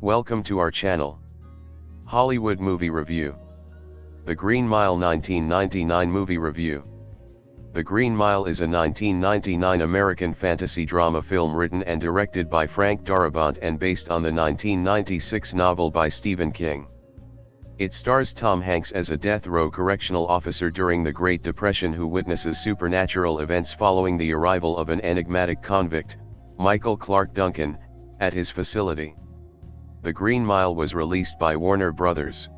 Welcome to our channel. Hollywood Movie Review. The Green Mile 1999 Movie Review. The Green Mile is a 1999 American fantasy drama film written and directed by Frank Darabont and based on the 1996 novel by Stephen King. It stars Tom Hanks as a death row correctional officer during the Great Depression who witnesses supernatural events following the arrival of an enigmatic convict, Michael Clark Duncan, at his facility. The Green Mile was released by Warner Brothers.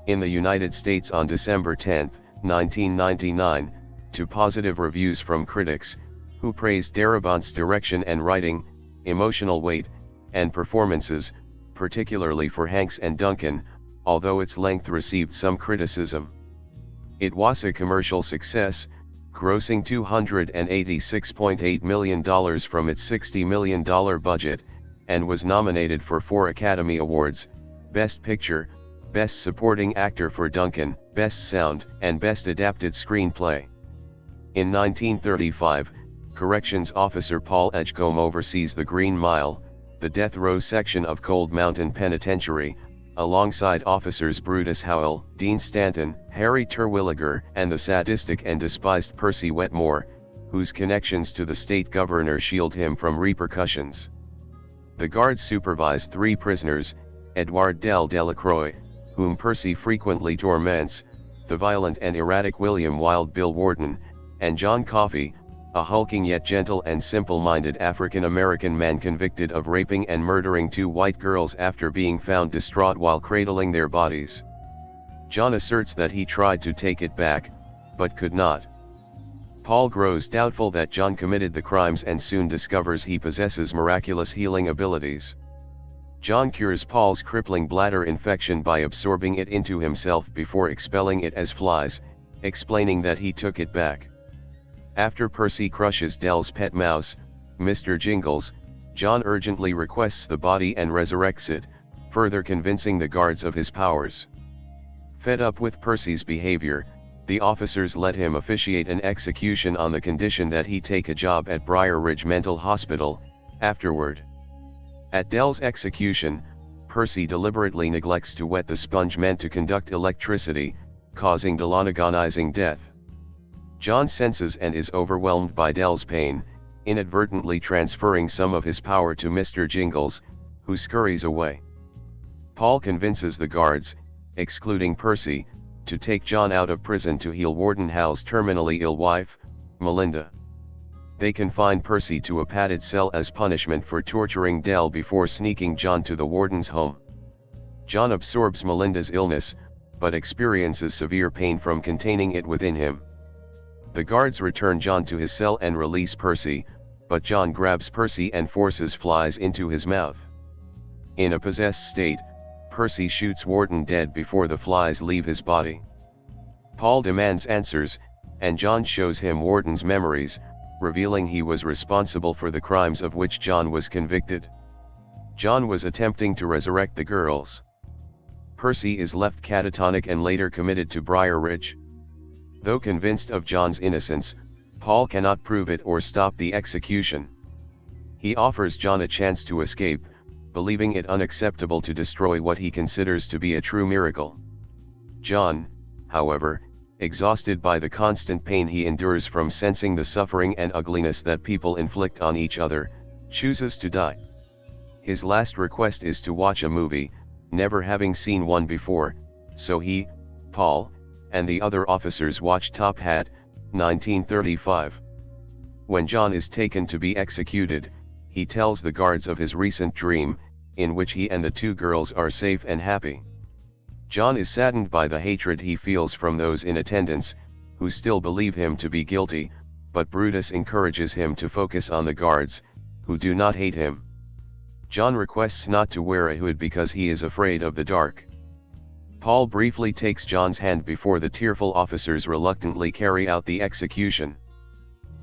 In the United States on December 10, 1999, to positive reviews from critics, who praised Darabont's direction and writing, emotional weight, and performances, particularly for Hanks and Duncan, although its length received some criticism. It was a commercial success, grossing $286.8 million from its $60 million budget, and was nominated for 4 Academy Awards: Best Picture, Best Supporting Actor for Duncan, Best Sound, and Best Adapted Screenplay. In 1935, Corrections Officer Paul Edgecombe oversees the Green Mile, the death row section of Cold Mountain Penitentiary, alongside officers Brutus Howell, Dean Stanton, Harry Terwilliger, and the sadistic and despised Percy Wetmore, whose connections to the state governor shield him from repercussions. The guards supervise 3 prisoners: Edouard Delacroix, whom Percy frequently torments, the violent and erratic William Wild Bill Wharton, and John Coffey, a hulking yet gentle and simple-minded African-American man convicted of raping and murdering 2 white girls after being found distraught while cradling their bodies. John asserts that he tried to take it back, but could not. Paul grows doubtful that John committed the crimes and soon discovers he possesses miraculous healing abilities. John cures Paul's crippling bladder infection by absorbing it into himself before expelling it as flies, explaining that he took it back. After Percy crushes Dell's pet mouse, Mr. Jingles, John urgently requests the body and resurrects it, further convincing the guards of his powers. Fed up with Percy's behavior, the officers let him officiate an execution on the condition that he take a job at Briar Ridge Mental Hospital afterward. At Dell's execution, Percy deliberately neglects to wet the sponge meant to conduct electricity, causing Dell's agonizing death. John senses and is overwhelmed by Dell's pain, inadvertently transferring some of his power to Mr. Jingles, who scurries away. Paul convinces the guards, excluding Percy, to take John out of prison to heal Warden Hal's terminally ill wife, Melinda. They confine Percy to a padded cell as punishment for torturing Dell before sneaking John to the warden's home. John absorbs Melinda's illness, but experiences severe pain from containing it within him. The guards return John to his cell and release Percy, but John grabs Percy and forces flies into his mouth. In a possessed state, Percy shoots Warden dead before the flies leave his body. Paul demands answers, and John shows him Warden's memories, revealing he was responsible for the crimes of which John was convicted. John was attempting to resurrect the girls. Percy is left catatonic and later committed to Briar Ridge. Though convinced of John's innocence, Paul cannot prove it or stop the execution. He offers John a chance to escape, believing it unacceptable to destroy what he considers to be a true miracle. John, however, exhausted by the constant pain he endures from sensing the suffering and ugliness that people inflict on each other, chooses to die. His last request is to watch a movie, never having seen one before, so he, Paul, and the other officers watch Top Hat, 1935. When John is taken to be executed, he tells the guards of his recent dream, in which he and the 2 girls are safe and happy. John is saddened by the hatred he feels from those in attendance, who still believe him to be guilty, but Brutus encourages him to focus on the guards, who do not hate him. John requests not to wear a hood because he is afraid of the dark. Paul briefly takes John's hand before the tearful officers reluctantly carry out the execution.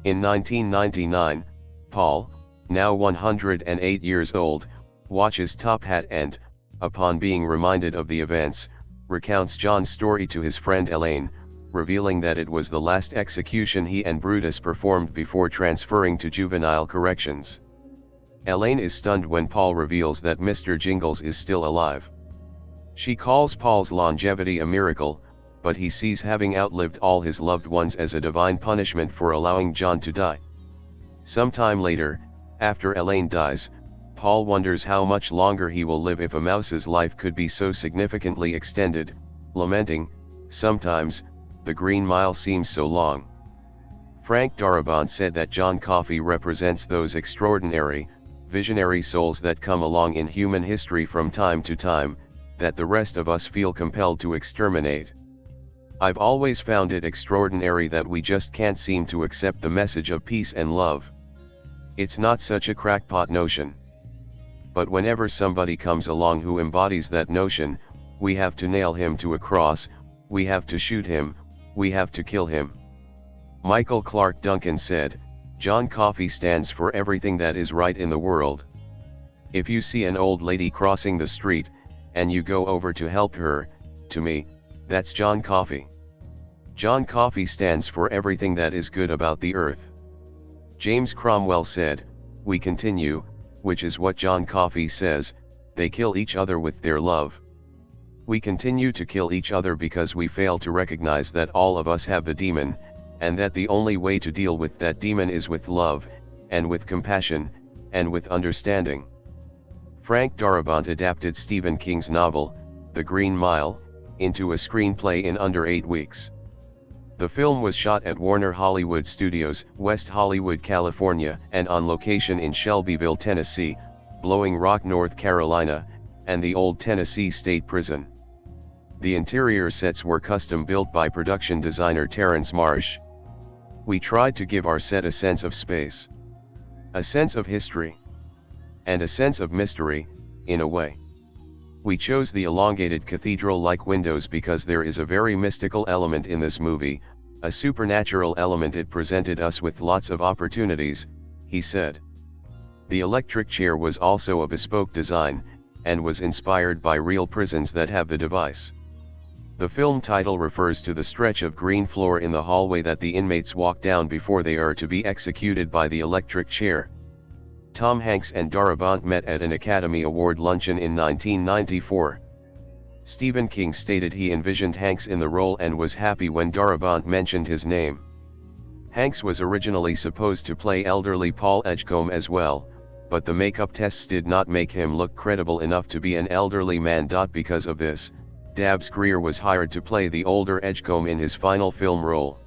In 1999, Paul, now 108 years old, watches Top Hat and, upon being reminded of the events, recounts John's story to his friend Elaine, revealing that it was the last execution he and Brutus performed before transferring to juvenile corrections. Elaine is stunned when Paul reveals that Mr. Jingles is still alive. She calls Paul's longevity a miracle, but he sees having outlived all his loved ones as a divine punishment for allowing John to die. Sometime later, after Elaine dies, Paul wonders how much longer he will live if a mouse's life could be so significantly extended, lamenting, "Sometimes, the Green Mile seems so long." Frank Darabont said that John Coffey represents those extraordinary, visionary souls that come along in human history from time to time, that the rest of us feel compelled to exterminate. "I've always found it extraordinary that we just can't seem to accept the message of peace and love. It's not such a crackpot notion. But whenever somebody comes along who embodies that notion, we have to nail him to a cross, we have to shoot him, we have to kill him." Michael Clark Duncan said, "John Coffey stands for everything that is right in the world. If you see an old lady crossing the street, and you go over to help her, to me, that's John Coffey. John Coffey stands for everything that is good about the earth." James Cromwell said, "We continue, which is what John Coffey says, they kill each other with their love. We continue to kill each other because we fail to recognize that all of us have the demon, and that the only way to deal with that demon is with love, and with compassion, and with understanding." Frank Darabont adapted Stephen King's novel, The Green Mile, into a screenplay in under 8 weeks. The film was shot at Warner Hollywood Studios, West Hollywood, California, and on location in Shelbyville, Tennessee, Blowing Rock, North Carolina, and the Old Tennessee State Prison. The interior sets were custom built by production designer Terrence Marsh. "We tried to give our set a sense of space, a sense of history, and a sense of mystery, in a way. We chose the elongated cathedral-like windows because there is a very mystical element in this movie, a supernatural element. It presented us with lots of opportunities," he said. The electric chair was also a bespoke design, and was inspired by real prisons that have the device. The film title refers to the stretch of green floor in the hallway that the inmates walk down before they are to be executed by the electric chair. Tom Hanks and Darabont met at an Academy Award luncheon in 1994. Stephen King stated he envisioned Hanks in the role and was happy when Darabont mentioned his name. Hanks was originally supposed to play elderly Paul Edgecombe as well, but the makeup tests did not make him look credible enough to be an elderly man. Because of this, Dabs Greer was hired to play the older Edgecombe in his final film role.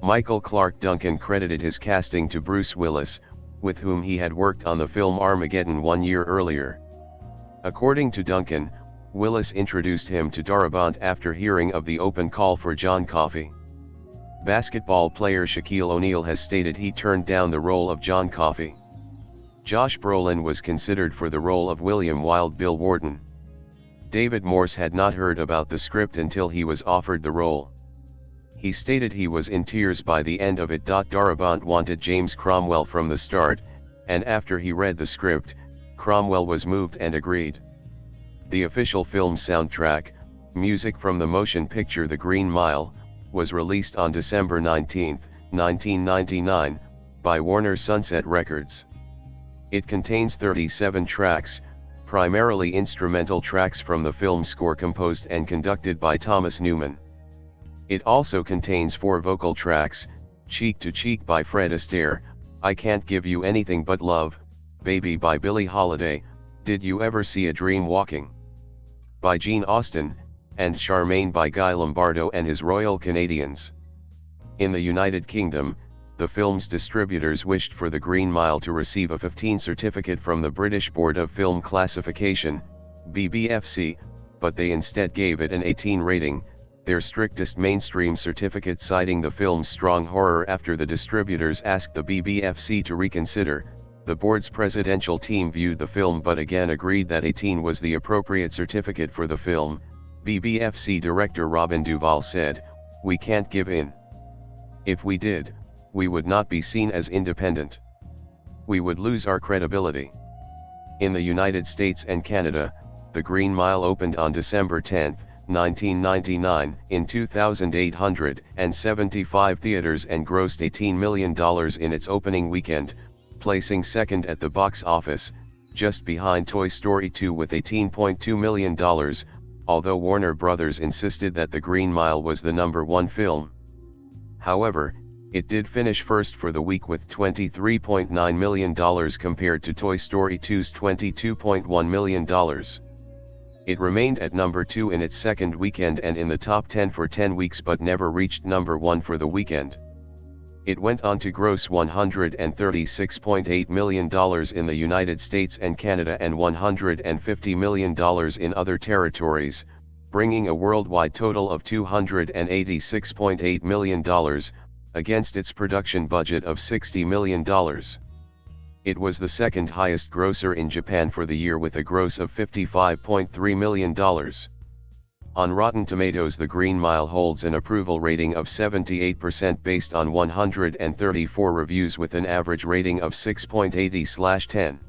Michael Clark Duncan credited his casting to Bruce Willis, with whom he had worked on the film Armageddon 1 year earlier. According to Duncan, Willis introduced him to Darabont after hearing of the open call for John Coffey. Basketball player Shaquille O'Neal has stated he turned down the role of John Coffey. Josh Brolin was considered for the role of William Wild Bill Wharton. David Morse had not heard about the script until he was offered the role. He stated he was in tears by the end of it. Darabont wanted James Cromwell from the start, and after he read the script, Cromwell was moved and agreed. The official film soundtrack, music from the motion picture The Green Mile, was released on December 19, 1999, by Warner Sunset Records. It contains 37 tracks, primarily instrumental tracks from the film score composed and conducted by Thomas Newman. It also contains 4 vocal tracks, Cheek to Cheek by Fred Astaire, I Can't Give You Anything But Love, Baby by Billie Holiday, Did You Ever See a Dream Walking? By Gene Austen, and Charmaine by Guy Lombardo and his Royal Canadians. In the United Kingdom, the film's distributors wished for The Green Mile to receive a 15 certificate from the British Board of Film Classification, BBFC, but they instead gave it an 18 rating, their strictest mainstream certificate, citing the film's strong horror. After the distributors asked the BBFC to reconsider, the board's presidential team viewed the film but again agreed that 18 was the appropriate certificate for the film. BBFC director Robin Duvall said, "We can't give in. If we did, we would not be seen as independent. We would lose our credibility." In the United States and Canada, The Green Mile opened on December 10, 1999, in 2,875 theaters and grossed $18 million in its opening weekend, placing second at the box office, just behind Toy Story 2 with $18.2 million, although Warner Brothers insisted that The Green Mile was the #1 film. However, it did finish first for the week with $23.9 million compared to Toy Story 2's $22.1 million. It remained at #2 in its second weekend and in the top 10 for 10 weeks but never reached #1 for the weekend. It went on to gross $136.8 million in the United States and Canada and $150 million in other territories, bringing a worldwide total of $286.8 million, against its production budget of $60 million. It was the second highest grosser in Japan for the year with a gross of $55.3 million. On Rotten Tomatoes, The Green Mile holds an approval rating of 78% based on 134 reviews with an average rating of 6.80/10.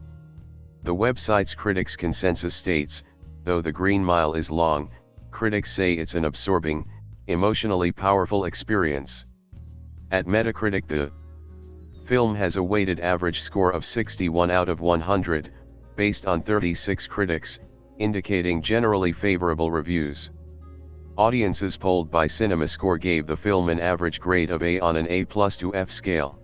The website's critics' consensus states, though The Green Mile is long, critics say it's an absorbing, emotionally powerful experience. At Metacritic, the film has a weighted average score of 61 out of 100, based on 36 critics, indicating generally favorable reviews. Audiences polled by CinemaScore gave the film an average grade of A on an A+ to F scale.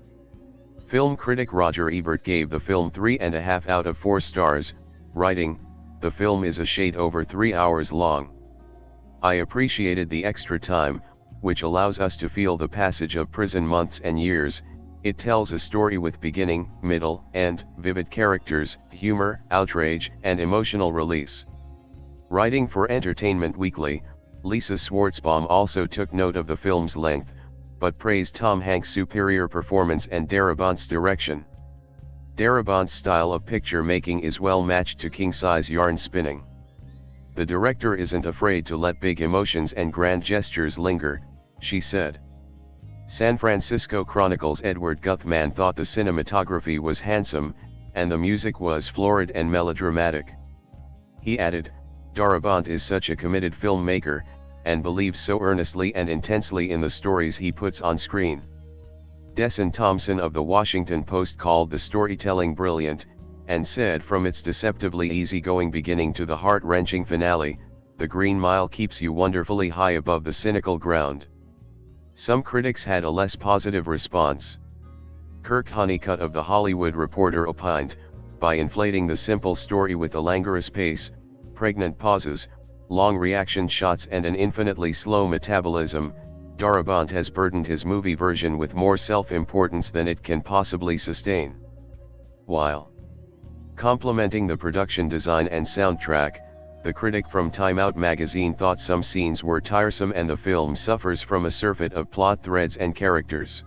Film critic Roger Ebert gave the film 3.5 out of 4 stars, writing, "The film is a shade over 3 hours long. I appreciated the extra time, which allows us to feel the passage of prison months and years. It tells a story with beginning, middle, and vivid characters, humor, outrage, and emotional release." Writing for Entertainment Weekly, Lisa Schwartzbaum also took note of the film's length, but praised Tom Hanks' superior performance and Darabont's direction. Darabont's style of picture-making is well matched to king-size yarn spinning. "The director isn't afraid to let big emotions and grand gestures linger," she said. San Francisco Chronicle's Edward Guthman thought the cinematography was handsome, and the music was florid and melodramatic. He added, "Darabont is such a committed filmmaker, and believes so earnestly and intensely in the stories he puts on screen." Desson Thompson of The Washington Post called the storytelling brilliant, and said from its deceptively easygoing beginning to the heart-wrenching finale, The Green Mile keeps you wonderfully high above the cynical ground. Some critics had a less positive response. Kirk Honeycutt of The Hollywood Reporter opined, "By inflating the simple story with a languorous pace, pregnant pauses, long reaction shots and an infinitely slow metabolism, Darabont has burdened his movie version with more self-importance than it can possibly sustain." While complimenting the production design and soundtrack, the critic from Time Out magazine thought some scenes were tiresome and the film suffers from a surfeit of plot threads and characters.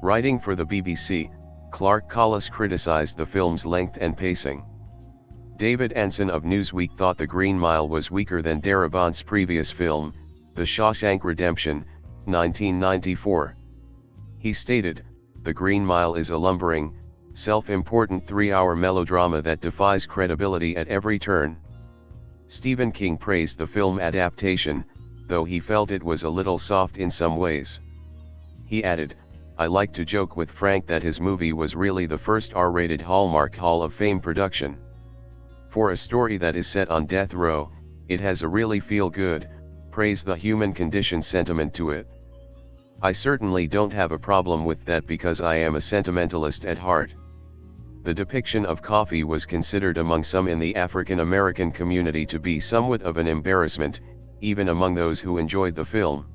Writing for the BBC, Clark Collis criticized the film's length and pacing. David Anson of Newsweek thought The Green Mile was weaker than Darabont's previous film, The Shawshank Redemption, 1994. He stated, "The Green Mile is a lumbering, self-important 3-hour melodrama that defies credibility at every turn." Stephen King praised the film adaptation, though he felt it was a little soft in some ways. He added, "I like to joke with Frank that his movie was really the first R-rated Hallmark Hall of Fame production. For a story that is set on death row, it has a really feel-good, praise the human condition sentiment to it. I certainly don't have a problem with that because I am a sentimentalist at heart." The depiction of coffee was considered among some in the African American community to be somewhat of an embarrassment, even among those who enjoyed the film.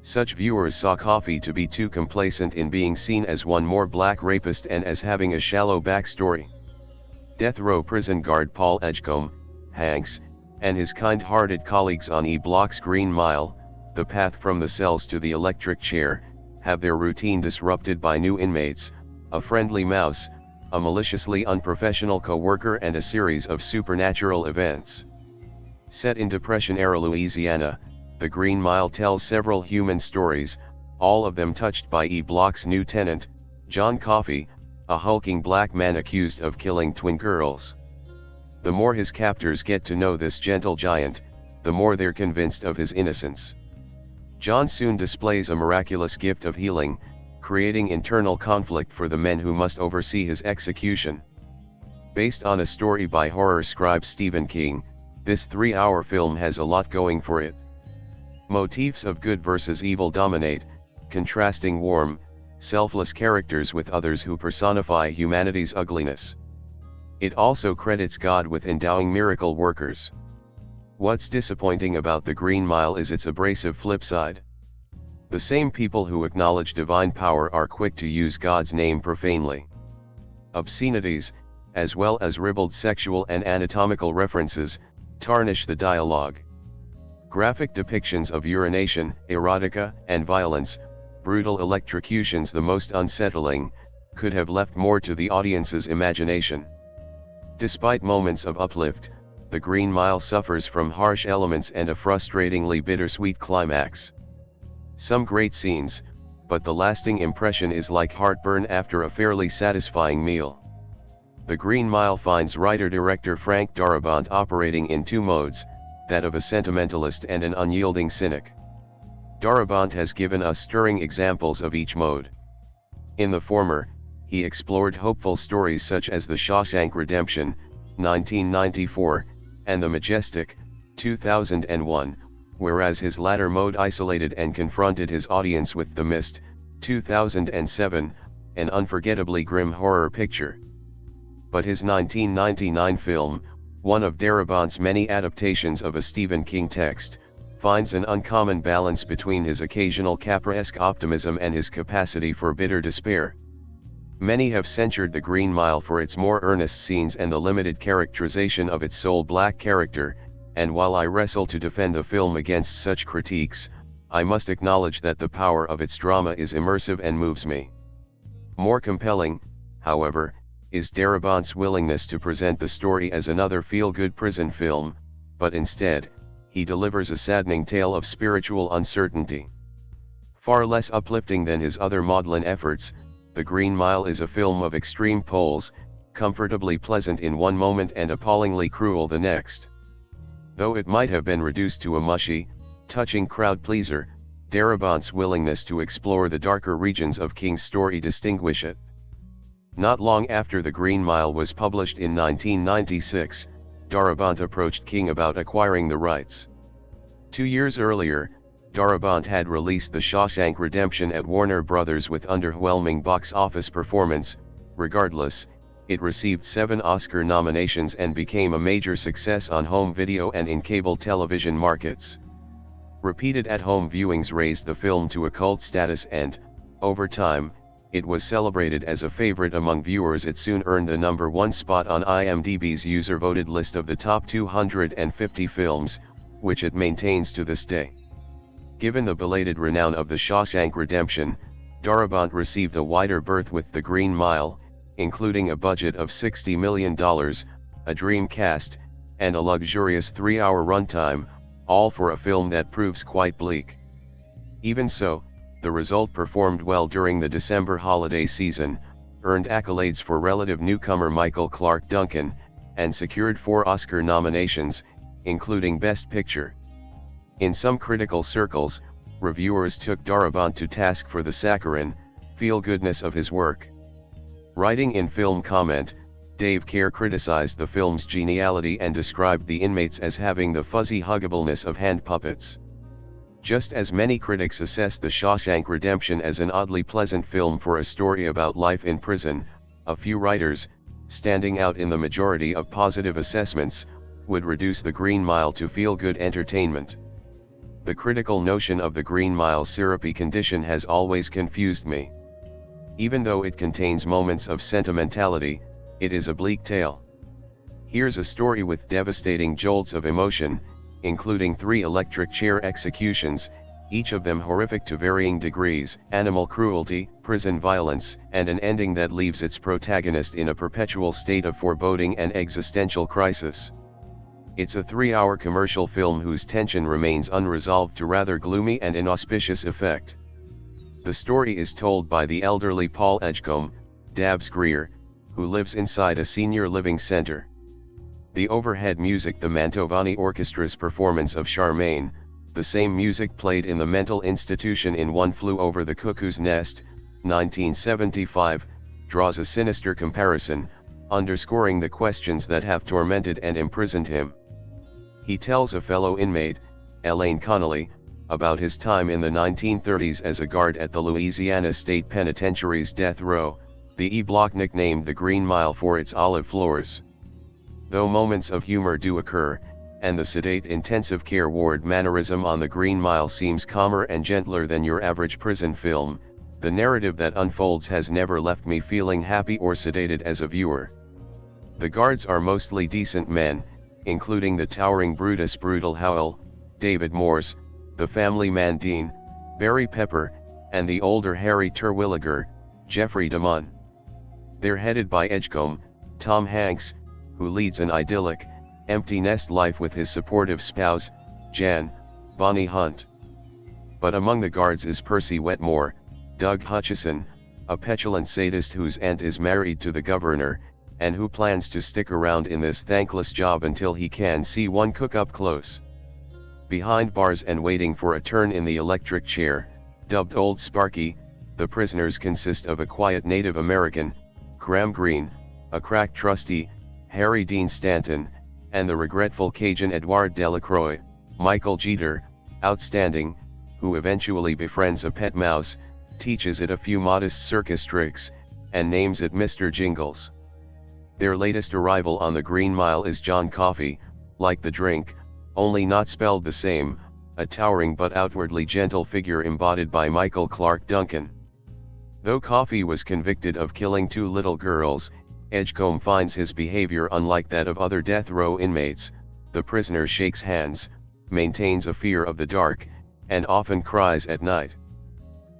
Such viewers saw coffee to be too complacent in being seen as one more black rapist and as having a shallow backstory. Death row prison guard Paul Edgecombe, Hanks, and his kind-hearted colleagues on E Block's Green Mile, the path from the cells to the electric chair, have their routine disrupted by new inmates, a friendly mouse, a maliciously unprofessional co-worker and a series of supernatural events. Set in Depression-era Louisiana, The Green Mile tells several human stories, all of them touched by E Block's new tenant, John Coffey, a hulking black man accused of killing twin girls. The more his captors get to know this gentle giant, the more they're convinced of his innocence. John soon displays a miraculous gift of healing, creating internal conflict for the men who must oversee his execution. Based on a story by horror scribe Stephen King, this 3-hour film has a lot going for it. Motifs of good versus evil dominate, contrasting warm, selfless characters with others who personify humanity's ugliness. It also credits God with endowing miracle workers. What's disappointing about The Green Mile is its abrasive flip side. The same people who acknowledge divine power are quick to use God's name profanely. Obscenities, as well as ribald sexual and anatomical references, tarnish the dialogue. Graphic depictions of urination, erotica, and violence, brutal electrocutions the most unsettling, could have left more to the audience's imagination. Despite moments of uplift, The Green Mile suffers from harsh elements and a frustratingly bittersweet climax. Some great scenes, but the lasting impression is like heartburn after a fairly satisfying meal. The Green Mile finds writer-director Frank Darabont operating in two modes, that of a sentimentalist and an unyielding cynic. Darabont has given us stirring examples of each mode. In the former, he explored hopeful stories such as The Shawshank Redemption, 1994, and The Majestic, 2001, whereas his latter mode isolated and confronted his audience with The Mist, 2007, an unforgettably grim horror picture. But his 1999 film, one of Darabont's many adaptations of a Stephen King text, finds an uncommon balance between his occasional Capra-esque optimism and his capacity for bitter despair. Many have censured The Green Mile for its more earnest scenes and the limited characterization of its sole black character, and while I wrestle to defend the film against such critiques, I must acknowledge that the power of its drama is immersive and moves me. More compelling, however, is Darabont's willingness to present the story as another feel-good prison film, but instead, he delivers a saddening tale of spiritual uncertainty. Far less uplifting than his other maudlin efforts, The Green Mile is a film of extreme poles, comfortably pleasant in one moment and appallingly cruel the next. Though it might have been reduced to a mushy, touching crowd-pleaser, Darabont's willingness to explore the darker regions of King's story distinguish it. Not long after The Green Mile was published in 1996, Darabont approached King about acquiring the rights. 2 years earlier, Darabont had released The Shawshank Redemption at Warner Bros. With underwhelming box office performance. Regardless, it received 7 Oscar nominations and became a major success on home video and in cable television markets. Repeated at-home viewings raised the film to a cult status and, over time, it was celebrated as a favorite among viewers. It soon earned the #1 spot on IMDb's user-voted list of the top 250 films, which it maintains to this day. Given the belated renown of The Shawshank Redemption, Darabont received a wider berth with The Green Mile, including a budget of $60 million, a dream cast, and a luxurious 3-hour runtime, all for a film that proves quite bleak. Even so, the result performed well during the December holiday season, earned accolades for relative newcomer Michael Clarke Duncan, and secured 4 Oscar nominations, including Best Picture. In some critical circles, reviewers took Darabont to task for the saccharine, feel-goodness of his work. Writing in film comment, Dave Kehr criticized the film's geniality and described the inmates as having the fuzzy huggableness of hand puppets. Just as many critics assessed The Shawshank Redemption as an oddly pleasant film for a story about life in prison, a few writers, standing out in the majority of positive assessments, would reduce The Green Mile to feel-good entertainment. The critical notion of The Green Mile's syrupy condition has always confused me. Even though it contains moments of sentimentality, it is a bleak tale. Here's a story with devastating jolts of emotion, including 3 electric chair executions, each of them horrific to varying degrees, animal cruelty, prison violence, and an ending that leaves its protagonist in a perpetual state of foreboding and existential crisis. It's a 3-hour commercial film whose tension remains unresolved to rather gloomy and inauspicious effect. The story is told by the elderly Paul Edgecombe, Dabbs Greer, who lives inside a senior living center. The overhead music, the Mantovani Orchestra's performance of Charmaine, the same music played in the mental institution in One Flew Over the Cuckoo's Nest, 1975, draws a sinister comparison, underscoring the questions that have tormented and imprisoned him. He tells a fellow inmate, Elaine Connolly, about his time in the 1930s as a guard at the Louisiana State Penitentiary's death row, the E-block nicknamed the Green Mile for its olive floors. Though moments of humor do occur, and the sedate intensive care ward mannerism on the Green Mile seems calmer and gentler than your average prison film, the narrative that unfolds has never left me feeling happy or sedated as a viewer. The guards are mostly decent men, including the towering Brutus Brutal Howell, David Morse, the family man Dean, Barry Pepper, and the older Harry Terwilliger, Jeffrey DeMunn. They're headed by Edgecombe, Tom Hanks, who leads an idyllic, empty nest life with his supportive spouse, Jan, Bonnie Hunt. But among the guards is Percy Wetmore, Doug Hutchison, a petulant sadist whose aunt is married to the governor, and who plans to stick around in this thankless job until he can see one cook up close. Behind bars and waiting for a turn in the electric chair, dubbed Old Sparky, the prisoners consist of a quiet Native American, Graham Greene, a crack trustee, Harry Dean Stanton, and the regretful Cajun Edouard Delacroix, Michael Jeter, outstanding, who eventually befriends a pet mouse, teaches it a few modest circus tricks, and names it Mr. Jingles. Their latest arrival on the Green Mile is John Coffey, like the drink, only not spelled the same, a towering but outwardly gentle figure embodied by Michael Clark Duncan. Though Coffey was convicted of killing 2 little girls, Edgecombe finds his behavior unlike that of other death row inmates. The prisoner shakes hands, maintains a fear of the dark, and often cries at night.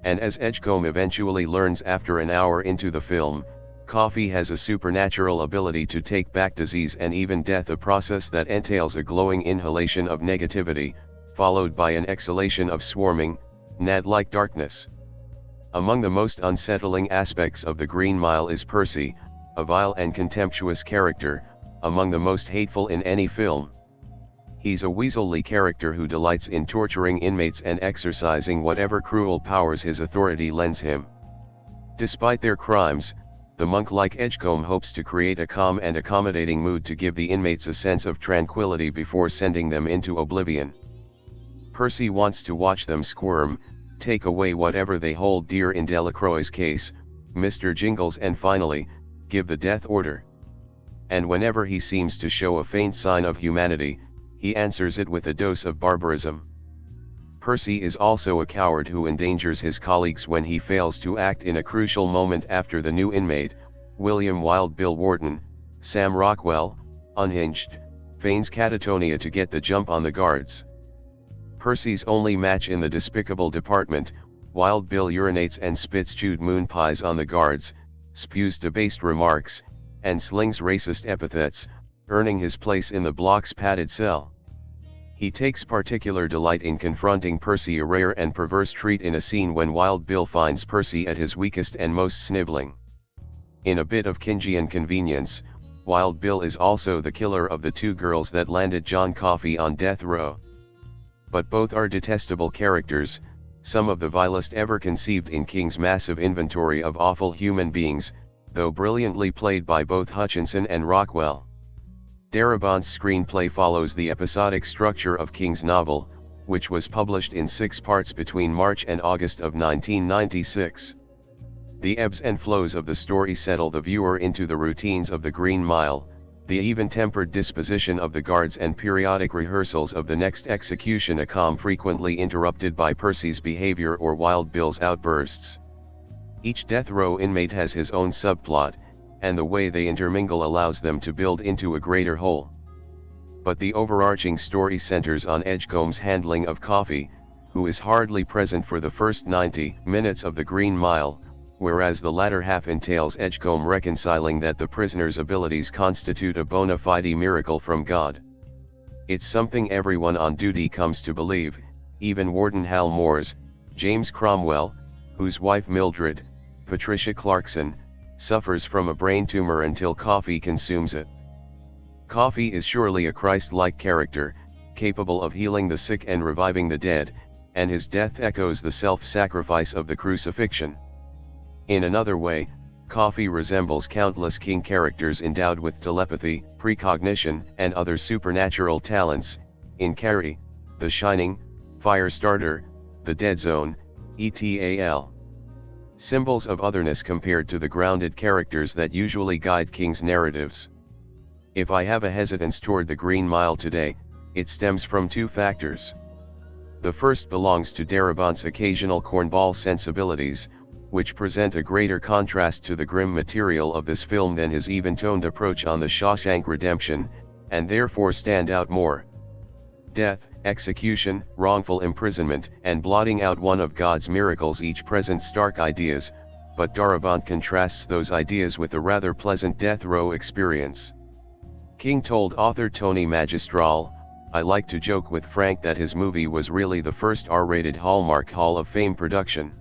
And as Edgecombe eventually learns after an hour into the film, Coffey has a supernatural ability to take back disease and even death, a process that entails a glowing inhalation of negativity, followed by an exhalation of swarming, gnat-like darkness. Among the most unsettling aspects of the Green Mile is Percy, a vile and contemptuous character, among the most hateful in any film. He's a weaselly character who delights in torturing inmates and exercising whatever cruel powers his authority lends him. Despite their crimes, the monk-like Edgecombe hopes to create a calm and accommodating mood to give the inmates a sense of tranquility before sending them into oblivion. Percy wants to watch them squirm, take away whatever they hold dear, in Delacroix's case, Mr. Jingles, and finally, give the death order. And whenever he seems to show a faint sign of humanity, he answers it with a dose of barbarism. Percy is also a coward who endangers his colleagues when he fails to act in a crucial moment after the new inmate, William Wild Bill Wharton, Sam Rockwell, unhinged, feigns catatonia to get the jump on the guards. Percy's only match in the despicable department, Wild Bill urinates and spits chewed moon pies on the guards, spews debased remarks, and slings racist epithets, earning his place in the block's padded cell. He takes particular delight in confronting Percy, a rare and perverse treat in a scene when Wild Bill finds Percy at his weakest and most sniveling. In a bit of Kingian convenience, Wild Bill is also the killer of the 2 girls that landed John Coffey on death row. But both are detestable characters, some of the vilest ever conceived in King's massive inventory of awful human beings, though brilliantly played by both Hutchinson and Rockwell. Darabont's screenplay follows the episodic structure of King's novel, which was published in 6 parts between March and August of 1996. The ebbs and flows of the story settle the viewer into the routines of the Green Mile, the even-tempered disposition of the guards and periodic rehearsals of the next execution, a calm frequently interrupted by Percy's behavior or Wild Bill's outbursts. Each death row inmate has his own subplot, and the way they intermingle allows them to build into a greater whole. But the overarching story centers on Edgecombe's handling of Coffey, who is hardly present for the first 90 minutes of the Green Mile, whereas the latter half entails Edgecombe reconciling that the prisoner's abilities constitute a bona fide miracle from God. It's something everyone on duty comes to believe, even Warden Hal Moores, James Cromwell, whose wife Mildred, Patricia Clarkson, suffers from a brain tumor until Coffey consumes it. Coffey is surely a Christ-like character, capable of healing the sick and reviving the dead, and his death echoes the self-sacrifice of the crucifixion. In another way, Coffee resembles countless king characters endowed with telepathy, precognition, and other supernatural talents, in Carrie, The Shining, Firestarter, The Dead Zone, etc. Symbols of otherness compared to the grounded characters that usually guide King's narratives. If I have a hesitance toward the Green Mile today, it stems from two factors. The first belongs to Darabont's occasional cornball sensibilities, which present a greater contrast to the grim material of this film than his even-toned approach on The Shawshank Redemption, and therefore stand out more. Death, execution, wrongful imprisonment, and blotting out one of God's miracles each present stark ideas, but Darabont contrasts those ideas with a rather pleasant death row experience. King told author Tony Magistral, "I like to joke with Frank that his movie was really the first R-rated Hallmark Hall of Fame production."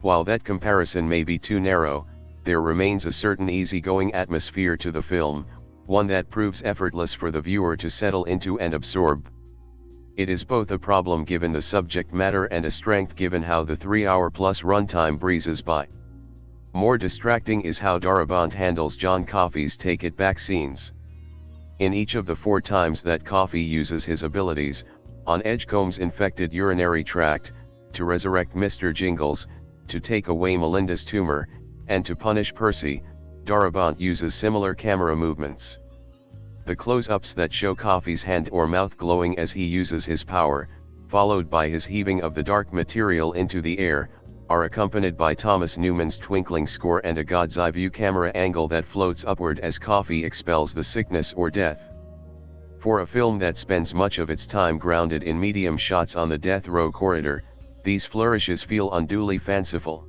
While that comparison may be too narrow, there remains a certain easygoing atmosphere to the film, one that proves effortless for the viewer to settle into and absorb. It is both a problem given the subject matter and a strength given how the 3-hour-plus runtime breezes by. More distracting is how Darabont handles John Coffey's take-it-back scenes. In each of the 4 times that Coffey uses his abilities, on Edgecombe's infected urinary tract, to resurrect Mr. Jingles, to take away Melinda's tumor, and to punish Percy, Darabont uses similar camera movements. The close-ups that show Coffey's hand or mouth glowing as he uses his power, followed by his heaving of the dark material into the air, are accompanied by Thomas Newman's twinkling score and a God's eye view camera angle that floats upward as Coffey expels the sickness or death. For a film that spends much of its time grounded in medium shots on the death row corridor, these flourishes feel unduly fanciful.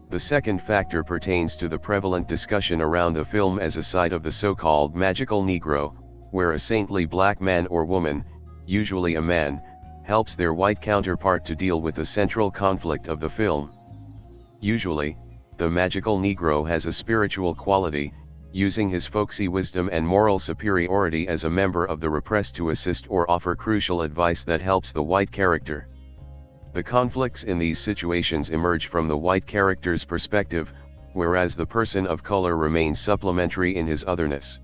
The second factor pertains to the prevalent discussion around the film as a site of the so-called magical Negro, where a saintly black man or woman, usually a man, helps their white counterpart to deal with the central conflict of the film. Usually, the magical Negro has a spiritual quality, using his folksy wisdom and moral superiority as a member of the repressed to assist or offer crucial advice that helps the white character. The conflicts in these situations emerge from the white character's perspective, whereas the person of color remains supplementary in his otherness.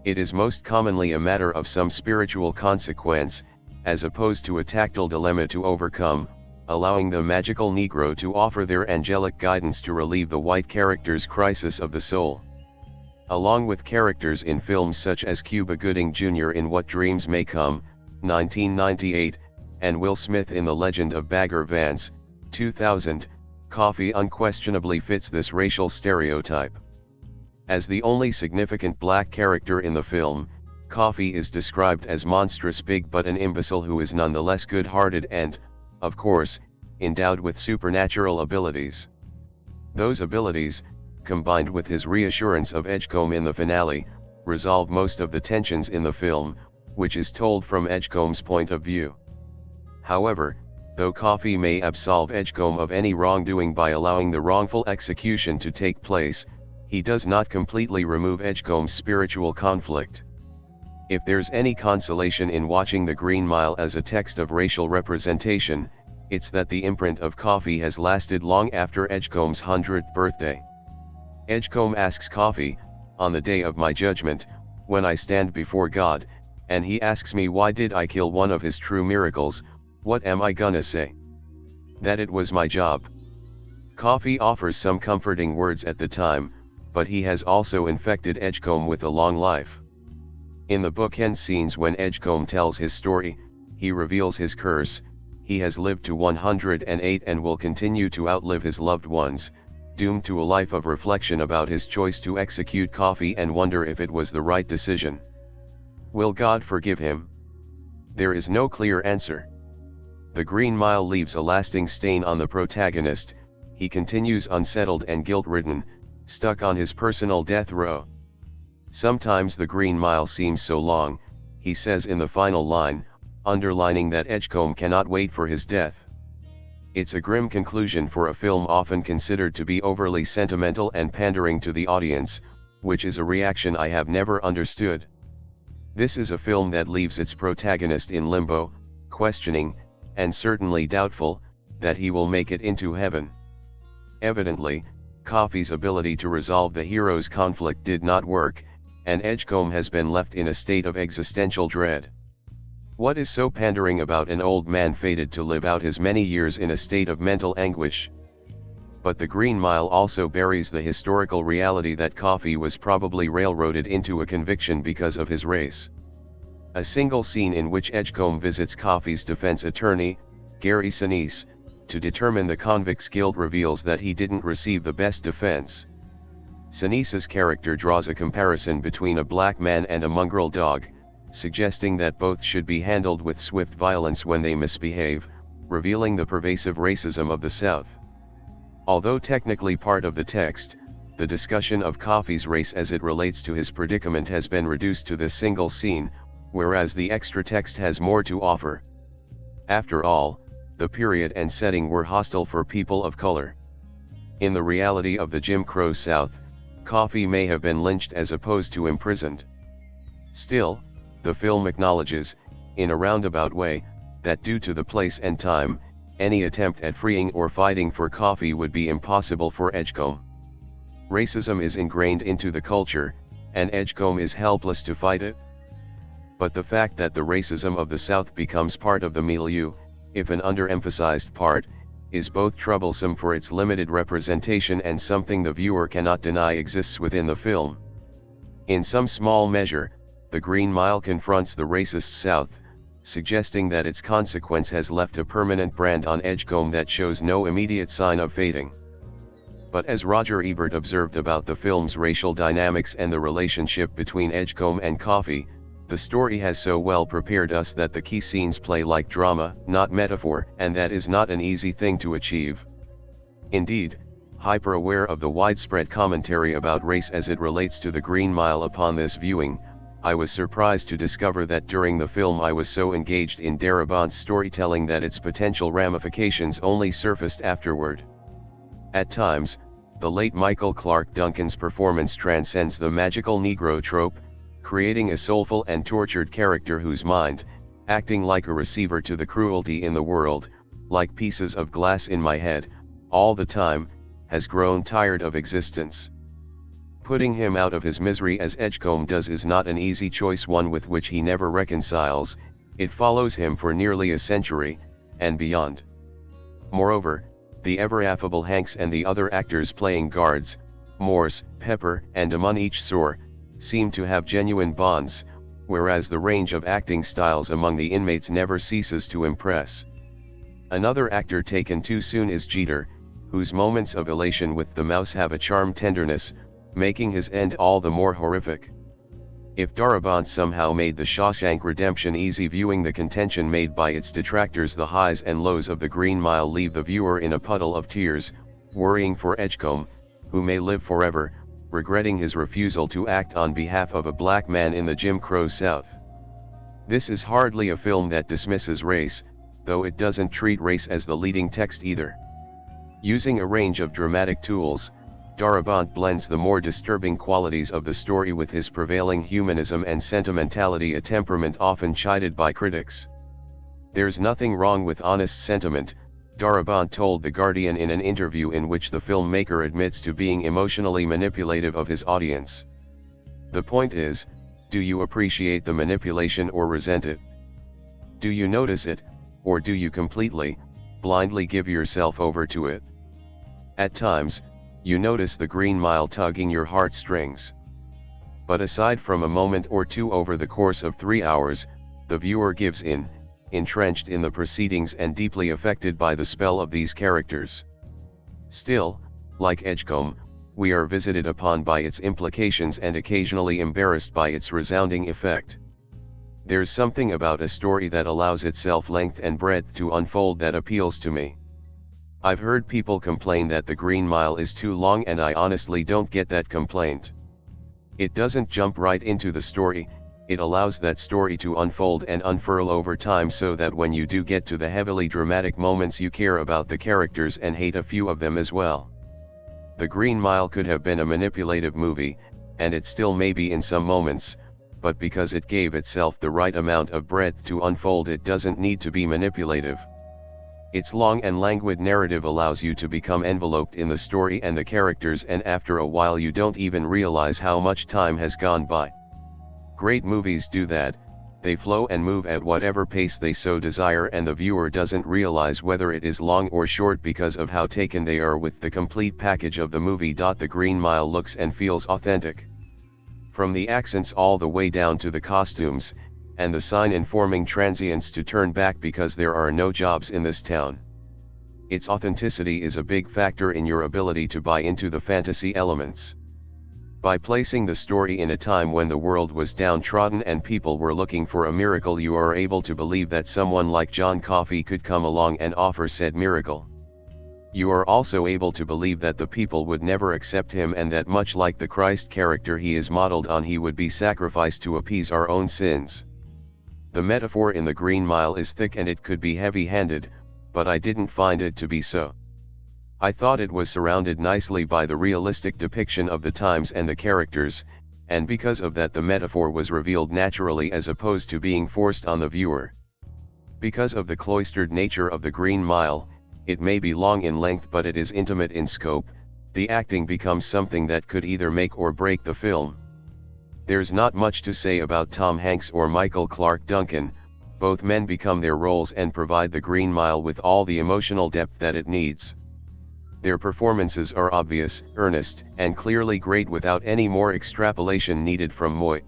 It is most commonly a matter of some spiritual consequence, as opposed to a tactile dilemma to overcome, allowing the magical Negro to offer their angelic guidance to relieve the white character's crisis of the soul. Along with characters in films such as Cuba Gooding Jr. in What Dreams May Come, 1998, and Will Smith in The Legend of Bagger Vance, 2000, Coffey unquestionably fits this racial stereotype. As the only significant black character in the film, Coffey is described as monstrous big but an imbecile who is nonetheless good-hearted and, of course, endowed with supernatural abilities. Those abilities, combined with his reassurance of Edgecombe in the finale, resolve most of the tensions in the film, which is told from Edgecombe's point of view. However, though Coffey may absolve Edgecombe of any wrongdoing by allowing the wrongful execution to take place, he does not completely remove Edgecombe's spiritual conflict. If there's any consolation in watching The Green Mile as a text of racial representation, it's that the imprint of Coffey has lasted long after Edgecombe's 100th birthday. Edgecombe asks Coffey, "On the day of my judgment, when I stand before God, and he asks me why did I kill one of his true miracles, what am I gonna say? That it was my job." Coffey offers some comforting words at the time, but he has also infected Edgecombe with a long life. In the bookend scenes when Edgecombe tells his story, he reveals his curse: he has lived to 108 and will continue to outlive his loved ones, doomed to a life of reflection about his choice to execute Coffey and wonder if it was the right decision. Will God forgive him? There is no clear answer. The Green Mile leaves a lasting stain on the protagonist. He continues unsettled and guilt-ridden, stuck on his personal death row. "Sometimes the Green Mile seems so long," he says in the final line, underlining that Edgecombe cannot wait for his death. It's a grim conclusion for a film often considered to be overly sentimental and pandering to the audience, which is a reaction I have never understood. This is a film that leaves its protagonist in limbo, questioning, and certainly doubtful, that he will make it into heaven. Evidently, Coffee's ability to resolve the hero's conflict did not work, and Edgecombe has been left in a state of existential dread. What is so pandering about an old man fated to live out his many years in a state of mental anguish? But the Green Mile also buries the historical reality that Coffee was probably railroaded into a conviction because of his race. A single scene in which Edgecombe visits Coffee's defense attorney, Gary Sinise, to determine the convict's guilt reveals that he didn't receive the best defense. Sinise's character draws a comparison between a black man and a mongrel dog, suggesting that both should be handled with swift violence when they misbehave, revealing the pervasive racism of the South. Although technically part of the text, the discussion of Coffee's race as it relates to his predicament has been reduced to this single scene, whereas the extra text has more to offer. After all, the period and setting were hostile for people of color. In the reality of the Jim Crow South, Coffee may have been lynched as opposed to imprisoned. Still, the film acknowledges, in a roundabout way, that due to the place and time, any attempt at freeing or fighting for Coffee would be impossible for Edgecombe. Racism is ingrained into the culture, and Edgecombe is helpless to fight it. But the fact that the racism of the South becomes part of the milieu, if an underemphasized part, is both troublesome for its limited representation and something the viewer cannot deny exists within the film. In some small measure, The Green Mile confronts the racist South, suggesting that its consequence has left a permanent brand on Edgecombe that shows no immediate sign of fading. But as Roger Ebert observed about the film's racial dynamics and the relationship between Edgecombe and Coffee, the story has so well prepared us that the key scenes play like drama, not metaphor, and that is not an easy thing to achieve. Indeed, hyper-aware of the widespread commentary about race as it relates to The Green Mile upon this viewing, I was surprised to discover that during the film I was so engaged in Darabont's storytelling that its potential ramifications only surfaced afterward. At times, the late Michael Clarke Duncan's performance transcends the magical Negro trope, creating a soulful and tortured character whose mind, acting like a receiver to the cruelty in the world, like pieces of glass in my head, all the time, has grown tired of existence. Putting him out of his misery as Edgecombe does is not an easy choice, one with which he never reconciles. It follows him for nearly a century, and beyond. Moreover, the ever-affable Hanks and the other actors playing guards, Morse, Pepper, and Amon each soar, seem to have genuine bonds, whereas the range of acting styles among the inmates never ceases to impress. Another actor taken too soon is Jeter, whose moments of elation with the mouse have a charmed tenderness, making his end all the more horrific. If Darabont somehow made The Shawshank Redemption easy viewing, the contention made by its detractors, the highs and lows of The Green Mile leave the viewer in a puddle of tears, worrying for Edgecombe, who may live forever, regretting his refusal to act on behalf of a black man in the Jim Crow South. This is hardly a film that dismisses race, though it doesn't treat race as the leading text either. Using a range of dramatic tools, Darabont blends the more disturbing qualities of the story with his prevailing humanism and sentimentality, a temperament often chided by critics. "There's nothing wrong with honest sentiment," Darabont told The Guardian in an interview in which the filmmaker admits to being emotionally manipulative of his audience. "The point is, do you appreciate the manipulation or resent it? Do you notice it, or do you completely, blindly give yourself over to it? At times, you notice the Green Mile tugging your heartstrings. But aside from a moment or two over the course of 3 hours, the viewer gives in, entrenched in the proceedings and deeply affected by the spell of these characters. Still, like Edgecombe, we are visited upon by its implications and occasionally embarrassed by its resounding effect. There's something about a story that allows itself length and breadth to unfold that appeals to me. I've heard people complain that The Green Mile is too long, and I honestly don't get that complaint. It doesn't jump right into the story, it allows that story to unfold and unfurl over time, so that when you do get to the heavily dramatic moments you care about the characters and hate a few of them as well. The Green Mile could have been a manipulative movie, and it still may be in some moments, but because it gave itself the right amount of breadth to unfold, it doesn't need to be manipulative. Its long and languid narrative allows you to become enveloped in the story and the characters, and after a while you don't even realize how much time has gone by. Great movies do that. They flow and move at whatever pace they so desire, and the viewer doesn't realize whether it is long or short because of how taken they are with the complete package of the movie. The Green Mile looks and feels authentic. From the accents all the way down to the costumes, and the sign informing transients to turn back because there are no jobs in this town. Its authenticity is a big factor in your ability to buy into the fantasy elements. By placing the story in a time when the world was downtrodden and people were looking for a miracle, you are able to believe that someone like John Coffey could come along and offer said miracle. You are also able to believe that the people would never accept him, and that much like the Christ character he is modeled on, he would be sacrificed to appease our own sins. The metaphor in the Green Mile is thick and it could be heavy-handed, but I didn't find it to be so. I thought it was surrounded nicely by the realistic depiction of the times and the characters, and because of that the metaphor was revealed naturally as opposed to being forced on the viewer. Because of the cloistered nature of the Green Mile, it may be long in length but it is intimate in scope. The acting becomes something that could either make or break the film. There's not much to say about Tom Hanks or Michael Clarke Duncan. Both men become their roles and provide the Green Mile with all the emotional depth that it needs. Their performances are obvious, earnest, and clearly great without any more extrapolation needed from Moy.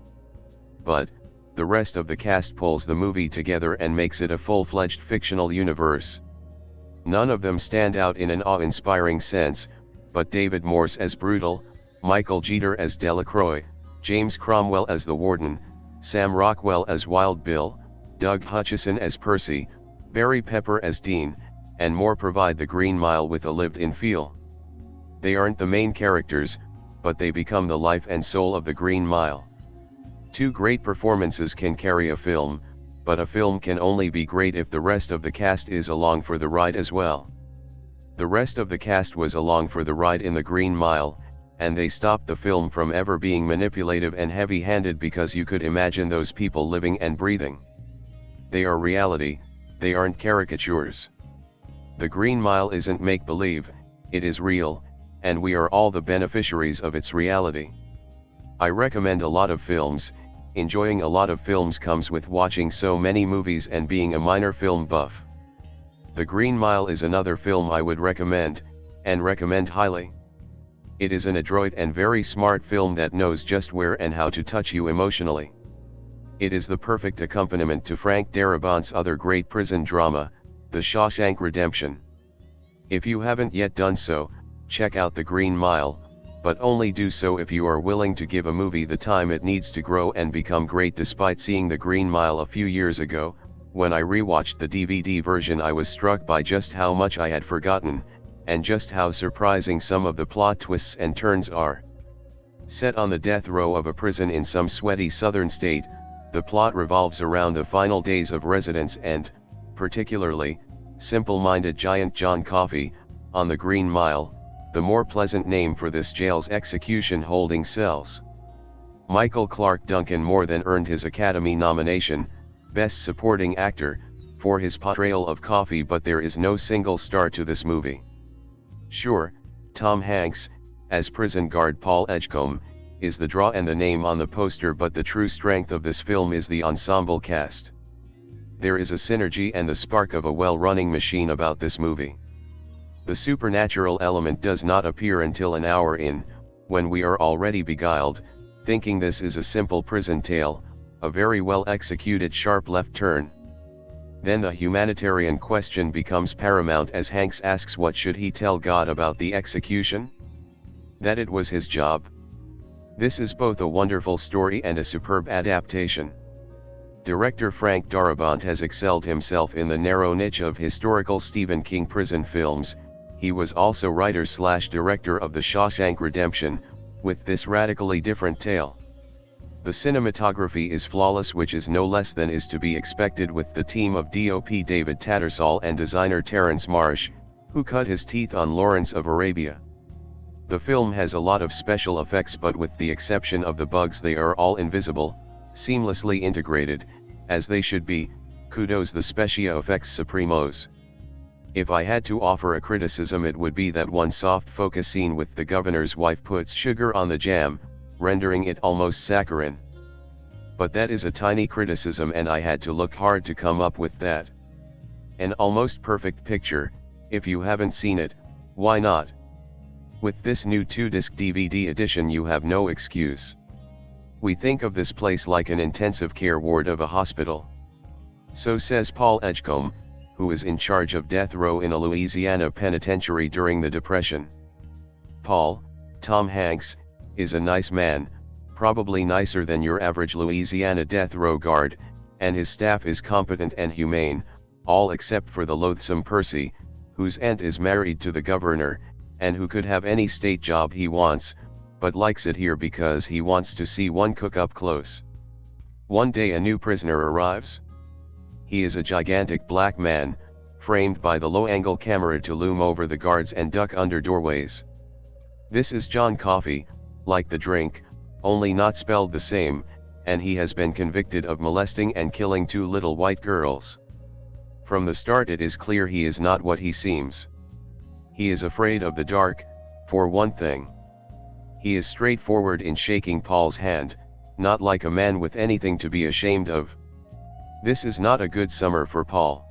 But, the rest of the cast pulls the movie together and makes it a full-fledged fictional universe. None of them stand out in an awe-inspiring sense, but David Morse as Brutal, Michael Jeter as Delacroix, James Cromwell as the Warden, Sam Rockwell as Wild Bill, Doug Hutchison as Percy, Barry Pepper as Dean, and more provide the Green Mile with a lived-in feel. They aren't the main characters, but they become the life and soul of the Green Mile. Two great performances can carry a film, but a film can only be great if the rest of the cast is along for the ride as well. The rest of the cast was along for the ride in the Green Mile, and they stopped the film from ever being manipulative and heavy-handed because you could imagine those people living and breathing. They are reality, they aren't caricatures. The Green Mile isn't make-believe, it is real, and we are all the beneficiaries of its reality. I recommend a lot of films. Enjoying a lot of films comes with watching so many movies and being a minor film buff. The Green Mile is another film I would recommend, and recommend highly. It is an adroit and very smart film that knows just where and how to touch you emotionally. It is the perfect accompaniment to Frank Darabont's other great prison drama, The Shawshank Redemption. If you haven't yet done so, check out The Green Mile, but only do so if you are willing to give a movie the time it needs to grow and become great. Despite seeing The Green Mile a few years ago, when I rewatched the DVD version I was struck by just how much I had forgotten, and just how surprising some of the plot twists and turns are. Set on the death row of a prison in some sweaty southern state, the plot revolves around the final days of residence and, particularly, simple-minded giant John Coffey, on the Green Mile, the more pleasant name for this jail's execution-holding cells. Michael Clarke Duncan more than earned his Academy nomination, Best Supporting Actor, for his portrayal of Coffey, but there is no single star to this movie. Sure, Tom Hanks, as prison guard Paul Edgecombe, is the draw and the name on the poster, but the true strength of this film is the ensemble cast. There is a synergy and the spark of a well-running machine about this movie. The supernatural element does not appear until an hour in, when we are already beguiled, thinking this is a simple prison tale, a very well-executed sharp left turn. Then the humanitarian question becomes paramount as Hanks asks what should he tell God about the execution? That it was his job. This is both a wonderful story and a superb adaptation. Director Frank Darabont has excelled himself in the narrow niche of historical Stephen King prison films. He was also writer/director of The Shawshank Redemption, with this radically different tale. The cinematography is flawless, which is no less than is to be expected with the team of DOP David Tattersall and designer Terrence Marsh, who cut his teeth on Lawrence of Arabia. The film has a lot of special effects, but with the exception of the bugs they are all invisible, seamlessly integrated, as they should be. Kudos the special effects supremos. If I had to offer a criticism, it would be that one soft focus scene with the governor's wife puts sugar on the jam, rendering it almost saccharine. But that is a tiny criticism, and I had to look hard to come up with that. An almost perfect picture. If you haven't seen it, why not? With this new 2-disc DVD edition you have no excuse. We think of this place like an intensive care ward of a hospital. So says Paul Edgecombe, who is in charge of death row in a Louisiana penitentiary during the Depression. Paul, Tom Hanks, is a nice man, probably nicer than your average Louisiana death row guard, and his staff is competent and humane, all except for the loathsome Percy, whose aunt is married to the governor, and who could have any state job he wants, but likes it here because he wants to see one cook up close. One day a new prisoner arrives. He is a gigantic black man, framed by the low-angle camera to loom over the guards and duck under doorways. This is John Coffey, like the drink, only not spelled the same, and he has been convicted of molesting and killing 2 little white girls. From the start it is clear he is not what he seems. He is afraid of the dark, for one thing. He is straightforward in shaking Paul's hand, not like a man with anything to be ashamed of. This is not a good summer for Paul.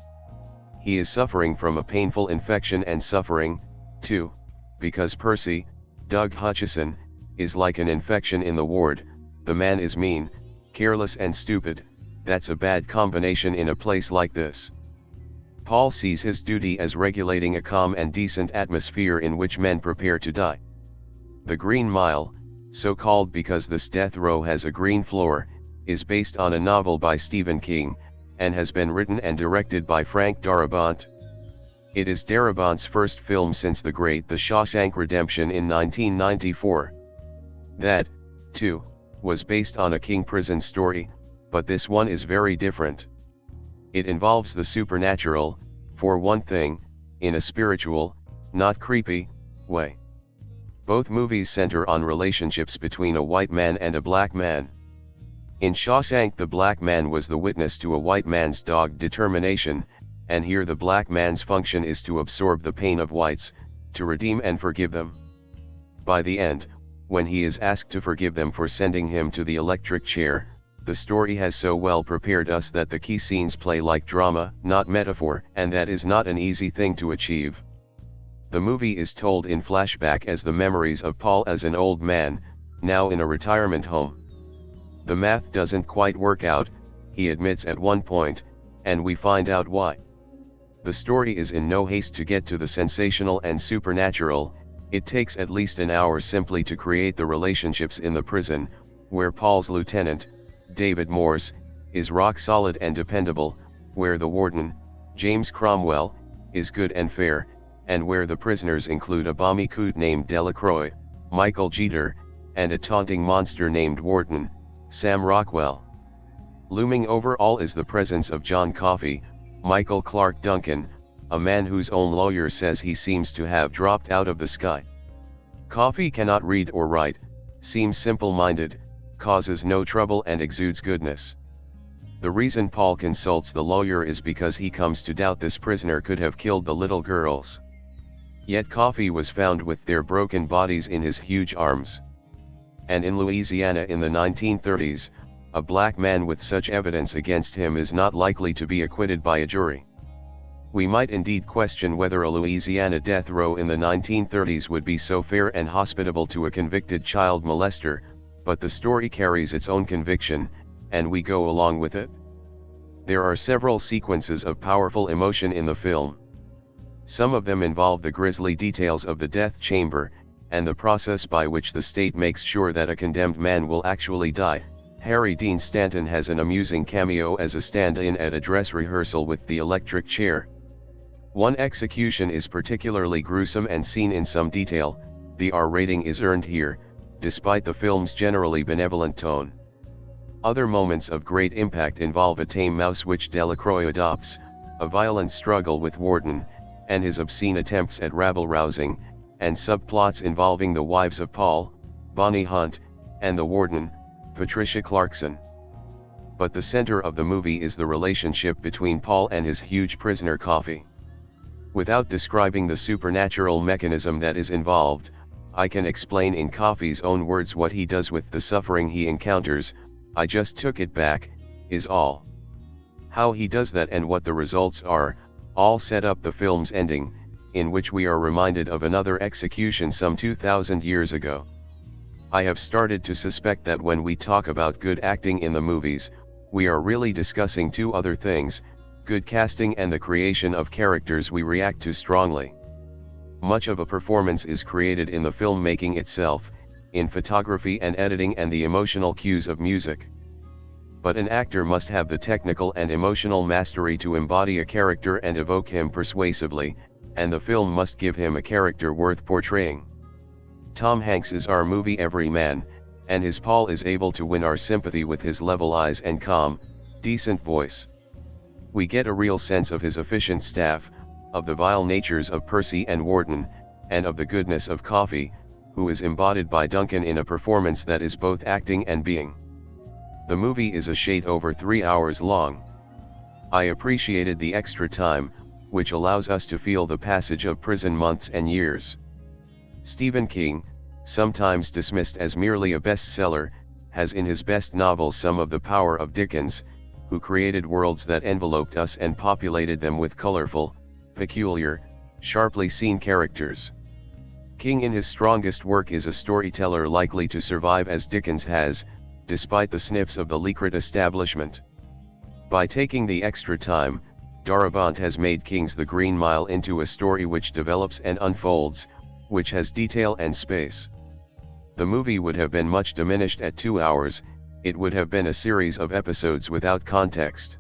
He is suffering from a painful infection, and suffering, too, because Percy, Doug Hutchison, is like an infection in the ward. The man is mean, careless and stupid. That's a bad combination in a place like this. Paul sees his duty as regulating a calm and decent atmosphere in which men prepare to die. The Green Mile, so called because this death row has a green floor, is based on a novel by Stephen King, and has been written and directed by Frank Darabont. It is Darabont's first film since The Shawshank Redemption in 1994. That, too, was based on a King prison story, but this one is very different. It involves the supernatural, for one thing, in a spiritual, not creepy, way. Both movies center on relationships between a white man and a black man. In Shawshank the black man was the witness to a white man's dogged determination, and here the black man's function is to absorb the pain of whites, to redeem and forgive them. By the end, when he is asked to forgive them for sending him to the electric chair, the story has so well prepared us that the key scenes play like drama, not metaphor, and that is not an easy thing to achieve. The movie is told in flashback as the memories of Paul as an old man, now in a retirement home. The math doesn't quite work out, he admits at one point, and we find out why. The story is in no haste to get to the sensational and supernatural. It takes at least an hour simply to create the relationships in the prison, where Paul's lieutenant, David Morse, is rock solid and dependable, where the warden, James Cromwell, is good and fair, and where the prisoners include a balmy coot named Delacroix, Michael Jeter, and a taunting monster named Wharton, Sam Rockwell. Looming over all is the presence of John Coffey, Michael Clark Duncan, a man whose own lawyer says he seems to have dropped out of the sky. Coffey cannot read or write, seems simple-minded, causes no trouble and exudes goodness. The reason Paul consults the lawyer is because he comes to doubt this prisoner could have killed the little girls. Yet Coffey was found with their broken bodies in his huge arms. And in Louisiana in the 1930s, a black man with such evidence against him is not likely to be acquitted by a jury. We might indeed question whether a Louisiana death row in the 1930s would be so fair and hospitable to a convicted child molester, but the story carries its own conviction, and we go along with it. There are several sequences of powerful emotion in the film. Some of them involve the grisly details of the death chamber, and the process by which the state makes sure that a condemned man will actually die. Harry Dean Stanton has an amusing cameo as a stand-in at a dress rehearsal with the electric chair. One execution is particularly gruesome and seen in some detail. The R rating is earned here, despite the film's generally benevolent tone. Other moments of great impact involve a tame mouse which Delacroix adopts, a violent struggle with Wharton, and his obscene attempts at rabble-rousing, and subplots involving the wives of Paul, Bonnie Hunt, and the warden, Patricia Clarkson. But the center of the movie is the relationship between Paul and his huge prisoner Coffey. Without describing the supernatural mechanism that is involved, I can explain in Coffey's own words what he does with the suffering he encounters. I just took it back, is all. How he does that and what the results are, all set up the film's ending, in which we are reminded of another execution some 2,000 years ago. I have started to suspect that when we talk about good acting in the movies, we are really discussing two other things: good casting and the creation of characters we react to strongly. Much of a performance is created in the filmmaking itself, in photography and editing and the emotional cues of music. But an actor must have the technical and emotional mastery to embody a character and evoke him persuasively, and the film must give him a character worth portraying. Tom Hanks is our movie everyman, and his Paul is able to win our sympathy with his level eyes and calm, decent voice. We get a real sense of his efficient staff, of the vile natures of Percy and Wharton, and of the goodness of Coffey, who is embodied by Duncan in a performance that is both acting and being. The movie is a shade over 3 hours long. I appreciated the extra time, which allows us to feel the passage of prison months and years. Stephen King, sometimes dismissed as merely a bestseller, has in his best novels some of the power of Dickens, who created worlds that enveloped us and populated them with colorful, peculiar, sharply seen characters. King in his strongest work is a storyteller likely to survive as Dickens has, despite the sniffs of the Leakrit establishment. By taking the extra time, Darabont has made King's The Green Mile into a story which develops and unfolds, which has detail and space. The movie would have been much diminished at 2 hours. It would have been a series of episodes without context.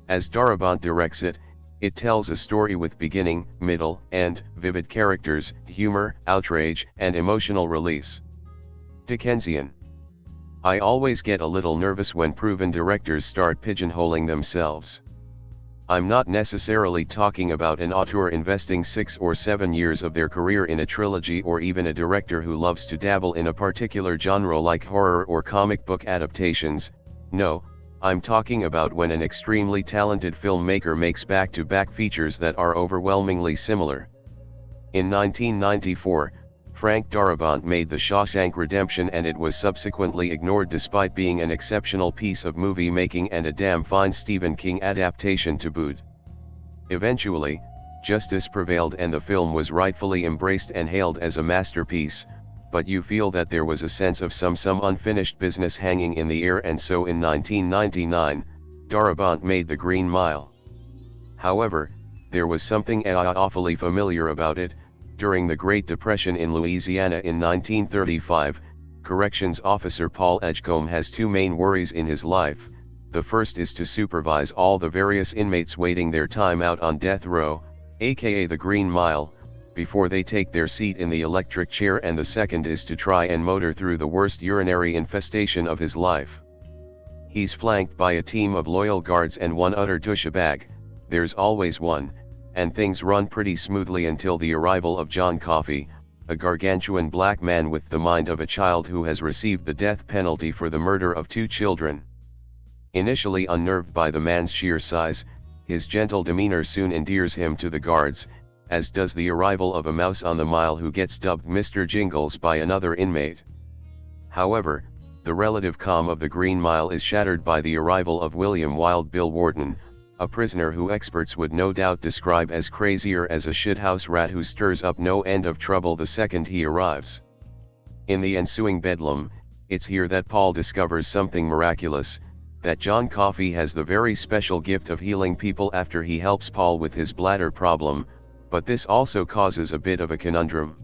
As Darabont directs it, it tells a story with beginning, middle, and vivid characters, humor, outrage, and emotional release. Dickensian. I always get a little nervous when proven directors start pigeonholing themselves. I'm not necessarily talking about an auteur investing 6 or 7 years of their career in a trilogy, or even a director who loves to dabble in a particular genre like horror or comic book adaptations. No, I'm talking about when an extremely talented filmmaker makes back-to-back features that are overwhelmingly similar. In 1994, Frank Darabont made The Shawshank Redemption, and it was subsequently ignored despite being an exceptional piece of movie making and a damn fine Stephen King adaptation to boot. Eventually, justice prevailed and the film was rightfully embraced and hailed as a masterpiece, but you feel that there was a sense of some unfinished business hanging in the air, and so in 1999, Darabont made The Green Mile. However, there was something awfully familiar about it. During the Great Depression in Louisiana in 1935, Corrections Officer Paul Edgecombe has two main worries in his life. The first is to supervise all the various inmates waiting their time out on death row, aka the Green Mile, before they take their seat in the electric chair, and the second is to try and motor through the worst urinary infestation of his life. He's flanked by a team of loyal guards and one utter douchebag. There's always one, and things run pretty smoothly until the arrival of John Coffey, a gargantuan black man with the mind of a child who has received the death penalty for the murder of 2 children. Initially unnerved by the man's sheer size, his gentle demeanor soon endears him to the guards, as does the arrival of a mouse on the mile who gets dubbed Mr. Jingles by another inmate. However, the relative calm of the Green Mile is shattered by the arrival of William Wild Bill Wharton, a prisoner who experts would no doubt describe as crazier as a shithouse rat who stirs up no end of trouble the second he arrives. In the ensuing bedlam, it's here that Paul discovers something miraculous, that John Coffey has the very special gift of healing people after he helps Paul with his bladder problem, but this also causes a bit of a conundrum.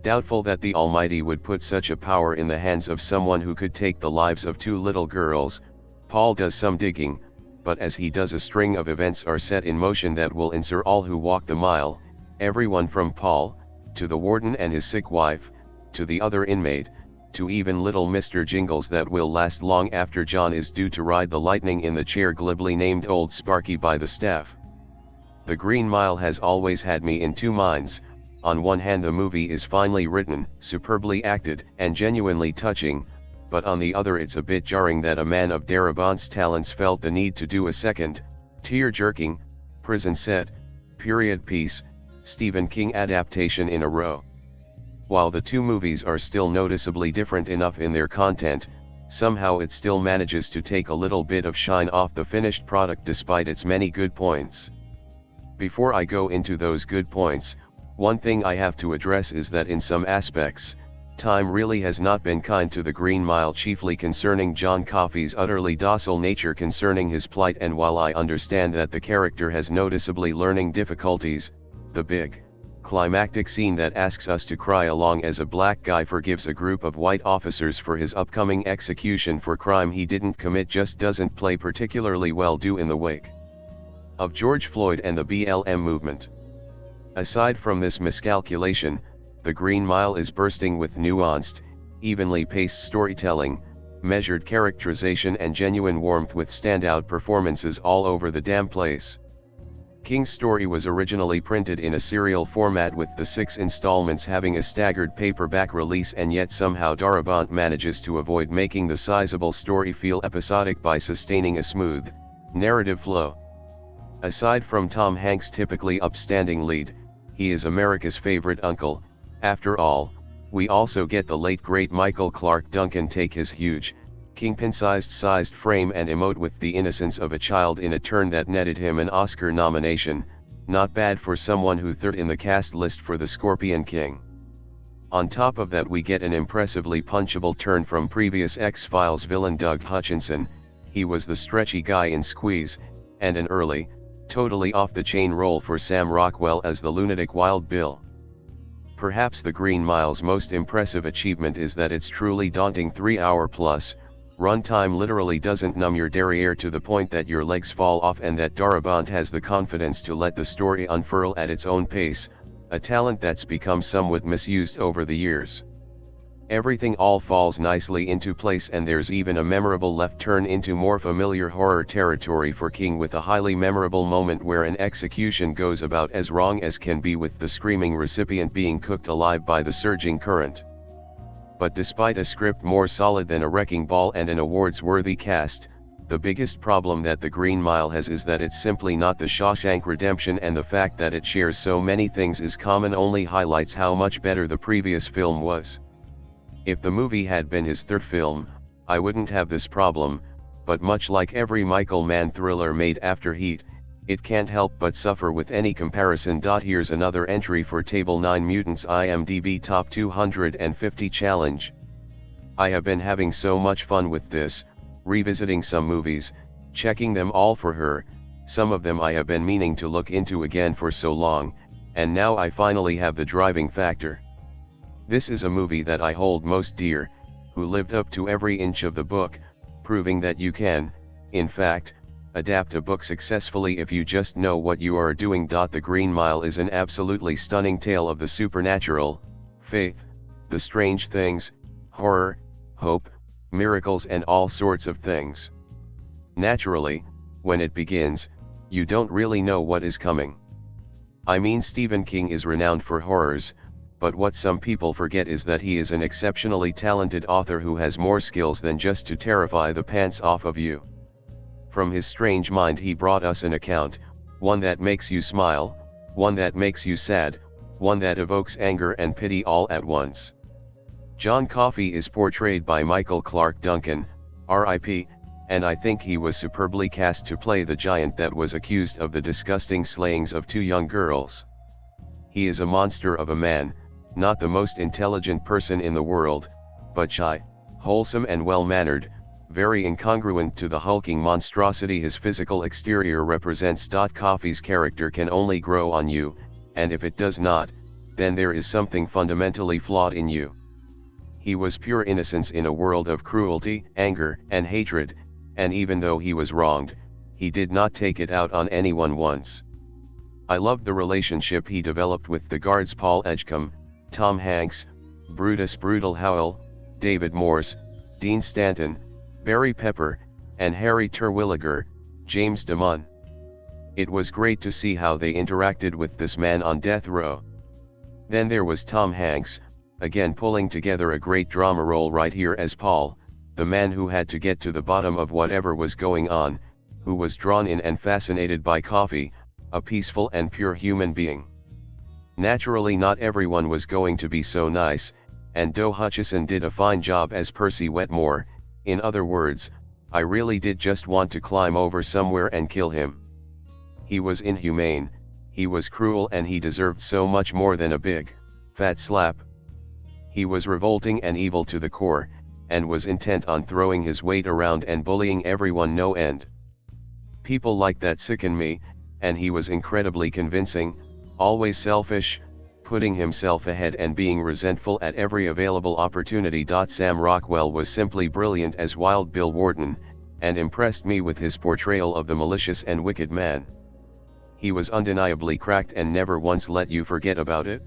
Doubtful that the Almighty would put such a power in the hands of someone who could take the lives of 2 little girls, Paul does some digging, but as he does, a string of events are set in motion that will ensure all who walk the mile, everyone from Paul, to the warden and his sick wife, to the other inmate, to even little Mr. Jingles, that will last long after John is due to ride the lightning in the chair glibly named Old Sparky by the staff. The Green Mile has always had me in two minds. On one hand, the movie is finely written, superbly acted, and genuinely touching, but on the other it's a bit jarring that a man of Darabont's talents felt the need to do a second, tear-jerking, prison set, period piece, Stephen King adaptation in a row. While the two movies are still noticeably different enough in their content, somehow it still manages to take a little bit of shine off the finished product despite its many good points. Before I go into those good points, one thing I have to address is that in some aspects, time really has not been kind to the Green Mile, chiefly concerning John Coffey's utterly docile nature concerning his plight, and while I understand that the character has noticeably learning difficulties, the big, climactic scene that asks us to cry along as a black guy forgives a group of white officers for his upcoming execution for crime he didn't commit just doesn't play particularly well due in the wake of George Floyd and the BLM movement. Aside from this miscalculation, The Green Mile is bursting with nuanced, evenly paced storytelling, measured characterization and genuine warmth with standout performances all over the damn place. King's story was originally printed in a serial format with the 6 installments having a staggered paperback release, and yet somehow Darabont manages to avoid making the sizable story feel episodic by sustaining a smooth, narrative flow. Aside from Tom Hanks' typically upstanding lead, he is America's favorite uncle. After all, we also get the late great Michael Clarke Duncan take his huge, kingpin-sized frame and emote with the innocence of a child in a turn that netted him an Oscar nomination, not bad for someone who third in the cast list for The Scorpion King. On top of that we get an impressively punchable turn from previous X-Files villain Doug Hutchinson. He was the stretchy guy in Squeeze, and an early, totally off-the-chain role for Sam Rockwell as the lunatic Wild Bill. Perhaps The Green Mile's most impressive achievement is that its truly daunting 3-hour-plus runtime literally doesn't numb your derriere to the point that your legs fall off, and that Darabont has the confidence to let the story unfurl at its own pace, a talent that's become somewhat misused over the years. Everything all falls nicely into place, and there's even a memorable left turn into more familiar horror territory for King, with a highly memorable moment where an execution goes about as wrong as can be, with the screaming recipient being cooked alive by the surging current. But despite a script more solid than a wrecking ball and an awards-worthy cast, the biggest problem that The Green Mile has is that it's simply not The Shawshank Redemption, and the fact that it shares so many things in common only highlights how much better the previous film was. If the movie had been his third film, I wouldn't have this problem, but much like every Michael Mann thriller made after Heat, it can't help but suffer with any comparison. Here's another entry for Table 9 Mutants IMDb Top 250 Challenge. I have been having so much fun with this, revisiting some movies, checking them all for her. Some of them I have been meaning to look into again for so long, and now I finally have the driving factor. This is a movie that I hold most dear, who lived up to every inch of the book, proving that you can, in fact, adapt a book successfully if you just know what you are doing. The Green Mile is an absolutely stunning tale of the supernatural, faith, the strange things, horror, hope, miracles and all sorts of things. Naturally, when it begins, you don't really know what is coming. I mean, Stephen King is renowned for horrors, but what some people forget is that he is an exceptionally talented author who has more skills than just to terrify the pants off of you. From his strange mind he brought us an account, one that makes you smile, one that makes you sad, one that evokes anger and pity all at once. John Coffey is portrayed by Michael Clarke Duncan, R.I.P., and I think he was superbly cast to play the giant that was accused of the disgusting slayings of 2 young girls. He is a monster of a man, not the most intelligent person in the world, but shy, wholesome and well-mannered, very incongruent to the hulking monstrosity his physical exterior represents. Coffey's character can only grow on you, and if it does not, then there is something fundamentally flawed in you. He was pure innocence in a world of cruelty, anger, and hatred, and even though he was wronged, he did not take it out on anyone once. I loved the relationship he developed with the guards Paul Edgecombe, Tom Hanks, Brutus Brutal Howell, David Morse, Dean Stanton, Barry Pepper, and Harry Terwilliger, James Damon. It was great to see how they interacted with this man on death row. Then there was Tom Hanks, again pulling together a great drama role right here as Paul, the man who had to get to the bottom of whatever was going on, who was drawn in and fascinated by Coffey, a peaceful and pure human being. Naturally not everyone was going to be so nice, and Doe Hutchison did a fine job as Percy Wetmore. In other words, I really did just want to climb over somewhere and kill him. He was inhumane, he was cruel, and he deserved so much more than a big, fat slap. He was revolting and evil to the core, and was intent on throwing his weight around and bullying everyone no end. People like that sicken me, and he was incredibly convincing, always selfish, putting himself ahead and being resentful at every available opportunity. Sam Rockwell was simply brilliant as Wild Bill Wharton, and impressed me with his portrayal of the malicious and wicked man. He was undeniably cracked and never once let you forget about it.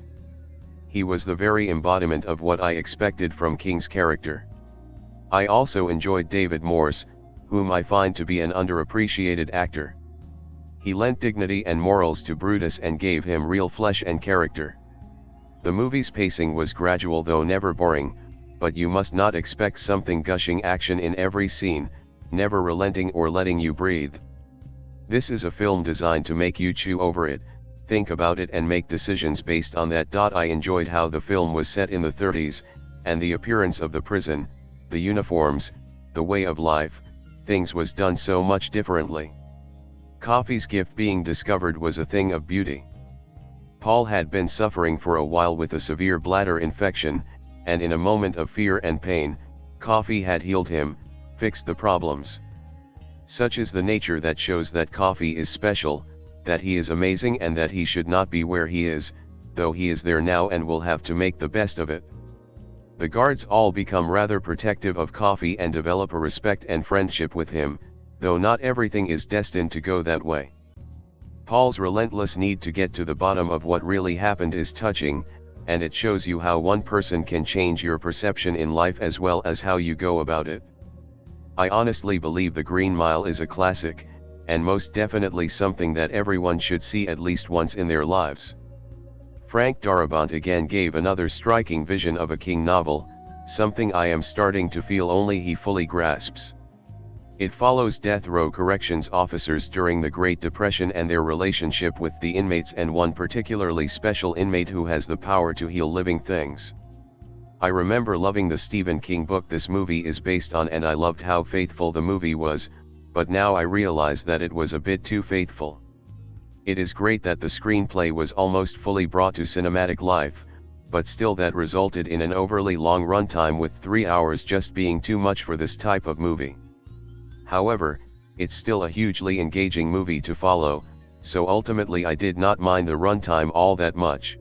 He was the very embodiment of what I expected from King's character. I also enjoyed David Morse, whom I find to be an underappreciated actor. He lent dignity and morals to Brutus and gave him real flesh and character. The movie's pacing was gradual though never boring, but you must not expect something gushing action in every scene, never relenting or letting you breathe. This is a film designed to make you chew over it, think about it and make decisions based on that. I enjoyed how the film was set in the 30s, and the appearance of the prison, the uniforms, the way of life, things was done so much differently. Coffee's gift being discovered was a thing of beauty. Paul had been suffering for a while with a severe bladder infection, and in a moment of fear and pain, coffee had healed him, fixed the problems. Such is the nature that shows that coffee is special, that he is amazing, and that he should not be where he is, though he is there now and will have to make the best of it. The guards all become rather protective of Coffee and develop a respect and friendship with him, though not everything is destined to go that way. Paul's relentless need to get to the bottom of what really happened is touching, and it shows you how one person can change your perception in life as well as how you go about it. I honestly believe The Green Mile is a classic, and most definitely something that everyone should see at least once in their lives. Frank Darabont again gave another striking vision of a King novel, something I am starting to feel only he fully grasps. It follows death row corrections officers during the Great Depression and their relationship with the inmates, and one particularly special inmate who has the power to heal living things. I remember loving the Stephen King book this movie is based on, and I loved how faithful the movie was, but now I realize that it was a bit too faithful. It is great that the screenplay was almost fully brought to cinematic life, but still that resulted in an overly long runtime, with 3 hours just being too much for this type of movie. However, it's still a hugely engaging movie to follow, so ultimately I did not mind the runtime all that much.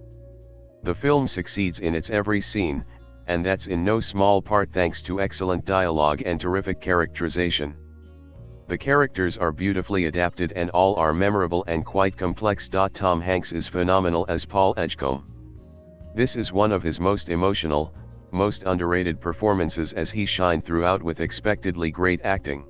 The film succeeds in its every scene, and that's in no small part thanks to excellent dialogue and terrific characterization. The characters are beautifully adapted and all are memorable and quite complex. Tom Hanks is phenomenal as Paul Edgecombe. This is one of his most emotional, most underrated performances, as he shined throughout with expectedly great acting.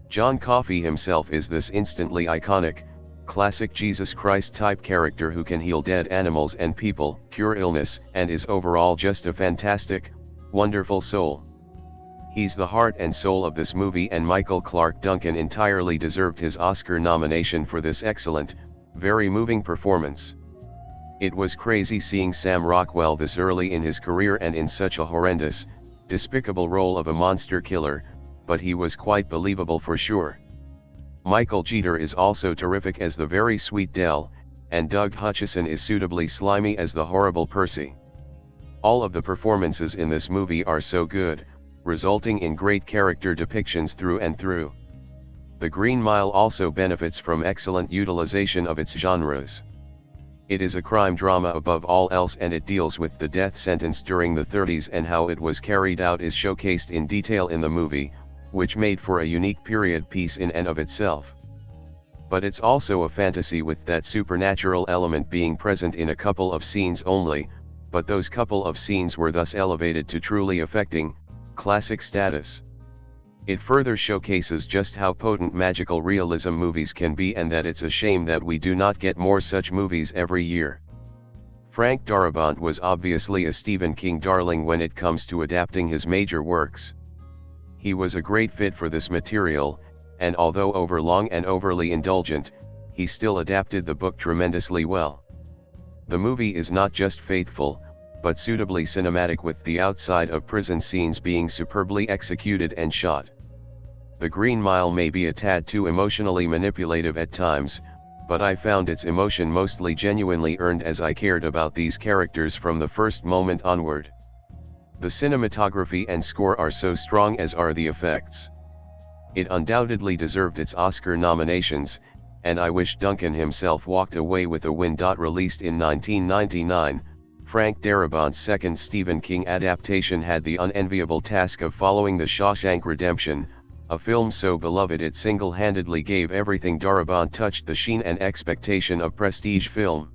John Coffey himself is this instantly iconic, classic Jesus Christ type character who can heal dead animals and people, cure illness, and is overall just a fantastic, wonderful soul. He's the heart and soul of this movie, and Michael Clarke Duncan entirely deserved his Oscar nomination for this excellent, very moving performance. It was crazy seeing Sam Rockwell this early in his career and in such a horrendous, despicable role of a monster killer, but he was quite believable for sure. Michael Jeter is also terrific as the very sweet Dell, and Doug Hutchison is suitably slimy as the horrible Percy. All of the performances in this movie are so good, resulting in great character depictions through and through. The Green Mile also benefits from excellent utilization of its genres. It is a crime drama above all else, and it deals with the death sentence during the 30s, and how it was carried out is showcased in detail in the movie, which made for a unique period piece in and of itself. But it's also a fantasy, with that supernatural element being present in a couple of scenes only, but those couple of scenes were thus elevated to truly affecting, classic status. It further showcases just how potent magical realism movies can be, and that it's a shame that we do not get more such movies every year. Frank Darabont was obviously a Stephen King darling when it comes to adapting his major works. He was a great fit for this material, and although overlong and overly indulgent, he still adapted the book tremendously well. The movie is not just faithful, but suitably cinematic, with the outside of prison scenes being superbly executed and shot. The Green Mile may be a tad too emotionally manipulative at times, but I found its emotion mostly genuinely earned, as I cared about these characters from the first moment onward. The cinematography and score are so strong, as are the effects. It undoubtedly deserved its Oscar nominations, and I wish Duncan himself walked away with a win. Released in 1999, Frank Darabont's second Stephen King adaptation had the unenviable task of following The Shawshank Redemption, a film so beloved it single-handedly gave everything Darabont touched the sheen and expectation of prestige film.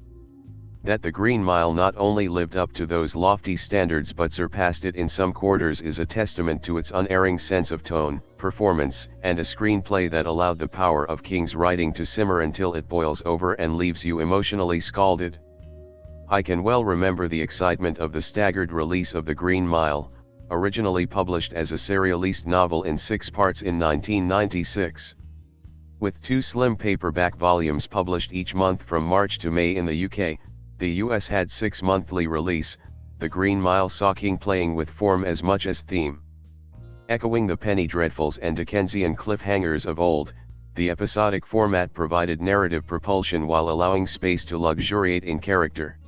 That The Green Mile not only lived up to those lofty standards but surpassed it in some quarters is a testament to its unerring sense of tone, performance, and a screenplay that allowed the power of King's writing to simmer until it boils over and leaves you emotionally scalded. I can well remember the excitement of the staggered release of The Green Mile, originally published as a serialized novel in 6 parts in 1996. With 2 slim paperback volumes published each month from March to May in the UK, the US had 6 monthly release. The Green Mile saw King playing with form as much as theme. Echoing the penny dreadfuls and Dickensian cliffhangers of old, the episodic format provided narrative propulsion while allowing space to luxuriate in character.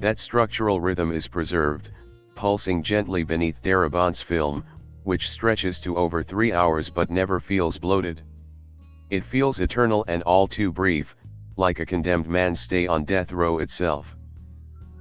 That structural rhythm is preserved, pulsing gently beneath Darabont's film, which stretches to over 3 hours but never feels bloated. It feels eternal and all too brief, like a condemned man's stay on death row itself.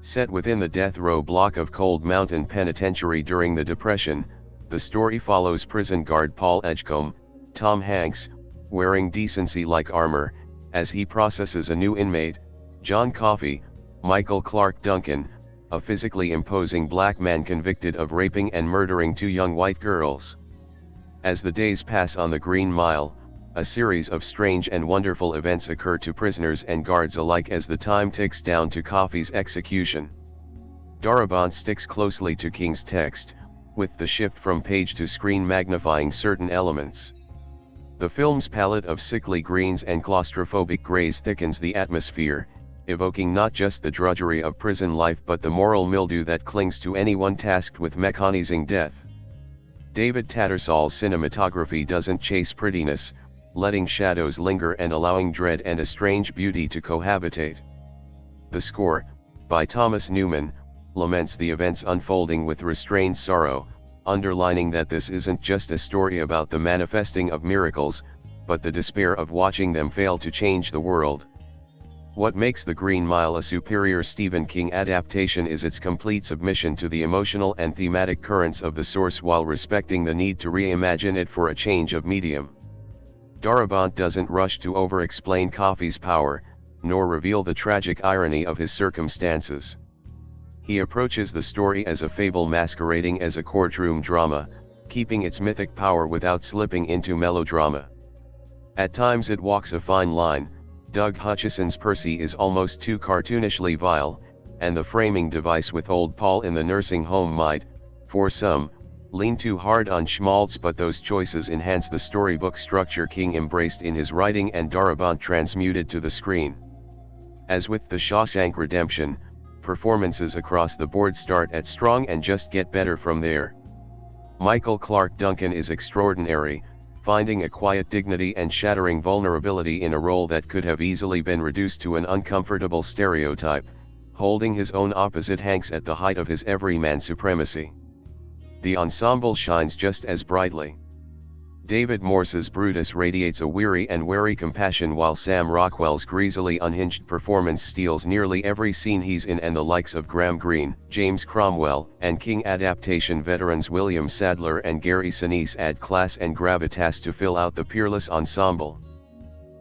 Set within the death row block of Cold Mountain Penitentiary during the Depression, the story follows prison guard Paul Edgecombe, Tom Hanks, wearing decency-like armor, as he processes a new inmate, John Coffey, Michael Clark Duncan, a physically imposing black man convicted of raping and murdering 2 young white girls. As the days pass on the Green Mile, a series of strange and wonderful events occur to prisoners and guards alike as the time ticks down to Coffey's execution. Darabont sticks closely to King's text, with the shift from page to screen magnifying certain elements. The film's palette of sickly greens and claustrophobic grays thickens the atmosphere, evoking not just the drudgery of prison life but the moral mildew that clings to anyone tasked with mechanizing death. David Tattersall's cinematography doesn't chase prettiness, letting shadows linger and allowing dread and a strange beauty to cohabitate. The score, by Thomas Newman, laments the events unfolding with restrained sorrow, underlining that this isn't just a story about the manifesting of miracles, but the despair of watching them fail to change the world. What makes The Green Mile a superior Stephen King adaptation is its complete submission to the emotional and thematic currents of the source while respecting the need to reimagine it for a change of medium. Darabont doesn't rush to over-explain Coffey's power, nor reveal the tragic irony of his circumstances. He approaches the story as a fable masquerading as a courtroom drama, keeping its mythic power without slipping into melodrama. At times it walks a fine line. Doug Hutchison's Percy is almost too cartoonishly vile, and the framing device with old Paul in the nursing home might, for some, lean too hard on schmaltz, but those choices enhance the storybook structure King embraced in his writing and Darabont transmuted to the screen. As with The Shawshank Redemption, performances across the board start at strong and just get better from there. Michael Clark Duncan is extraordinary, finding a quiet dignity and shattering vulnerability in a role that could have easily been reduced to an uncomfortable stereotype, holding his own opposite Hanks at the height of his everyman supremacy. The ensemble shines just as brightly. David Morse's Brutus radiates a weary and wary compassion while Sam Rockwell's greasily unhinged performance steals nearly every scene he's in, and the likes of Graham Greene, James Cromwell, and King adaptation veterans William Sadler and Gary Sinise add class and gravitas to fill out the peerless ensemble.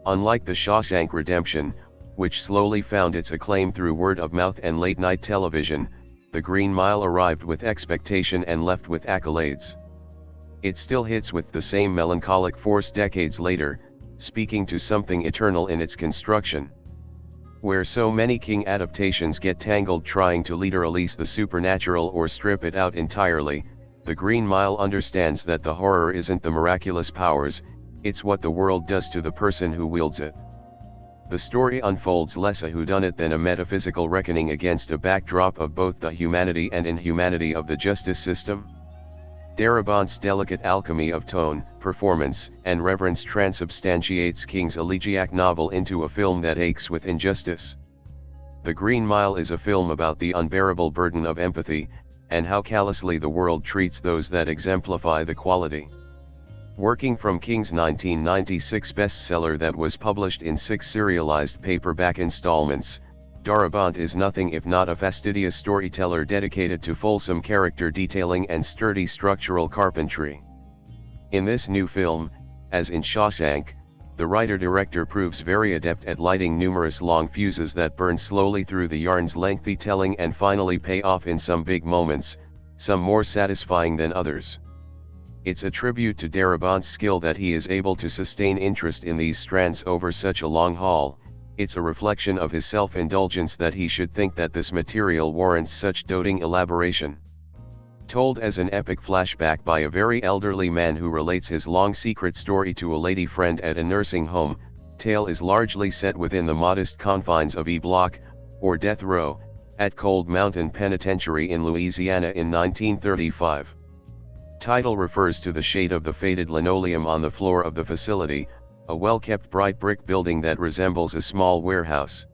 Unlike The Shawshank Redemption, which slowly found its acclaim through word of mouth and late-night television, The Green Mile arrived with expectation and left with accolades. It still hits with the same melancholic force decades later, speaking to something eternal in its construction. Where so many King adaptations get tangled trying to literalize the supernatural or strip it out entirely, The Green Mile understands that the horror isn't the miraculous powers, it's what the world does to the person who wields it. The story unfolds less a whodunit than a metaphysical reckoning against a backdrop of both the humanity and inhumanity of the justice system. Darabont's delicate alchemy of tone, performance, and reverence transubstantiates King's elegiac novel into a film that aches with injustice. The Green Mile is a film about the unbearable burden of empathy, and how callously the world treats those that exemplify the quality. Working from King's 1996 bestseller that was published in 6 serialized paperback installments, Darabont is nothing if not a fastidious storyteller dedicated to fulsome character detailing and sturdy structural carpentry. In this new film, as in Shawshank, the writer-director proves very adept at lighting numerous long fuses that burn slowly through the yarn's lengthy telling and finally pay off in some big moments, some more satisfying than others. It's a tribute to Darabont's skill that he is able to sustain interest in these strands over such a long haul. It's a reflection of his self-indulgence that he should think that this material warrants such doting elaboration. Told as an epic flashback by a very elderly man who relates his long secret story to a lady friend at a nursing home, tale is largely set within the modest confines of E-Block, or Death Row, at Cold Mountain Penitentiary in Louisiana in 1935. Title refers to the shade of the faded linoleum on the floor of the facility, a well-kept bright brick building that resembles a small warehouse.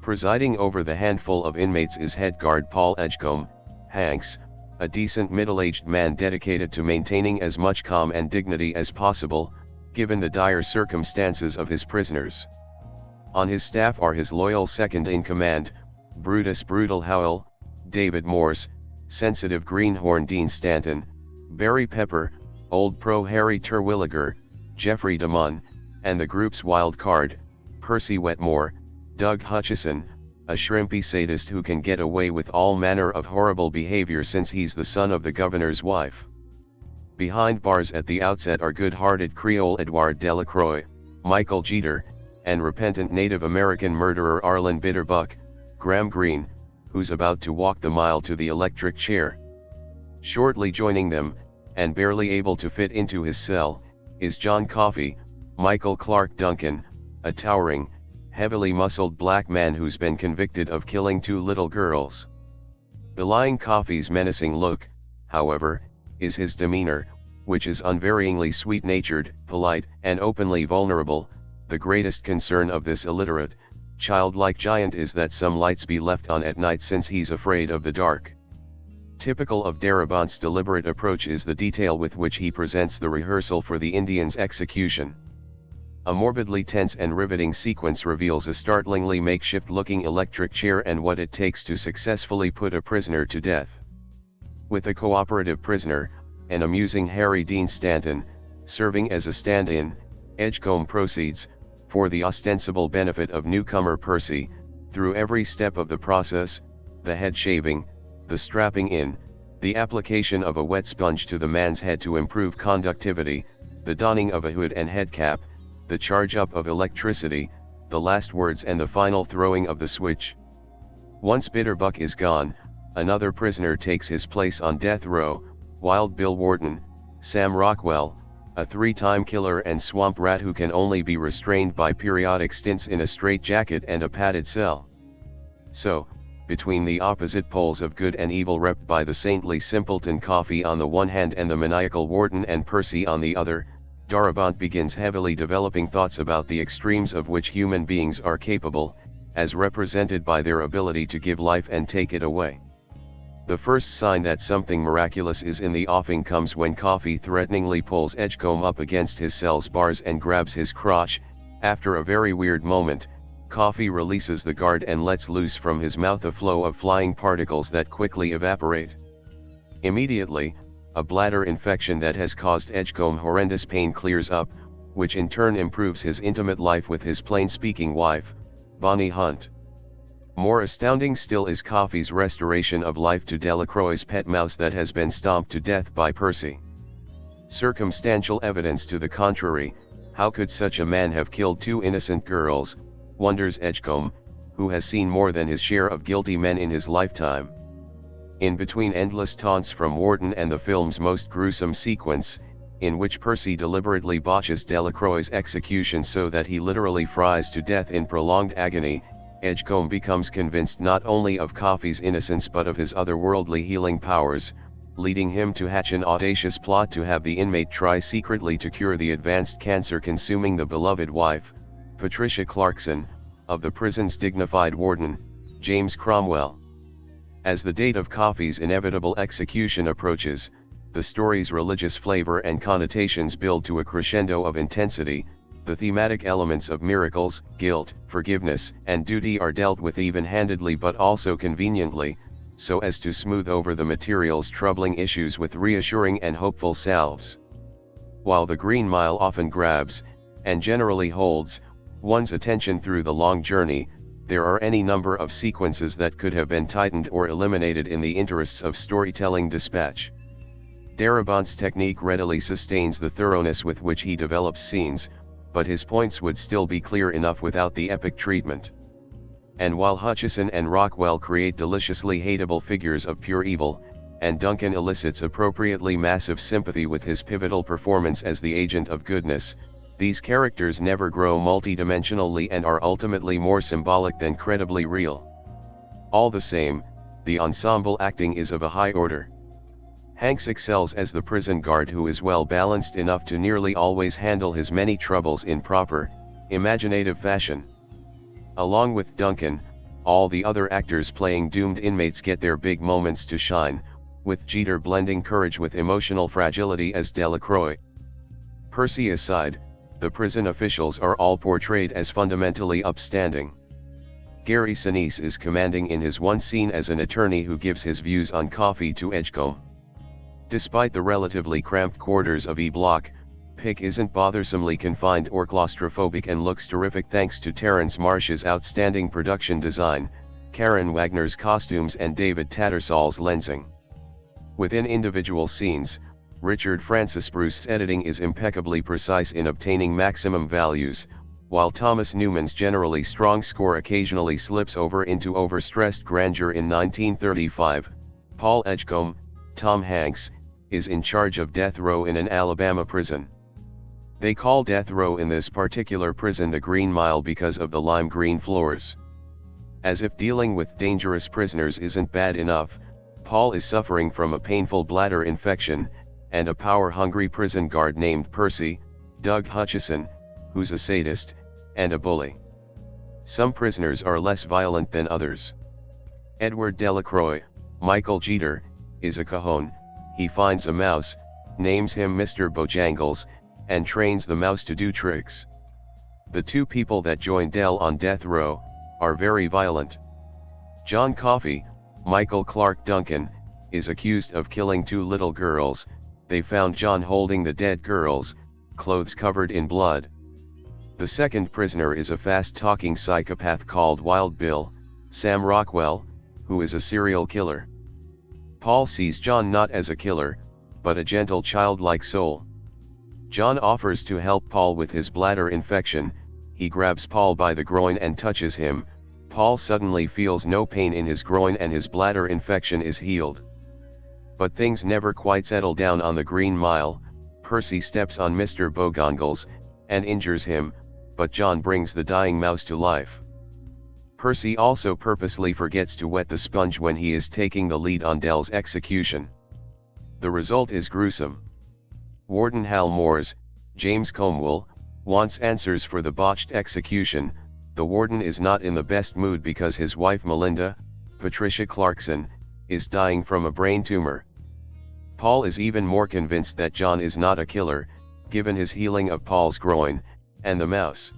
Presiding over the handful of inmates is head guard Paul Edgecombe, Hanks, a decent middle-aged man dedicated to maintaining as much calm and dignity as possible, given the dire circumstances of his prisoners. On his staff are his loyal second-in-command, Brutus Brutal Howell, David Morse, sensitive greenhorn Dean Stanton, Barry Pepper, Old Pro Harry Terwilliger, Jeffrey DeMunn, and the group's wild card, Percy Wetmore, Doug Hutchison, a shrimpy sadist who can get away with all manner of horrible behavior since he's the son of the governor's wife. Behind bars at the outset are good-hearted Creole Edouard Delacroix, Michael Jeter, and repentant Native American murderer Arlen Bitterbuck, Graham Greene, who's about to walk the mile to the electric chair. Shortly joining them, and barely able to fit into his cell, is John Coffey, Michael Clark Duncan, a towering, heavily muscled black man who's been convicted of killing 2 little girls. Belying Coffey's menacing look, however, is his demeanor, which is unvaryingly sweet-natured, polite, and openly vulnerable. The greatest concern of this illiterate, childlike giant is that some lights be left on at night since he's afraid of the dark. Typical of Darabont's deliberate approach is the detail with which he presents the rehearsal for the Indian's execution. A morbidly tense and riveting sequence reveals a startlingly makeshift-looking electric chair and what it takes to successfully put a prisoner to death. With a cooperative prisoner, an amusing Harry Dean Stanton, serving as a stand-in, Edgecombe proceeds, for the ostensible benefit of newcomer Percy, through every step of the process: the head shaving, the strapping in, the application of a wet sponge to the man's head to improve conductivity, the donning of a hood and head cap, the charge up of electricity, the last words and the final throwing of the switch. Once Bitterbuck is gone, another prisoner takes his place on death row, Wild Bill Wharton, Sam Rockwell, a 3-time killer and swamp rat who can only be restrained by periodic stints in a straitjacket and a padded cell. So, between the opposite poles of good and evil repped by the saintly simpleton Coffey on the one hand and the maniacal Wharton and Percy on the other, Darabont begins heavily developing thoughts about the extremes of which human beings are capable, as represented by their ability to give life and take it away. The first sign that something miraculous is in the offing comes when Coffey threateningly pulls Edgecombe up against his cell's bars and grabs his crotch. After a very weird moment, Coffey releases the guard and lets loose from his mouth a flow of flying particles that quickly evaporate. Immediately, a bladder infection that has caused Edgecombe horrendous pain clears up, which in turn improves his intimate life with his plain-speaking wife, Bonnie Hunt. More astounding still is Coffey's restoration of life to Delacroix's pet mouse that has been stomped to death by Percy. Circumstantial evidence to the contrary: how could such a man have killed 2 innocent girls, wonders Edgecombe, who has seen more than his share of guilty men in his lifetime. In between endless taunts from Wharton and the film's most gruesome sequence, in which Percy deliberately botches Delacroix's execution so that he literally fries to death in prolonged agony, Edgecombe becomes convinced not only of Coffey's innocence but of his otherworldly healing powers, leading him to hatch an audacious plot to have the inmate try secretly to cure the advanced cancer consuming the beloved wife, Patricia Clarkson, of the prison's dignified warden, James Cromwell. As the date of Coffey's inevitable execution approaches, the story's religious flavor and connotations build to a crescendo of intensity. The thematic elements of miracles, guilt, forgiveness, and duty are dealt with even-handedly but also conveniently, so as to smooth over the material's troubling issues with reassuring and hopeful salves. While The Green Mile often grabs, and generally holds, one's attention through the long journey, there are any number of sequences that could have been tightened or eliminated in the interests of storytelling dispatch. Darabont's technique readily sustains the thoroughness with which he develops scenes, but his points would still be clear enough without the epic treatment. And while Hutchison and Rockwell create deliciously hateable figures of pure evil, and Duncan elicits appropriately massive sympathy with his pivotal performance as the agent of goodness, these characters never grow multidimensionally and are ultimately more symbolic than credibly real. All the same, the ensemble acting is of a high order. Hanks excels as the prison guard who is well balanced enough to nearly always handle his many troubles in proper, imaginative fashion. Along with Duncan, all the other actors playing doomed inmates get their big moments to shine, with Jeter blending courage with emotional fragility as Delacroix. Percy aside, the prison officials are all portrayed as fundamentally upstanding. Gary Sinise is commanding in his one scene as an attorney who gives his views on Coffey to Edgecombe. Despite the relatively cramped quarters of E Block, Pick isn't bothersomely confined or claustrophobic and looks terrific thanks to Terrence Marsh's outstanding production design, Karen Wagner's costumes and David Tattersall's lensing. Within individual scenes, Richard Francis Bruce's editing is impeccably precise in obtaining maximum values, while Thomas Newman's generally strong score occasionally slips over into overstressed grandeur. In 1935, Paul Edgecombe, Tom Hanks, is in charge of death row in an Alabama prison. They call death row in this particular prison the Green Mile because of the lime green floors. As if dealing with dangerous prisoners isn't bad enough, Paul is suffering from a painful bladder infection, and a power-hungry prison guard named Percy, Doug Hutchison, who's a sadist, and a bully. Some prisoners are less violent than others. Edward Delacroix, Michael Jeter, is a cajon. He finds a mouse, names him Mr. Bojangles, and trains the mouse to do tricks. The two people that join Del on death row are very violent. John Coffey, Michael Clark Duncan, is accused of killing two little girls. They found John holding the dead girls, clothes covered in blood. The second prisoner is a fast-talking psychopath called Wild Bill, Sam Rockwell, who is a serial killer. Paul sees John not as a killer, but a gentle childlike soul. John offers to help Paul with his bladder infection. He grabs Paul by the groin and touches him. Paul suddenly feels no pain in his groin and his bladder infection is healed. But things never quite settle down on the Green Mile. Percy steps on Mr. Bojangles and injures him, but John brings the dying mouse to life. Percy also purposely forgets to wet the sponge when he is taking the lead on Del's execution. The result is gruesome. Warden Hal Morse, James Comwell, wants answers for the botched execution. The warden is not in the best mood because his wife Melinda, Patricia Clarkson, is dying from a brain tumor. Paul is even more convinced that John is not a killer, given his healing of Paul's groin, and the mouse.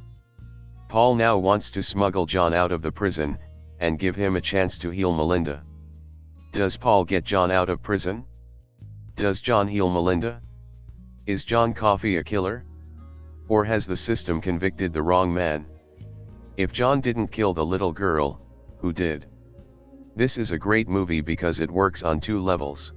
Paul now wants to smuggle John out of the prison, and give him a chance to heal Melinda. Does Paul get John out of prison? Does John heal Melinda? Is John Coffey a killer? Or has the system convicted the wrong man? If John didn't kill the little girl, who did? This is a great movie because it works on two levels.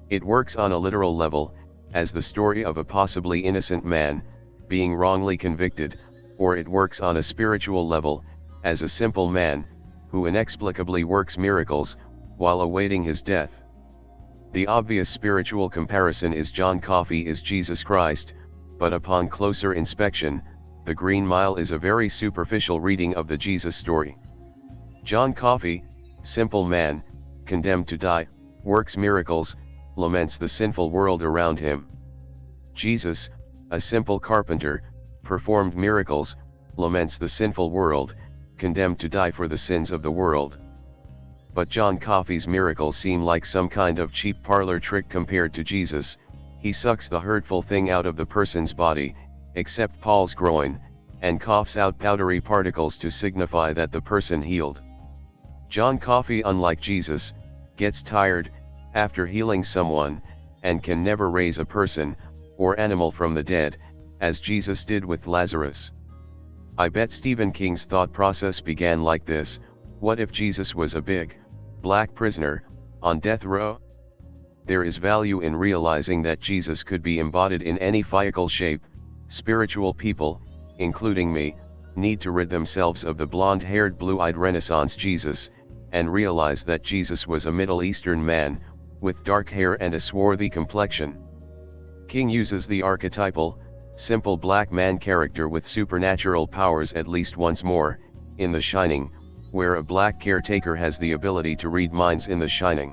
It works on a literal level, as the story of a possibly innocent man, being wrongly convicted, or it works on a spiritual level, as a simple man, who inexplicably works miracles, while awaiting his death. The obvious spiritual comparison is John Coffey is Jesus Christ, but upon closer inspection, The Green Mile is a very superficial reading of the Jesus story. John Coffey, simple man, condemned to die, works miracles, laments the sinful world around him. Jesus, a simple carpenter, performed miracles, laments the sinful world, condemned to die for the sins of the world. But John Coffey's miracles seem like some kind of cheap parlor trick compared to Jesus. He sucks the hurtful thing out of the person's body, except Paul's groin, and coughs out powdery particles to signify that the person healed. John Coffey, unlike Jesus, gets tired after healing someone, and can never raise a person or animal from the dead, as Jesus did with Lazarus. I bet Stephen King's thought process began like this: what if Jesus was a big, black prisoner, on death row? There is value in realizing that Jesus could be embodied in any physical shape. Spiritual people, including me, need to rid themselves of the blonde-haired, blue-eyed Renaissance Jesus, and realize that Jesus was a Middle Eastern man, with dark hair and a swarthy complexion. King uses the archetypal, simple black man character with supernatural powers at least once more, in The Shining, where a black caretaker has the ability to read minds in The Shining.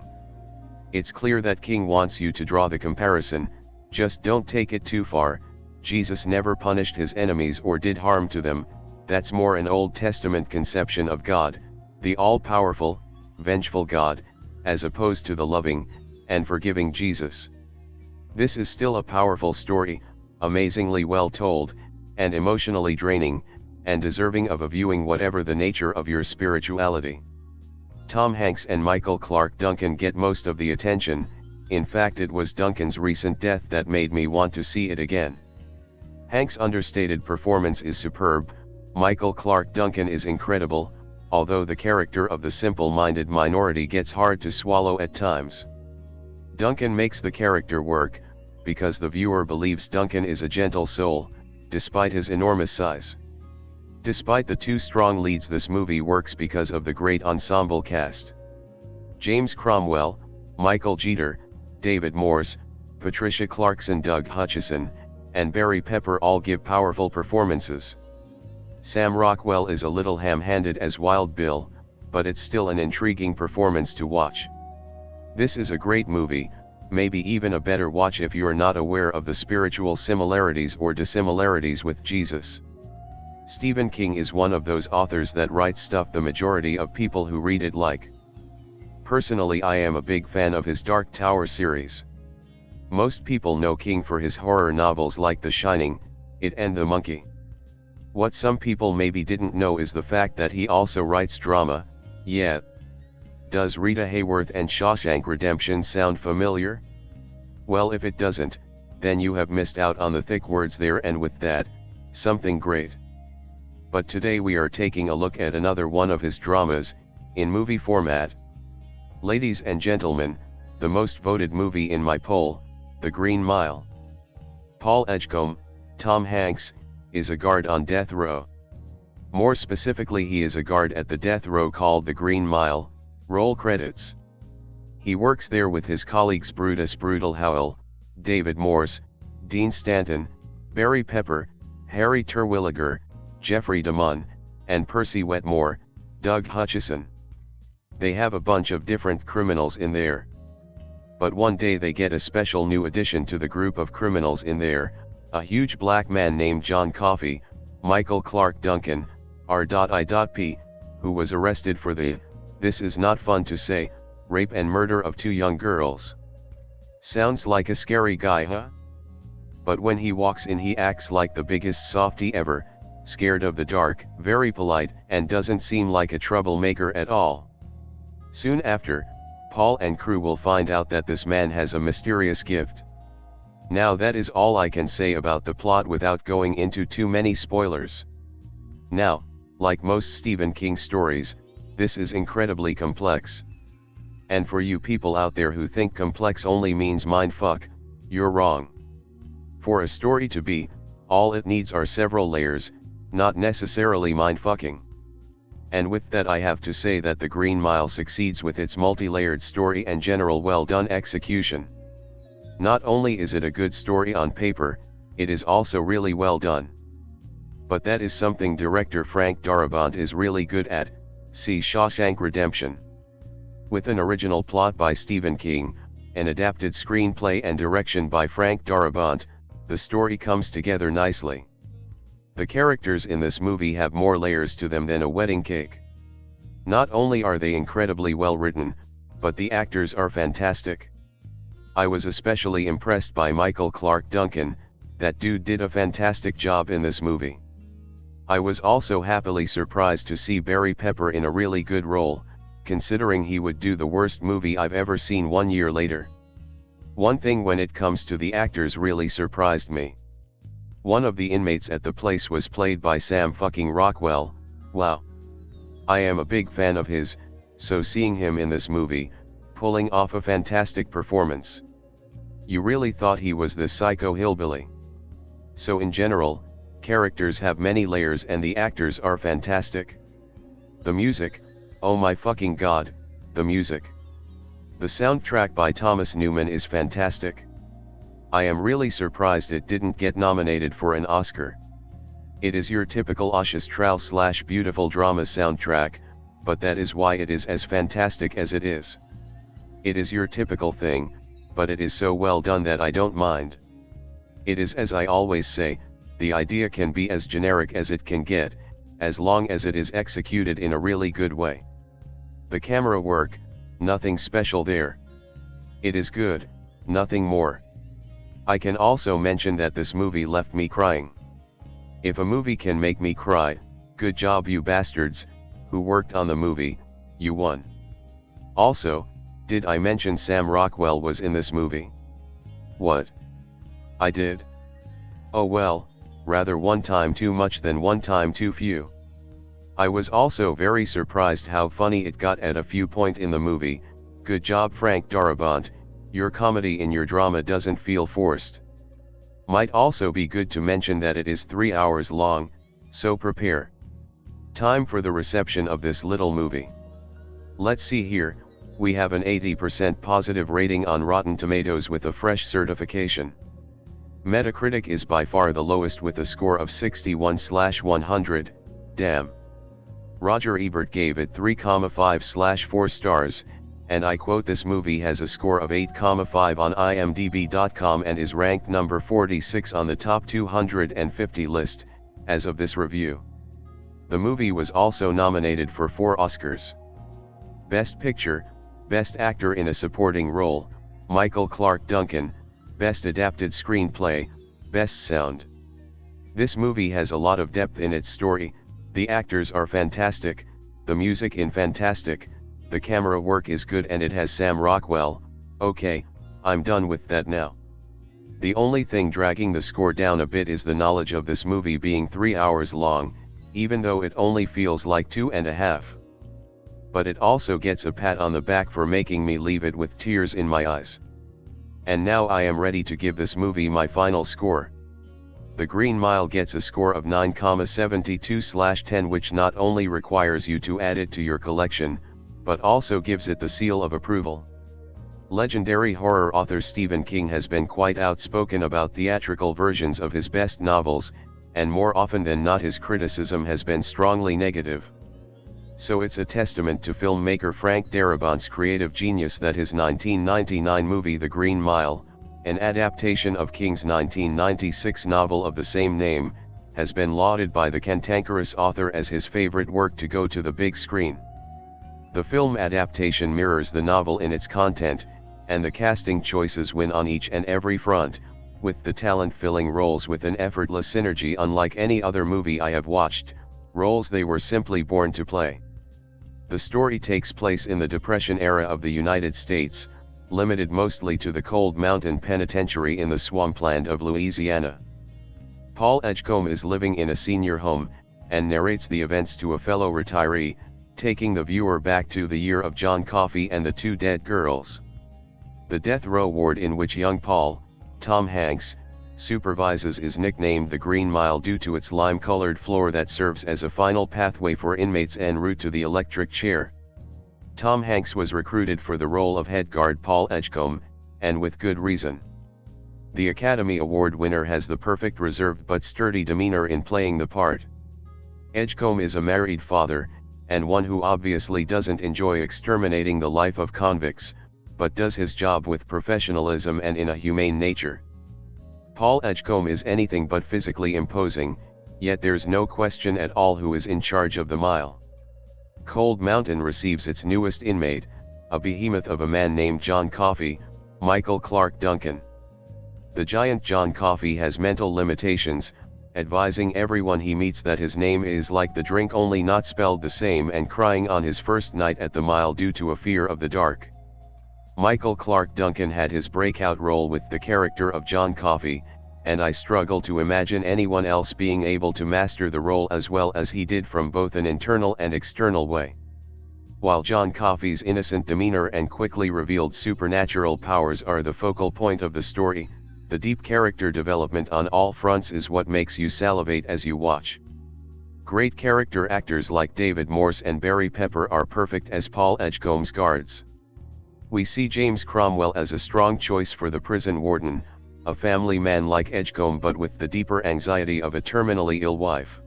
It's clear that King wants you to draw the comparison, just don't take it too far. Jesus never punished his enemies or did harm to them. That's more an Old Testament conception of God, the all-powerful, vengeful God, as opposed to the loving and forgiving Jesus. This is still a powerful story, amazingly well told, and emotionally draining, and deserving of a viewing whatever the nature of your spirituality. Tom Hanks and Michael Clarke Duncan get most of the attention. In fact, it was Duncan's recent death that made me want to see it again. Hanks' understated performance is superb. Michael Clarke Duncan is incredible, although the character of the simple-minded minority gets hard to swallow at times. Duncan makes the character work, because the viewer believes Duncan is a gentle soul, despite his enormous size. Despite the two strong leads, this movie works because of the great ensemble cast. James Cromwell, Michael Jeter, David Morse, Patricia Clarkson, Doug Hutchison, and Barry Pepper all give powerful performances. Sam Rockwell is a little ham-handed as Wild Bill, but it's still an intriguing performance to watch. This is a great movie, maybe even a better watch if you're not aware of the spiritual similarities or dissimilarities with Jesus. Stephen King is one of those authors that writes stuff the majority of people who read it like. Personally, I am a big fan of his Dark Tower series. Most people know King for his horror novels like The Shining, It and The Monkey. What some people maybe didn't know is the fact that he also writes drama. Yeah. Does Rita Hayworth and Shawshank Redemption sound familiar? Well, if it doesn't, then you have missed out on the thick words there, and with that, something great. But today we are taking a look at another one of his dramas, in movie format. Ladies and gentlemen, the most voted movie in my poll, The Green Mile. Paul Edgecombe, Tom Hanks, is a guard on death row. More specifically, he is a guard at the death row called The Green Mile. Roll credits. He works there with his colleagues Brutus Brutal Howell, David Morse, Dean Stanton, Barry Pepper, Harry Terwilliger, Jeffrey DeMunn, and Percy Wetmore, Doug Hutchison. They have a bunch of different criminals in there. But one day they get a special new addition to the group of criminals in there, a huge black man named John Coffey, Michael Clarke Duncan, R.I.P., who was arrested for the, this is not fun to say, rape and murder of two young girls. Sounds like a scary guy, huh? But when he walks in, he acts like the biggest softy ever, scared of the dark, very polite, and doesn't seem like a troublemaker at all. Soon after, Paul and crew will find out that this man has a mysterious gift. Now that is all I can say about the plot without going into too many spoilers. Now, like most Stephen King stories, this is incredibly complex. And for you people out there who think complex only means mindfuck, you're wrong. For a story to be, all it needs are several layers, not necessarily mindfucking. And with that I have to say that The Green Mile succeeds with its multi-layered story and general well-done execution. Not only is it a good story on paper, it is also really well done. But that is something director Frank Darabont is really good at, see Shawshank Redemption. With an original plot by Stephen King, an adapted screenplay and direction by Frank Darabont, the story comes together nicely. The characters in this movie have more layers to them than a wedding cake. Not only are they incredibly well written, but the actors are fantastic. I was especially impressed by Michael Clarke Duncan. That dude did a fantastic job in this movie. I was also happily surprised to see Barry Pepper in a really good role, considering he would do the worst movie I've ever seen 1 year later. One thing when it comes to the actors really surprised me. One of the inmates at the place was played by Sam fucking Rockwell. Wow. I am a big fan of his, so seeing him in this movie, pulling off a fantastic performance. You really thought he was the psycho hillbilly. So in general, characters have many layers and the actors are fantastic. The music, oh my fucking god, the music. The soundtrack by Thomas Newman is fantastic. I am really surprised it didn't get nominated for an Oscar. It is your typical orchestral/beautiful drama soundtrack, but that is why it is as fantastic as it is. It is your typical thing, but it is so well done that I don't mind. It is, as I always say, the idea can be as generic as it can get, as long as it is executed in a really good way. The camera work, nothing special there. It is good, nothing more. I can also mention that this movie left me crying. If a movie can make me cry, good job you bastards, who worked on the movie, you won. Also, did I mention Sam Rockwell was in this movie? What? I did? Oh well, rather one time too much than one time too few. I was also very surprised how funny it got at a few points in the movie. Good job Frank Darabont, your comedy in your drama doesn't feel forced. Might also be good to mention that it is 3 hours long, so prepare. Time for the reception of this little movie. Let's see here, we have an 80% positive rating on Rotten Tomatoes with a fresh certification. Metacritic is by far the lowest with a score of 61/100, damn. Roger Ebert gave it 3,5/4 stars, and I quote, this movie has a score of 8,5 on imdb.com and is ranked number 46 on the top 250 list, as of this review. The movie was also nominated for 4 Oscars. Best Picture, Best Actor in a Supporting Role, Michael Clarke Duncan, Best Adapted Screenplay, Best Sound. This movie has a lot of depth in its story, the actors are fantastic, the music in fantastic, the camera work is good and it has Sam Rockwell. Okay, I'm done with that now. The only thing dragging the score down a bit is the knowledge of this movie being 3 hours long, even though it only feels like 2.5. But it also gets a pat on the back for making me leave it with tears in my eyes. And now I am ready to give this movie my final score. The Green Mile gets a score of 9,72/10, which not only requires you to add it to your collection, but also gives it the seal of approval. Legendary horror author Stephen King has been quite outspoken about theatrical versions of his best novels, and more often than not his criticism has been strongly negative. So it's a testament to filmmaker Frank Darabont's creative genius that his 1999 movie The Green Mile, an adaptation of King's 1996 novel of the same name, has been lauded by the cantankerous author as his favorite work to go to the big screen. The film adaptation mirrors the novel in its content, and the casting choices win on each and every front, with the talent filling roles with an effortless synergy unlike any other movie I have watched, roles they were simply born to play. The story takes place in the Depression era of the United States, limited mostly to the Cold Mountain Penitentiary in the swampland of Louisiana. Paul Edgecombe is living in a senior home, and narrates the events to a fellow retiree, taking the viewer back to the year of John Coffey and the 2 dead girls. The death row ward in which young Paul, Tom Hanks, supervises is nicknamed the Green Mile due to its lime-colored floor that serves as a final pathway for inmates en route to the electric chair. Tom Hanks was recruited for the role of head guard Paul Edgecombe, and with good reason. The Academy Award winner has the perfect reserved but sturdy demeanor in playing the part. Edgecombe is a married father, and one who obviously doesn't enjoy exterminating the life of convicts, but does his job with professionalism and in a humane nature. Paul Edgecombe is anything but physically imposing, yet there's no question at all who is in charge of the mile. Cold Mountain receives its newest inmate, a behemoth of a man named John Coffey, Michael Clark Duncan. The giant John Coffey has mental limitations, advising everyone he meets that his name is like the drink only not spelled the same, and crying on his first night at the mile due to a fear of the dark. Michael Clark Duncan had his breakout role with the character of John Coffey, and I struggle to imagine anyone else being able to master the role as well as he did from both an internal and external way. While John Coffey's innocent demeanor and quickly revealed supernatural powers are the focal point of the story, the deep character development on all fronts is what makes you salivate as you watch. Great character actors like David Morse and Barry Pepper are perfect as Paul Edgecombe's guards. We see James Cromwell as a strong choice for the prison warden, a family man like Edgecombe but with the deeper anxiety of a terminally ill wife.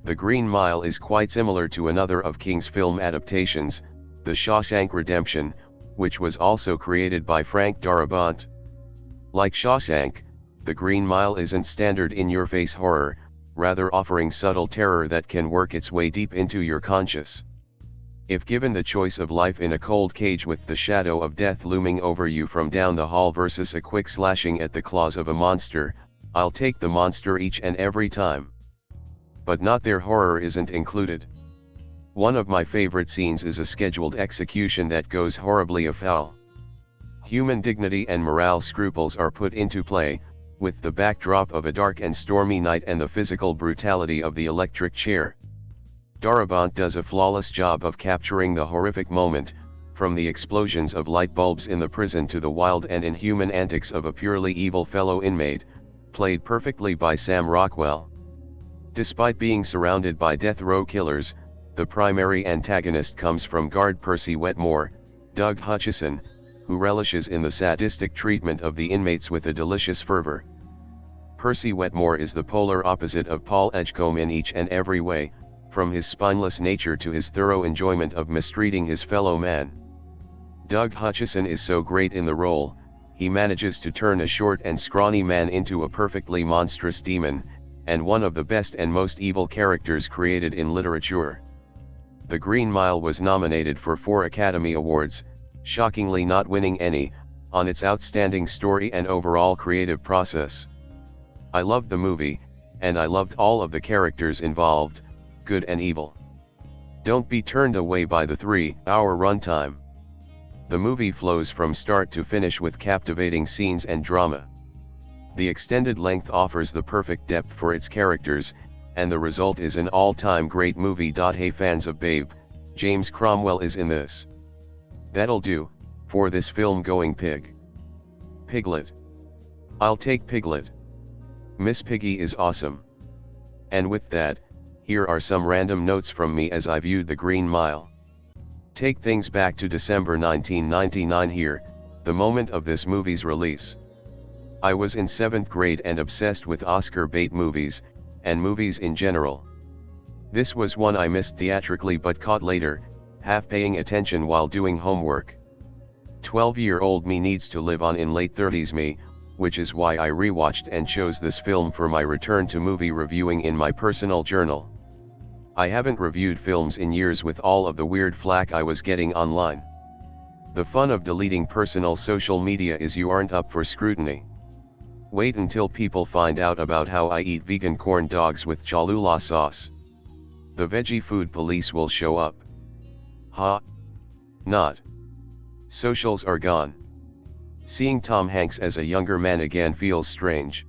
The Green Mile is quite similar to another of King's film adaptations, The Shawshank Redemption, which was also created by Frank Darabont. Like Shawshank, The Green Mile isn't standard in-your-face horror, rather offering subtle terror that can work its way deep into your conscience. If given the choice of life in a cold cage with the shadow of death looming over you from down the hall versus a quick slashing at the claws of a monster, I'll take the monster each and every time. But not their horror isn't included. One of my favorite scenes is a scheduled execution that goes horribly afoul. Human dignity and morale scruples are put into play, with the backdrop of a dark and stormy night and the physical brutality of the electric chair. Darabont does a flawless job of capturing the horrific moment, from the explosions of light bulbs in the prison to the wild and inhuman antics of a purely evil fellow inmate, played perfectly by Sam Rockwell. Despite being surrounded by death row killers, the primary antagonist comes from guard Percy Wetmore, Doug Hutchison, who relishes in the sadistic treatment of the inmates with a delicious fervor. Percy Wetmore is the polar opposite of Paul Edgecombe in each and every way, from his spineless nature to his thorough enjoyment of mistreating his fellow man. Doug Hutchison is so great in the role, he manages to turn a short and scrawny man into a perfectly monstrous demon, and one of the best and most evil characters created in literature. The Green Mile was nominated for 4 Academy Awards, shockingly not winning any, on its outstanding story and overall creative process. I loved the movie, and I loved all of the characters involved, good and evil. Don't be turned away by the 3-hour runtime. The movie flows from start to finish with captivating scenes and drama. The extended length offers the perfect depth for its characters, and the result is an all-time great movie. Hey fans of Babe, James Cromwell is in this. That'll do, for this film-going pig. Piglet. I'll take Piglet. Miss Piggy is awesome. And with that, here are some random notes from me as I viewed The Green Mile. Take things back to December 1999 here, the moment of this movie's release. I was in 7th grade and obsessed with Oscar bait movies, and movies in general. This was one I missed theatrically but caught later, half paying attention while doing homework. 12-year-old me needs to live on in late 30s me, which is why I rewatched and chose this film for my return to movie reviewing in my personal journal. I haven't reviewed films in years with all of the weird flack I was getting online. The fun of deleting personal social media is you aren't up for scrutiny. Wait until people find out about how I eat vegan corn dogs with Cholula sauce. The veggie food police will show up. Ha! Not. Socials are gone. Seeing Tom Hanks as a younger man again feels strange.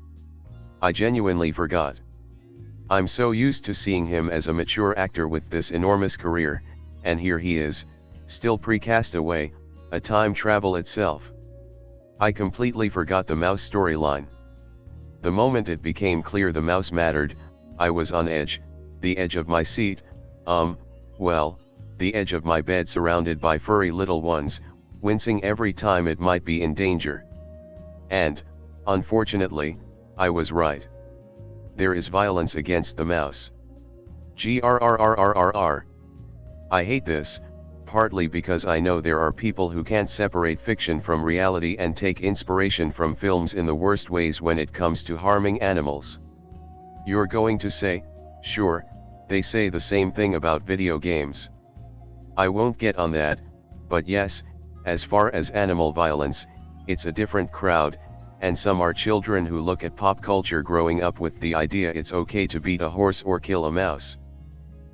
I genuinely forgot. I'm so used to seeing him as a mature actor with this enormous career, and here he is, still pre-Castaway, a time travel itself. I completely forgot the mouse storyline. The moment it became clear the mouse mattered, I was on edge, the edge of my seat, well, the edge of my bed surrounded by furry little ones, wincing every time it might be in danger. And, unfortunately, I was right. There is violence against the mouse. Grrrrrrrr. I hate this, partly because I know there are people who can't separate fiction from reality and take inspiration from films in the worst ways when it comes to harming animals. You're going to say, sure, they say the same thing about video games. I won't get on that, but yes, as far as animal violence, it's a different crowd, and some are children who look at pop culture growing up with the idea it's okay to beat a horse or kill a mouse.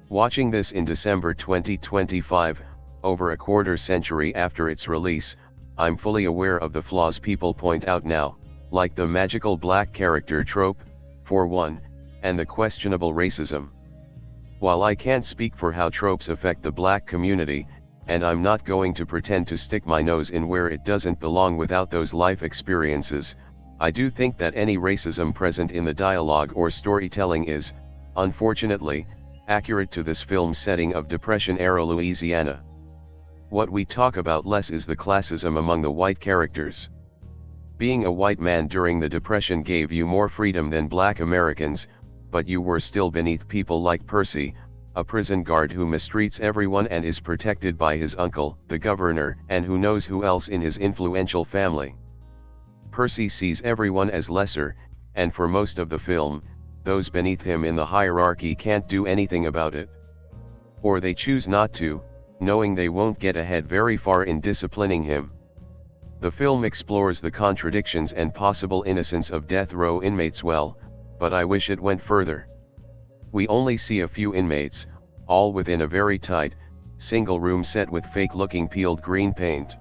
Watching this in December 2025, over a quarter century after its release, I'm fully aware of the flaws people point out now, like the magical black character trope, for one, and the questionable racism. While I can't speak for how tropes affect the black community, and I'm not going to pretend to stick my nose in where it doesn't belong without those life experiences, I do think that any racism present in the dialogue or storytelling is, unfortunately, accurate to this film's setting of Depression-era Louisiana. What we talk about less is the classism among the white characters. Being a white man during the Depression gave you more freedom than black Americans, but you were still beneath people like Percy, a prison guard who mistreats everyone and is protected by his uncle, the governor, and who knows who else in his influential family. Percy sees everyone as lesser, and for most of the film, those beneath him in the hierarchy can't do anything about it. Or they choose not to, knowing they won't get ahead very far in disciplining him. The film explores the contradictions and possible innocence of death row inmates well, but I wish it went further. We only see a few inmates, all within a very tight, single room set with fake-looking peeled green paint.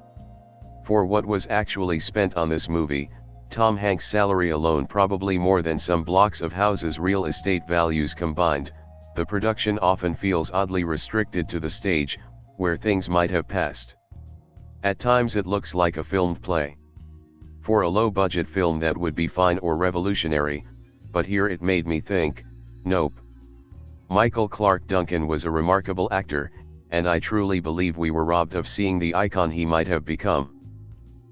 For what was actually spent on this movie, Tom Hanks' salary alone probably more than some blocks of houses' real estate values combined, the production often feels oddly restricted to the stage, where things might have passed. At times it looks like a filmed play. For a low-budget film that would be fine or revolutionary, but here it made me think, nope. Michael Clarke Duncan was a remarkable actor, and I truly believe we were robbed of seeing the icon he might have become.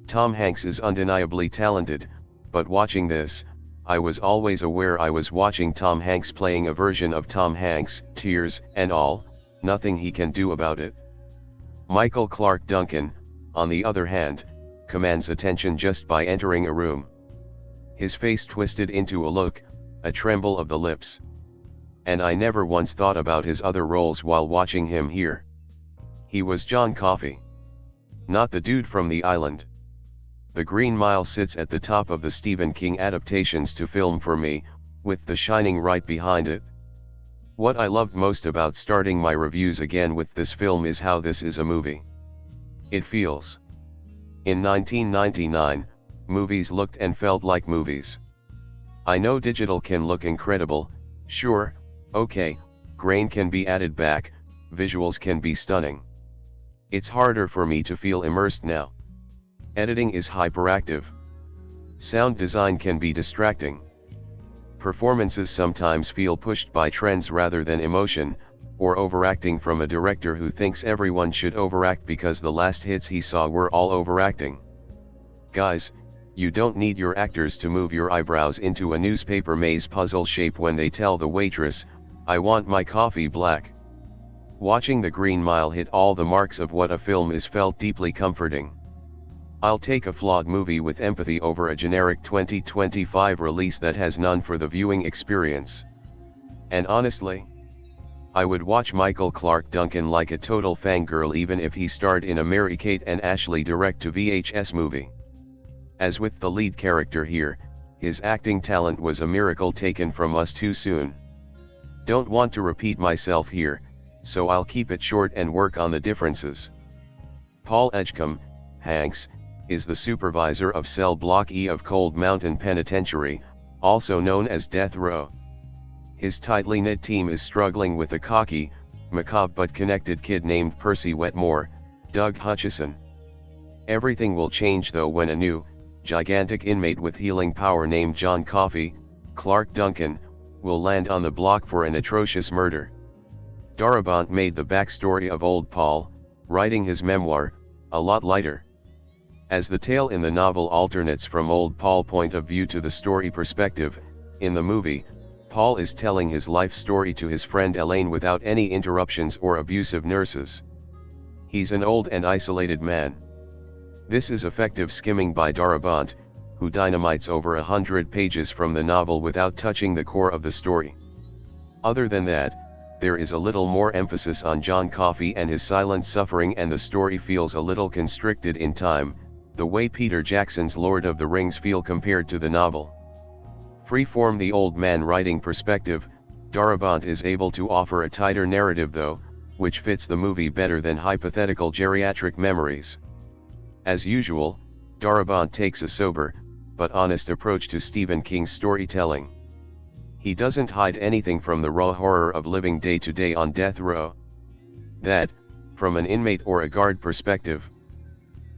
Tom Hanks is undeniably talented, but watching this, I was always aware I was watching Tom Hanks playing a version of Tom Hanks, tears and all, nothing he can do about it. Michael Clarke Duncan, on the other hand, commands attention just by entering a room. His face twisted into a look, a tremble of the lips. And I never once thought about his other roles while watching him here. He was John Coffey. Not the dude from the island. The Green Mile sits at the top of the Stephen King adaptations to film for me, with The Shining right behind it. What I loved most about starting my reviews again with this film is how this is a movie. It feels. In 1999, movies looked and felt like movies. I know digital can look incredible, sure, okay, grain can be added back, visuals can be stunning. It's harder for me to feel immersed now. Editing is hyperactive. Sound design can be distracting. Performances sometimes feel pushed by trends rather than emotion, or overacting from a director who thinks everyone should overact because the last hits he saw were all overacting. Guys, you don't need your actors to move your eyebrows into a newspaper maze puzzle shape when they tell the waitress, "I want my coffee black." Watching The Green Mile hit all the marks of what a film is felt deeply comforting. I'll take a flawed movie with empathy over a generic 2025 release that has none for the viewing experience. And honestly, I would watch Michael Clarke Duncan like a total fangirl even if he starred in a Mary-Kate and Ashley direct-to-VHS movie. As with the lead character here, his acting talent was a miracle taken from us too soon. Don't want to repeat myself here, so I'll keep it short and work on the differences. Paul Edgecombe, Hanks, is the supervisor of Cell Block E of Cold Mountain Penitentiary, also known as Death Row. His tightly knit team is struggling with a cocky, macabre but connected kid named Percy Wetmore, Doug Hutchison. Everything will change though when a new, gigantic inmate with healing power named John Coffey, Clark Duncan, will land on the block for an atrocious murder. Darabont made the backstory of Old Paul, writing his memoir, a lot lighter. As the tale in the novel alternates from Old Paul's point of view to the story perspective, in the movie, Paul is telling his life story to his friend Elaine without any interruptions or abusive nurses. He's an old and isolated man. This is effective skimming by Darabont, who dynamites over 100 pages from the novel without touching the core of the story. Other than that, there is a little more emphasis on John Coffey and his silent suffering, and the story feels a little constricted in time, the way Peter Jackson's Lord of the Rings feel compared to the novel. Free-form the old man writing perspective, Darabont is able to offer a tighter narrative though, which fits the movie better than hypothetical geriatric memories. As usual, Darabont takes a sober, but honest approach to Stephen King's storytelling. He doesn't hide anything from the raw horror of living day to day on death row. That, from an inmate or a guard perspective.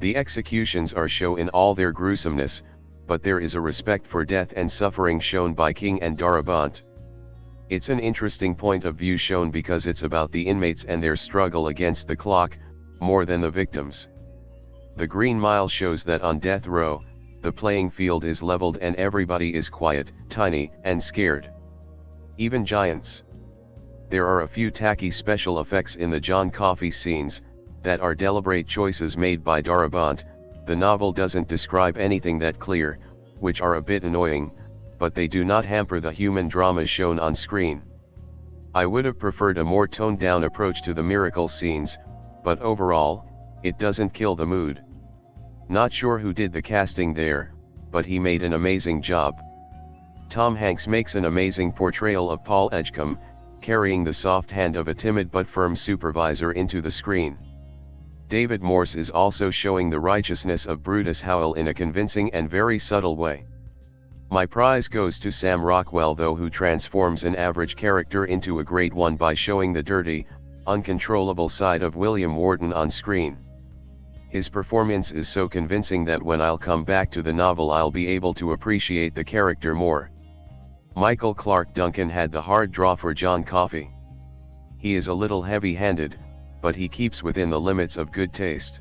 The executions are shown in all their gruesomeness, but there is a respect for death and suffering shown by King and Darabont. It's an interesting point of view shown because it's about the inmates and their struggle against the clock, more than the victims. The Green Mile shows that on death row, the playing field is leveled and everybody is quiet, tiny, and scared. Even giants. There are a few tacky special effects in the John Coffey scenes, that are deliberate choices made by Darabont. The novel doesn't describe anything that clear, which are a bit annoying, but they do not hamper the human drama shown on screen. I would have preferred a more toned-down approach to the miracle scenes, but overall, it doesn't kill the mood. Not sure who did the casting there, but he made an amazing job. Tom Hanks makes an amazing portrayal of Paul Edgecombe, carrying the soft hand of a timid but firm supervisor into the screen. David Morse is also showing the righteousness of Brutus Howell in a convincing and very subtle way. My prize goes to Sam Rockwell though, who transforms an average character into a great one by showing the dirty, uncontrollable side of William Wharton on screen. His performance is so convincing that when I'll come back to the novel I'll be able to appreciate the character more. Michael Clark Duncan had the hard draw for John Coffey. He is a little heavy-handed, but he keeps within the limits of good taste.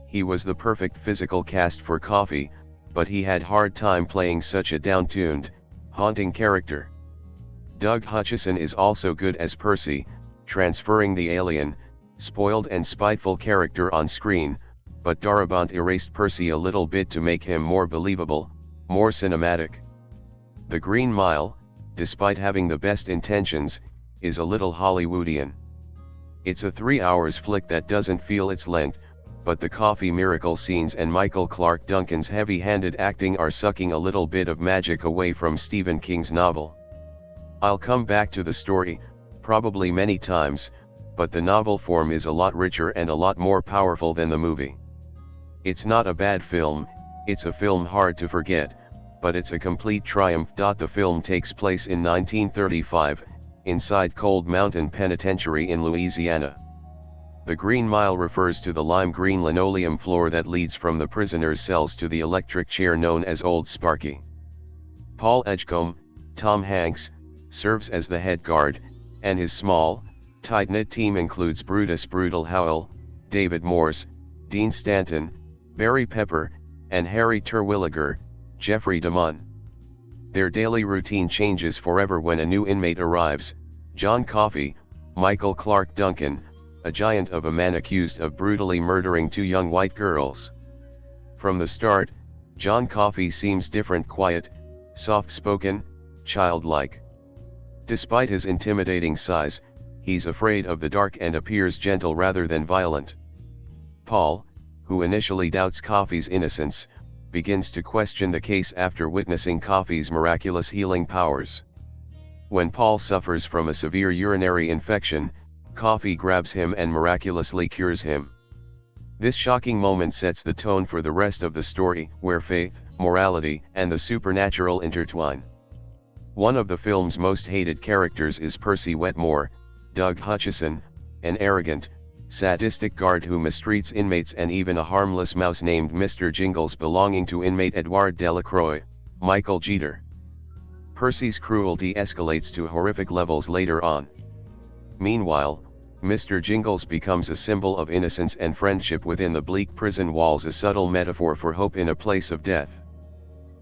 He was the perfect physical cast for Coffey, but he had hard time playing such a down-tuned, haunting character. Doug Hutchison is also good as Percy, transferring the alien, spoiled and spiteful character on screen, but Darabont erased Percy a little bit to make him more believable, more cinematic. The Green Mile, despite having the best intentions, is a little Hollywoodian. It's a 3 hours flick that doesn't feel its length, but the Coffey miracle scenes and Michael Clark Duncan's heavy-handed acting are sucking a little bit of magic away from Stephen King's novel. I'll come back to the story, probably many times, but the novel form is a lot richer and a lot more powerful than the movie. It's not a bad film, it's a film hard to forget, but it's a complete triumph. The film takes place in 1935, inside Cold Mountain Penitentiary in Louisiana. The Green Mile refers to the lime green linoleum floor that leads from the prisoners' cells to the electric chair known as Old Sparky. Paul Edgecombe, Tom Hanks, serves as the head guard, and his small, tight-knit team includes Brutus Brutal Howell, David Morse, Dean Stanton, Barry Pepper, and Harry Terwilliger, Jeffrey DeMunn. Their daily routine changes forever when a new inmate arrives, John Coffey, Michael Clark Duncan, a giant of a man accused of brutally murdering 2 young white girls. From the start, John Coffey seems different, quiet, soft-spoken, childlike. Despite his intimidating size, he's afraid of the dark and appears gentle rather than violent. Paul, who initially doubts Coffey's innocence, begins to question the case after witnessing Coffey's miraculous healing powers. When Paul suffers from a severe urinary infection, Coffey grabs him and miraculously cures him. This shocking moment sets the tone for the rest of the story, where faith, morality, and the supernatural intertwine. One of the film's most hated characters is Percy Wetmore, Doug Hutchison, an arrogant, sadistic guard who mistreats inmates, and even a harmless mouse named Mr. Jingles belonging to inmate Edouard Delacroix, Michael Jeter. Percy's cruelty escalates to horrific levels later on. Meanwhile, Mr. Jingles becomes a symbol of innocence and friendship within the bleak prison walls, a subtle metaphor for hope in a place of death.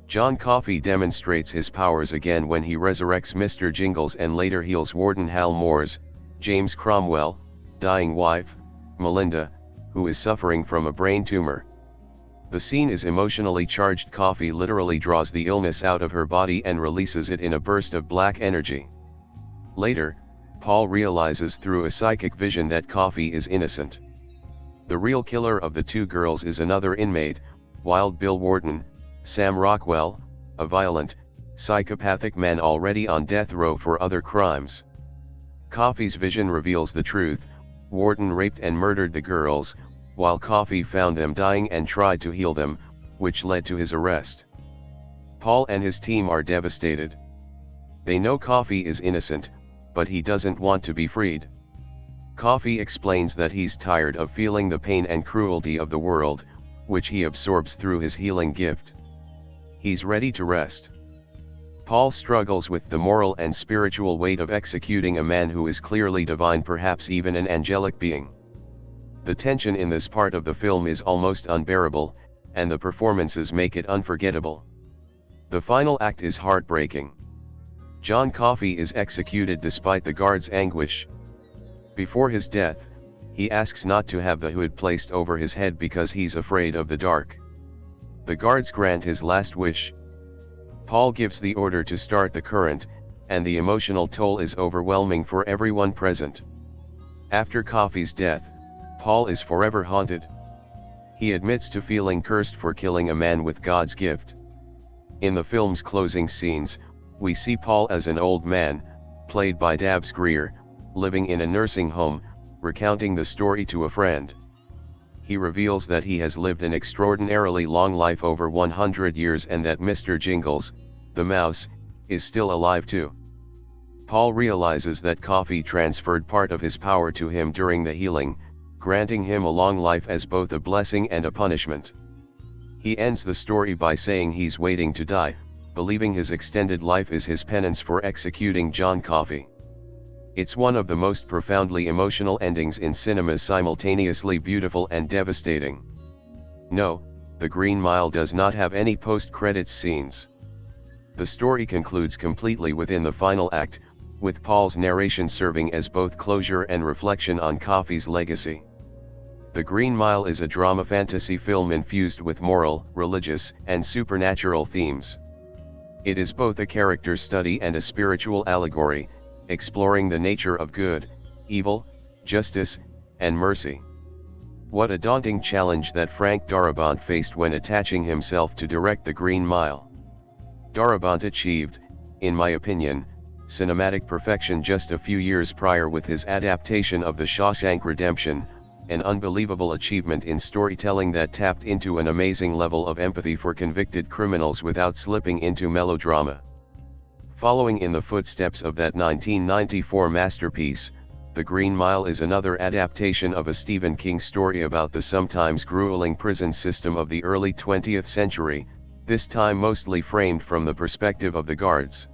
John Coffey demonstrates his powers again when he resurrects Mr. Jingles and later heals Warden Hal Moore's, James Cromwell, dying wife, Melinda, who is suffering from a brain tumor. The scene is emotionally charged. Coffey literally draws the illness out of her body and releases it in a burst of black energy. Later, Paul realizes through a psychic vision that Coffey is innocent. The real killer of the two girls is another inmate, Wild Bill Wharton, Sam Rockwell, a violent, psychopathic man already on death row for other crimes. Coffey's vision reveals the truth: Wharton raped and murdered the girls, while Coffey found them dying and tried to heal them, which led to his arrest. Paul and his team are devastated. They know Coffey is innocent, but he doesn't want to be freed. Coffey explains that he's tired of feeling the pain and cruelty of the world, which he absorbs through his healing gift. He's ready to rest. Paul struggles with the moral and spiritual weight of executing a man who is clearly divine, perhaps even an angelic being. The tension in this part of the film is almost unbearable, and the performances make it unforgettable. The final act is heartbreaking. John Coffey is executed despite the guards' anguish. Before his death, he asks not to have the hood placed over his head because he's afraid of the dark. The guards grant his last wish. Paul gives the order to start the current, and the emotional toll is overwhelming for everyone present. After Coffey's death, Paul is forever haunted. He admits to feeling cursed for killing a man with God's gift. In the film's closing scenes, we see Paul as an old man, played by Dabbs Greer, living in a nursing home, recounting the story to a friend. He reveals that he has lived an extraordinarily long life, over 100 years, and that Mr. Jingles, the mouse, is still alive too. Paul realizes that Coffey transferred part of his power to him during the healing, granting him a long life as both a blessing and a punishment. He ends the story by saying he's waiting to die, believing his extended life is his penance for executing John Coffey. It's one of the most profoundly emotional endings in cinema, simultaneously beautiful and devastating. No, The Green Mile does not have any post-credits scenes. The story concludes completely within the final act, with Paul's narration serving as both closure and reflection on Coffey's legacy. The Green Mile is a drama fantasy film infused with moral, religious, and supernatural themes. It is both a character study and a spiritual allegory, exploring the nature of good, evil, justice, and mercy. What a daunting challenge that Frank Darabont faced when attaching himself to direct The Green Mile. Darabont achieved, in my opinion, cinematic perfection just a few years prior with his adaptation of The Shawshank Redemption, an unbelievable achievement in storytelling that tapped into an amazing level of empathy for convicted criminals without slipping into melodrama. Following in the footsteps of that 1994 masterpiece, The Green Mile is another adaptation of a Stephen King story about the sometimes grueling prison system of the early 20th century, this time mostly framed from the perspective of the guards.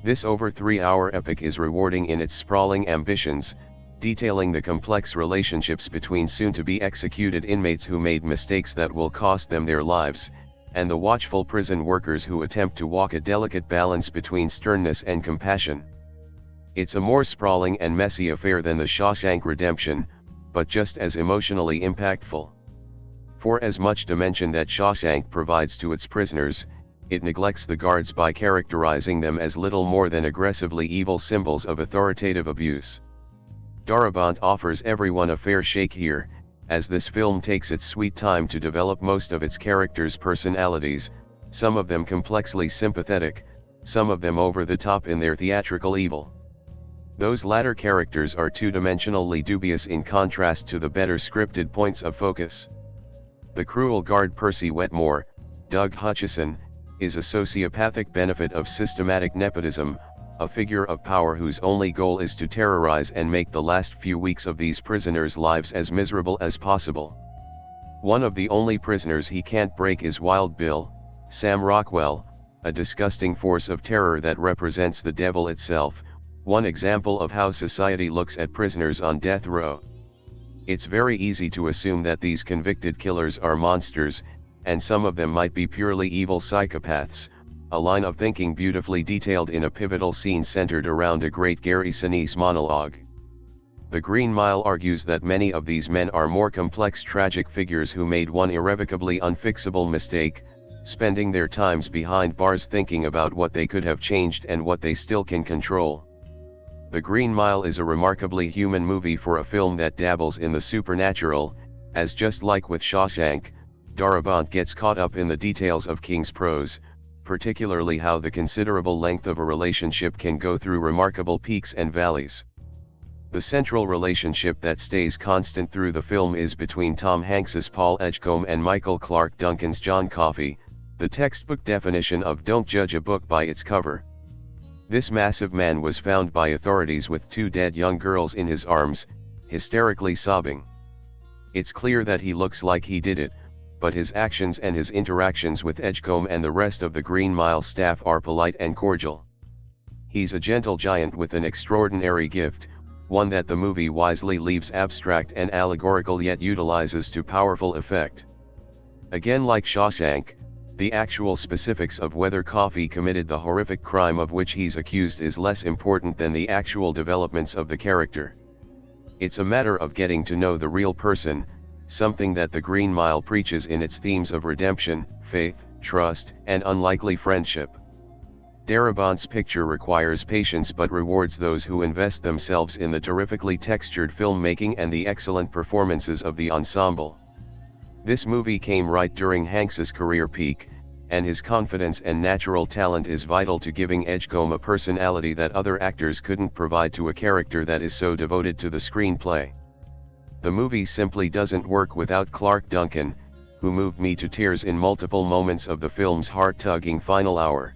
This over 3-hour epic is rewarding in its sprawling ambitions, detailing the complex relationships between soon-to-be executed inmates who made mistakes that will cost them their lives, and the watchful prison workers who attempt to walk a delicate balance between sternness and compassion. It's a more sprawling and messy affair than The Shawshank Redemption, but just as emotionally impactful. For as much dimension that Shawshank provides to its prisoners, it neglects the guards by characterizing them as little more than aggressively evil symbols of authoritative abuse. Darabont offers everyone a fair shake here, as this film takes its sweet time to develop most of its characters' personalities, some of them complexly sympathetic, some of them over the top in their theatrical evil. Those latter characters are two-dimensionally dubious in contrast to the better scripted points of focus. The cruel guard Percy Wetmore, Doug Hutchison, is a sociopathic benefit of systematic nepotism, a figure of power whose only goal is to terrorize and make the last few weeks of these prisoners' lives as miserable as possible. One of the only prisoners he can't break is Wild Bill, Sam Rockwell, a disgusting force of terror that represents the devil itself, one example of how society looks at prisoners on death row. It's very easy to assume that these convicted killers are monsters, and some of them might be purely evil psychopaths, a line of thinking beautifully detailed in a pivotal scene centered around a great Gary Sinise monologue. The Green Mile argues that many of these men are more complex tragic figures who made one irrevocably unfixable mistake, spending their times behind bars thinking about what they could have changed and what they still can control. The Green Mile is a remarkably human movie for a film that dabbles in the supernatural, as just like with Shawshank, Darabont gets caught up in the details of King's prose, particularly how the considerable length of a relationship can go through remarkable peaks and valleys. The central relationship that stays constant through the film is between Tom Hanks's Paul Edgecombe and Michael Clarke Duncan's John Coffey, the textbook definition of don't judge a book by its cover. This massive man was found by authorities with two dead young girls in his arms, hysterically sobbing. It's clear that he looks like he did it, but his actions and his interactions with Edgecombe and the rest of the Green Mile staff are polite and cordial. He's a gentle giant with an extraordinary gift, one that the movie wisely leaves abstract and allegorical yet utilizes to powerful effect. Again, like Shawshank, the actual specifics of whether Coffey committed the horrific crime of which he's accused is less important than the actual developments of the character. It's a matter of getting to know the real person, something that the Green Mile preaches in its themes of redemption, faith, trust, and unlikely friendship. Darabont's picture requires patience but rewards those who invest themselves in the terrifically textured filmmaking and the excellent performances of the ensemble. This movie came right during Hanks's career peak, and his confidence and natural talent is vital to giving Edgecombe a personality that other actors couldn't provide to a character that is so devoted to the screenplay. The movie simply doesn't work without Clarke Duncan, who moved me to tears in multiple moments of the film's heart-tugging final hour.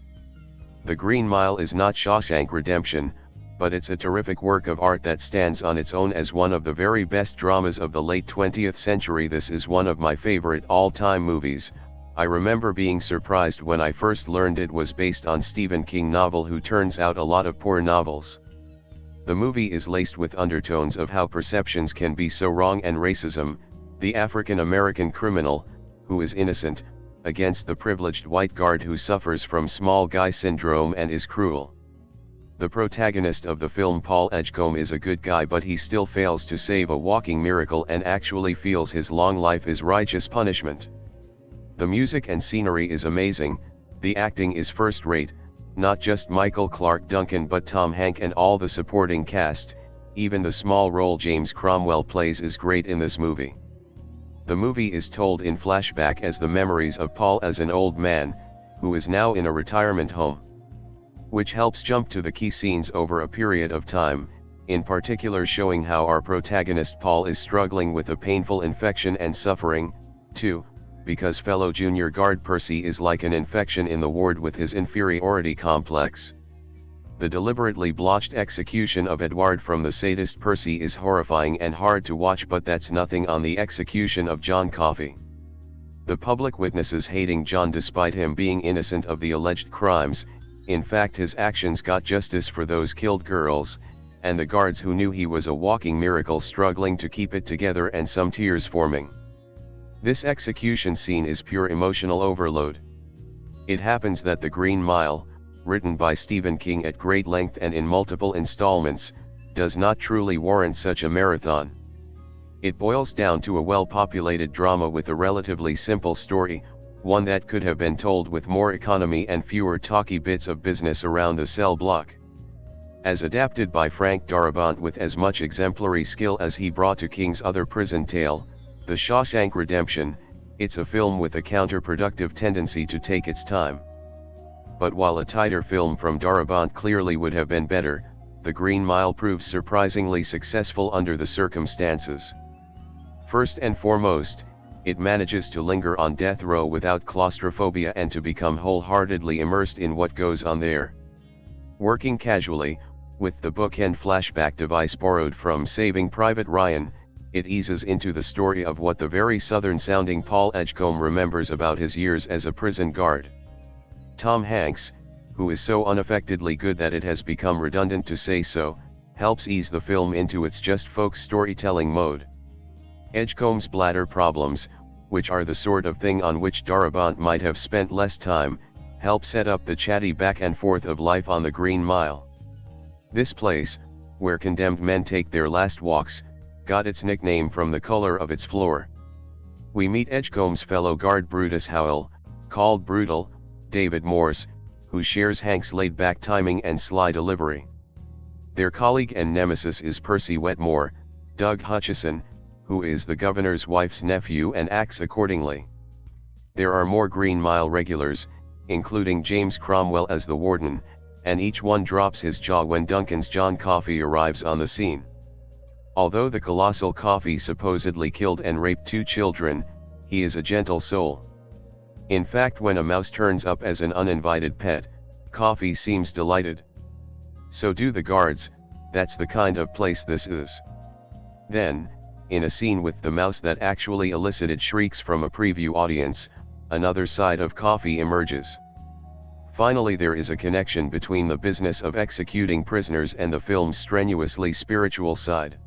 The Green Mile is not Shawshank Redemption, but it's a terrific work of art that stands on its own as one of the very best dramas of the late 20th century. This is one of my favorite all-time movies. I remember being surprised when I first learned it was based on Stephen King novel, who turns out a lot of poor novels. The movie is laced with undertones of how perceptions can be so wrong, and racism, the African American criminal, who is innocent, against the privileged white guard who suffers from small guy syndrome and is cruel. The protagonist of the film, Paul Edgecombe, is a good guy, but he still fails to save a walking miracle and actually feels his long life is righteous punishment. The music and scenery is amazing, the acting is first-rate, not just Michael Clarke Duncan but Tom Hanks and all the supporting cast. Even the small role James Cromwell plays is great in this movie. The movie is told in flashback as the memories of Paul as an old man, who is now in a retirement home, which helps jump to the key scenes over a period of time, in particular showing how our protagonist Paul is struggling with a painful infection and suffering, too, because fellow junior guard Percy is like an infection in the ward with his inferiority complex. The deliberately blotched execution of Edward from the sadist Percy is horrifying and hard to watch, but that's nothing on the execution of John Coffey. The public witnesses hating John despite him being innocent of the alleged crimes. In fact, his actions got justice for those killed girls, and the guards who knew he was a walking miracle struggling to keep it together and some tears forming. This execution scene is pure emotional overload. It happens that The Green Mile, written by Stephen King at great length and in multiple installments, does not truly warrant such a marathon. It boils down to a well-populated drama with a relatively simple story, one that could have been told with more economy and fewer talky bits of business around the cell block. As adapted by Frank Darabont with as much exemplary skill as he brought to King's other prison tale, The Shawshank Redemption, it's a film with a counterproductive tendency to take its time. But while a tighter film from Darabont clearly would have been better, The Green Mile proves surprisingly successful under the circumstances. First and foremost, it manages to linger on death row without claustrophobia and to become wholeheartedly immersed in what goes on there. Working casually, with the bookend flashback device borrowed from Saving Private Ryan, it eases into the story of what the very southern-sounding Paul Edgecombe remembers about his years as a prison guard. Tom Hanks, who is so unaffectedly good that it has become redundant to say so, helps ease the film into its just folk storytelling mode. Edgecombe's bladder problems, which are the sort of thing on which Darabont might have spent less time, help set up the chatty back and forth of life on the Green Mile. This place, where condemned men take their last walks, got its nickname from the color of its floor. We meet Edgecombe's fellow guard Brutus Howell, called Brutal, David Morse, who shares Hank's laid-back timing and sly delivery. Their colleague and nemesis is Percy Wetmore, Doug Hutchison, who is the governor's wife's nephew and acts accordingly. There are more Green Mile regulars, including James Cromwell as the warden, and each one drops his jaw when Duncan's John Coffey arrives on the scene. Although the colossal Coffey supposedly killed and raped 2 children, he is a gentle soul. In fact, when a mouse turns up as an uninvited pet, Coffey seems delighted. So do the guards. That's the kind of place this is. Then, in a scene with the mouse that actually elicited shrieks from a preview audience, another side of Coffey emerges. Finally, there is a connection between the business of executing prisoners and the film's strenuously spiritual side.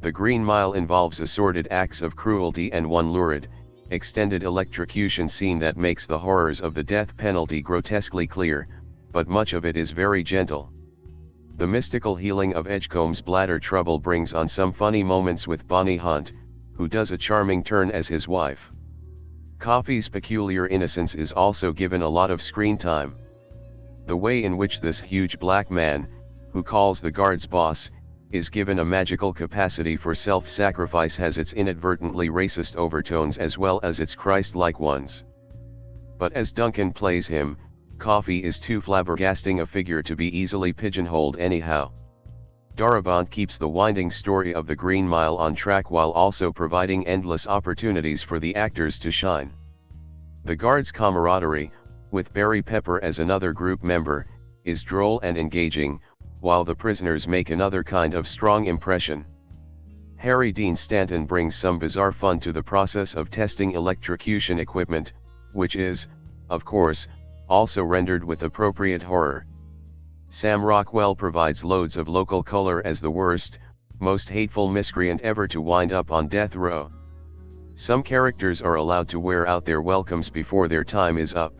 The Green Mile involves assorted acts of cruelty and one lurid, extended electrocution scene that makes the horrors of the death penalty grotesquely clear, but much of it is very gentle. The mystical healing of Edgecombe's bladder trouble brings on some funny moments with Bonnie Hunt, who does a charming turn as his wife. Coffey's peculiar innocence is also given a lot of screen time. The way in which this huge black man, who calls the guards boss, is given a magical capacity for self-sacrifice has its inadvertently racist overtones as well as its Christ-like ones. But as Duncan plays him, Coffey is too flabbergasting a figure to be easily pigeonholed anyhow. Darabont keeps the winding story of the Green Mile on track while also providing endless opportunities for the actors to shine. The guards' camaraderie, with Barry Pepper as another group member, is droll and engaging, while the prisoners make another kind of strong impression. Harry Dean Stanton brings some bizarre fun to the process of testing electrocution equipment, which is, of course, also rendered with appropriate horror. Sam Rockwell provides loads of local color as the worst, most hateful miscreant ever to wind up on death row. Some characters are allowed to wear out their welcomes before their time is up.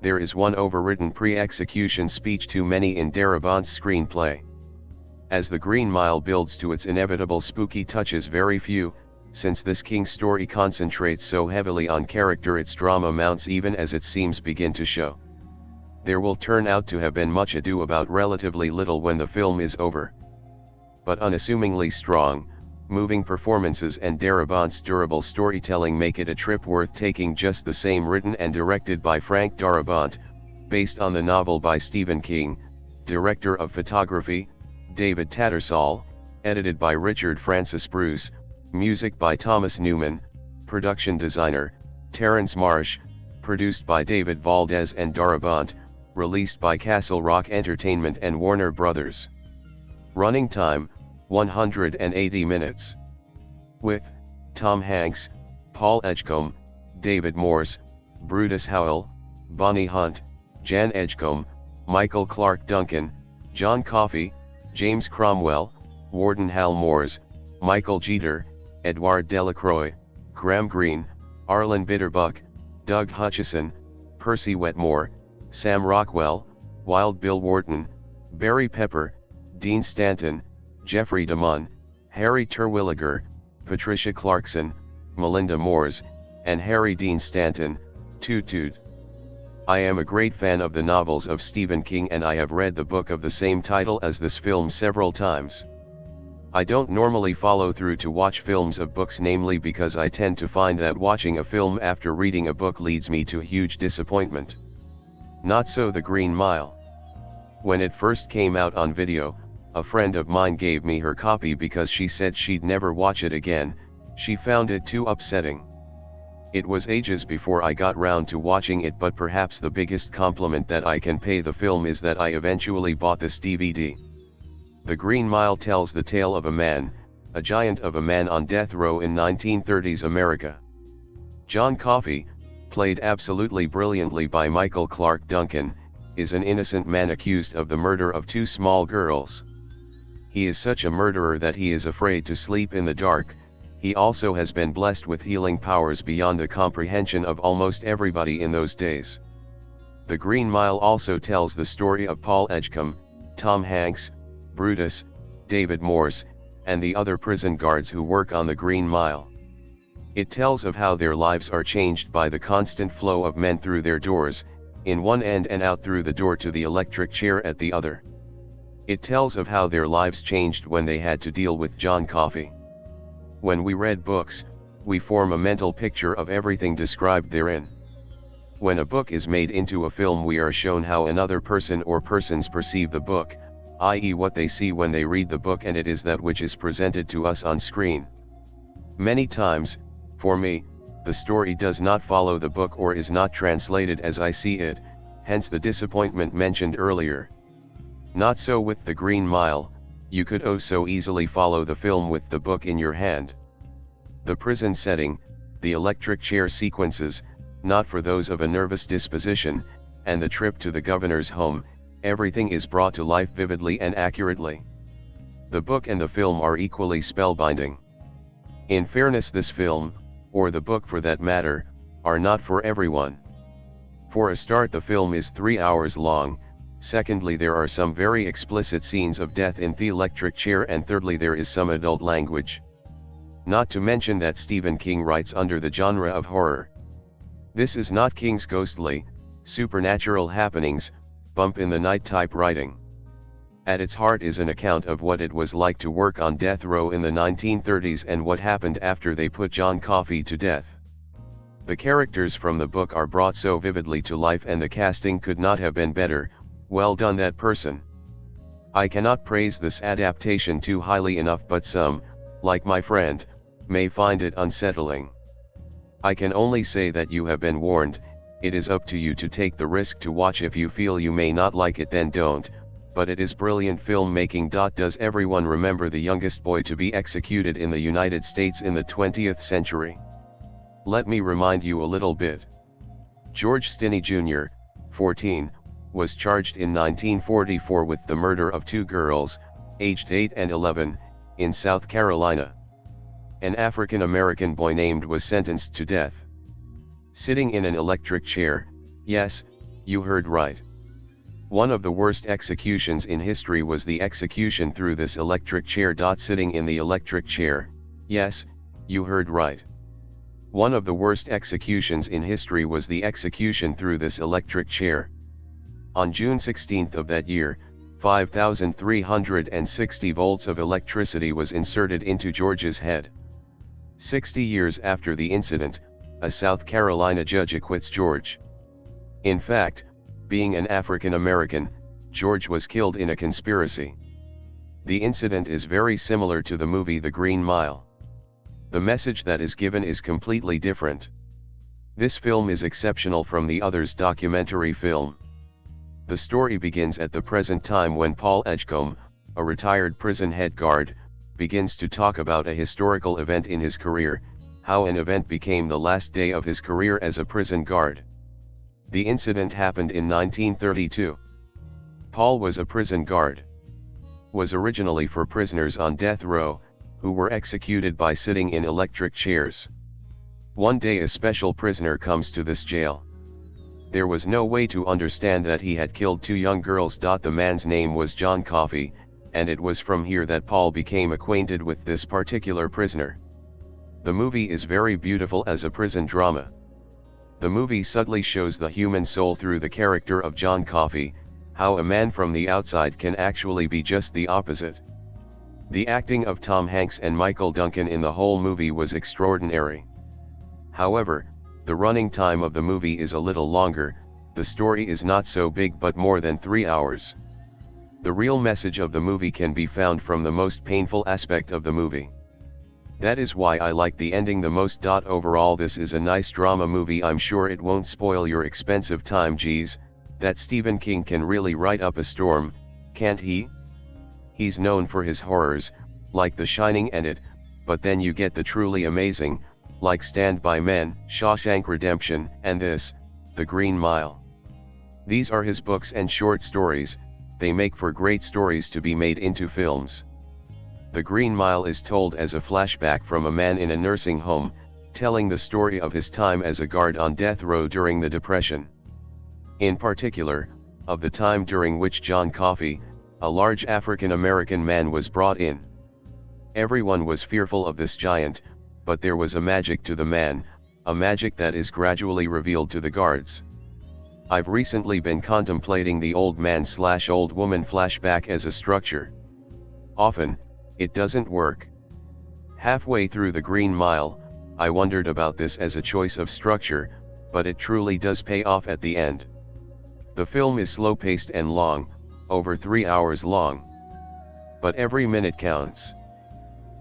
There is one overwritten pre-execution speech too many in Darabont's screenplay. As the Green Mile builds to its inevitable spooky touches, very few, since this King story concentrates so heavily on character its drama mounts even as its seams begin to show. There will turn out to have been much ado about relatively little when the film is over. But unassumingly strong, moving performances and Darabont's durable storytelling make it a trip worth taking. Just the same, written and directed by Frank Darabont, based on the novel by Stephen King, director of photography, David Tattersall, edited by Richard Francis Bruce, music by Thomas Newman, production designer, Terrence Marsh, produced by David Valdes and Darabont, released by Castle Rock Entertainment and Warner Brothers. Running time, 180 minutes. With Tom Hanks, Paul Edgecombe, David Morse, Brutus Howell, Bonnie Hunt, Jan Edgecombe, Michael Clark Duncan, John Coffey, James Cromwell, Warden Hal Moores, Michael Jeter, Edouard Delacroix, Graham Greene, Arlen Bitterbuck, Doug Hutchison, Percy Wetmore, Sam Rockwell, Wild Bill Wharton, Barry Pepper, Dean Stanton, Jeffrey DeMunn, Harry Terwilliger, Patricia Clarkson, Melinda Moores, and Harry Dean Stanton, Toot Toot. I am a great fan of the novels of Stephen King and I have read the book of the same title as this film several times. I don't normally follow through to watch films of books, namely because I tend to find that watching a film after reading a book leads me to huge disappointment. Not so The Green Mile. When it first came out on video, a friend of mine gave me her copy because she said she'd never watch it again. She found it too upsetting. It was ages before I got round to watching it, but perhaps the biggest compliment that I can pay the film is that I eventually bought this DVD. The Green Mile tells the tale of a man, a giant of a man on death row in 1930s America. John Coffey, played absolutely brilliantly by Michael Clarke Duncan, is an innocent man accused of the murder of two small girls. He is such a murderer that he is afraid to sleep in the dark. He also has been blessed with healing powers beyond the comprehension of almost everybody in those days. The Green Mile also tells the story of Paul Edgecombe, Tom Hanks, Brutus, David Morse, and the other prison guards who work on the Green Mile. It tells of how their lives are changed by the constant flow of men through their doors, in one end and out through the door to the electric chair at the other. It tells of how their lives changed when they had to deal with John Coffey. When we read books, we form a mental picture of everything described therein. When a book is made into a film, we are shown how another person or persons perceive the book, i.e. what they see when they read the book, and it is that which is presented to us on screen. Many times, for me, the story does not follow the book or is not translated as I see it, hence the disappointment mentioned earlier. Not so with the Green Mile. You could oh so easily follow the film with the book in your hand. The prison setting, the electric chair sequences, not for those of a nervous disposition, and the trip to the governor's home, everything is brought to life vividly and accurately. The book and the film are equally spellbinding. In fairness, this film, or the book for that matter, are not for everyone. For a start, the film is 3 hours long. Secondly, there are some very explicit scenes of death in the electric chair, and thirdly, there is some adult language. Not to mention that Stephen King writes under the genre of horror. This is not King's ghostly, supernatural happenings, bump in the night type writing. At its heart is an account of what it was like to work on death row in the 1930s and what happened after they put John Coffey to death. The characters from the book are brought so vividly to life, and the casting could not have been better. Well done, that person. I cannot praise this adaptation too highly enough, but some, like my friend, may find it unsettling. I can only say that you have been warned. It is up to you to take the risk to watch. If you feel you may not like it, then don't, but it is brilliant filmmaking. Does everyone remember the youngest boy to be executed in the United States in the 20th century? Let me remind you a little bit. George Stinney Jr., 14, was charged in 1944 with the murder of two girls, aged 8 and 11, in South Carolina. An African American boy named was sentenced to death. Sitting in an electric chair. Yes, you heard right. One of the worst executions in history was the execution through this electric chair. Sitting in the electric chair. Yes, you heard right. One of the worst executions in history was the execution through this electric chair. On June 16 of that year, 5,360 volts of electricity was inserted into George's head. 60 years after the incident, a South Carolina judge acquits George. In fact, being an African American, George was killed in a conspiracy. The incident is very similar to the movie The Green Mile. The message that is given is completely different. This film is exceptional from the others. Documentary film. The story begins at the present time when Paul Edgecombe, a retired prison head guard, begins to talk about a historical event in his career, how an event became the last day of his career as a prison guard. The incident happened in 1932. Paul was a prison guard. Was originally for prisoners on death row, who were executed by sitting in electric chairs. One day a special prisoner comes to this jail. There was no way to understand that he had killed two young girls. The man's name was John Coffey, and it was from here that Paul became acquainted with this particular prisoner. The movie is very beautiful as a prison drama. The movie subtly shows the human soul through the character of John Coffey, how a man from the outside can actually be just the opposite. The acting of Tom Hanks and Michael Duncan in the whole movie was extraordinary. However, the running time of the movie is a little longer. The story is not so big, but more than 3 hours. The real message of the movie can be found from the most painful aspect of the movie. That is why I like the ending the most. Overall, this is a nice drama movie. I'm sure it won't spoil your expensive time. Geez, that Stephen King can really write up a storm, can't he? He's known for his horrors, like The Shining and it, but then you get the truly amazing, like Stand By Men, Shawshank Redemption, and this, The Green Mile. These are his books and short stories. They make for great stories to be made into films. The Green Mile is told as a flashback from a man in a nursing home, telling the story of his time as a guard on death row during the Depression. In particular, of the time during which John Coffey, a large African-American man, was brought in. Everyone was fearful of this giant, but there was a magic to the man, a magic that is gradually revealed to the guards. I've recently been contemplating the old man/old woman flashback as a structure. Often, it doesn't work. Halfway through The Green Mile, I wondered about this as a choice of structure, but it truly does pay off at the end. The film is slow-paced and long, over 3 hours long. But every minute counts.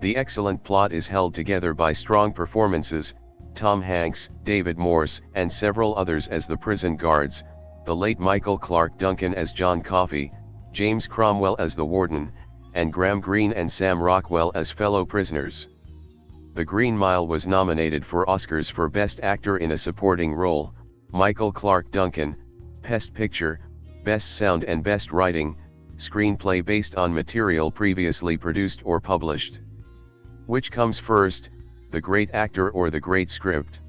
The excellent plot is held together by strong performances, Tom Hanks, David Morse, and several others as the prison guards, the late Michael Clark Duncan as John Coffey, James Cromwell as the warden, and Graham Greene and Sam Rockwell as fellow prisoners. The Green Mile was nominated for Oscars for Best Actor in a Supporting Role, Michael Clark Duncan, Best Picture, Best Sound and Best Writing, Screenplay based on material previously produced or published. Which comes first, the great actor or the great script?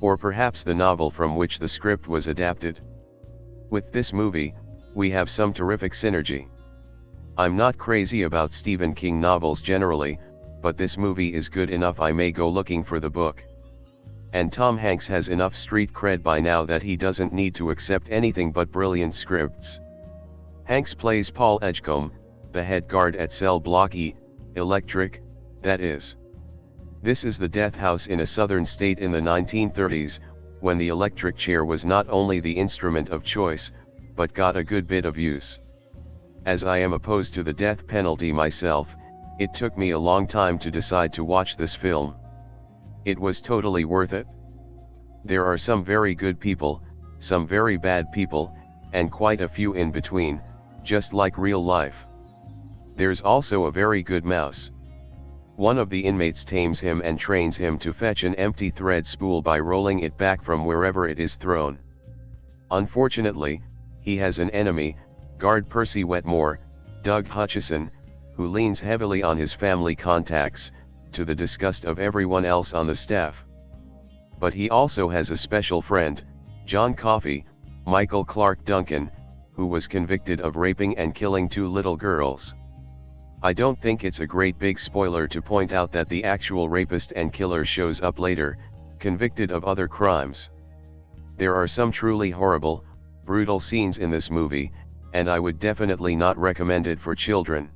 Or perhaps the novel from which the script was adapted? With this movie, we have some terrific synergy. I'm not crazy about Stephen King novels generally, but this movie is good enough I may go looking for the book. And Tom Hanks has enough street cred by now that he doesn't need to accept anything but brilliant scripts. Hanks plays Paul Edgecombe, the head guard at Cell Block E, Electric, that is. This is the death house in a southern state in the 1930s, when the electric chair was not only the instrument of choice, but got a good bit of use. As I am opposed to the death penalty myself, it took me a long time to decide to watch this film. It was totally worth it. There are some very good people, some very bad people, and quite a few in between, just like real life. There's also a very good mouse. One of the inmates tames him and trains him to fetch an empty thread spool by rolling it back from wherever it is thrown. Unfortunately, he has an enemy, guard Percy Wetmore, Doug Hutchison, who leans heavily on his family contacts, to the disgust of everyone else on the staff. But he also has a special friend, John Coffey, Michael Clark Duncan, who was convicted of raping and killing 2 little girls. I don't think it's a great big spoiler to point out that the actual rapist and killer shows up later, convicted of other crimes. There are some truly horrible, brutal scenes in this movie, and I would definitely not recommend it for children.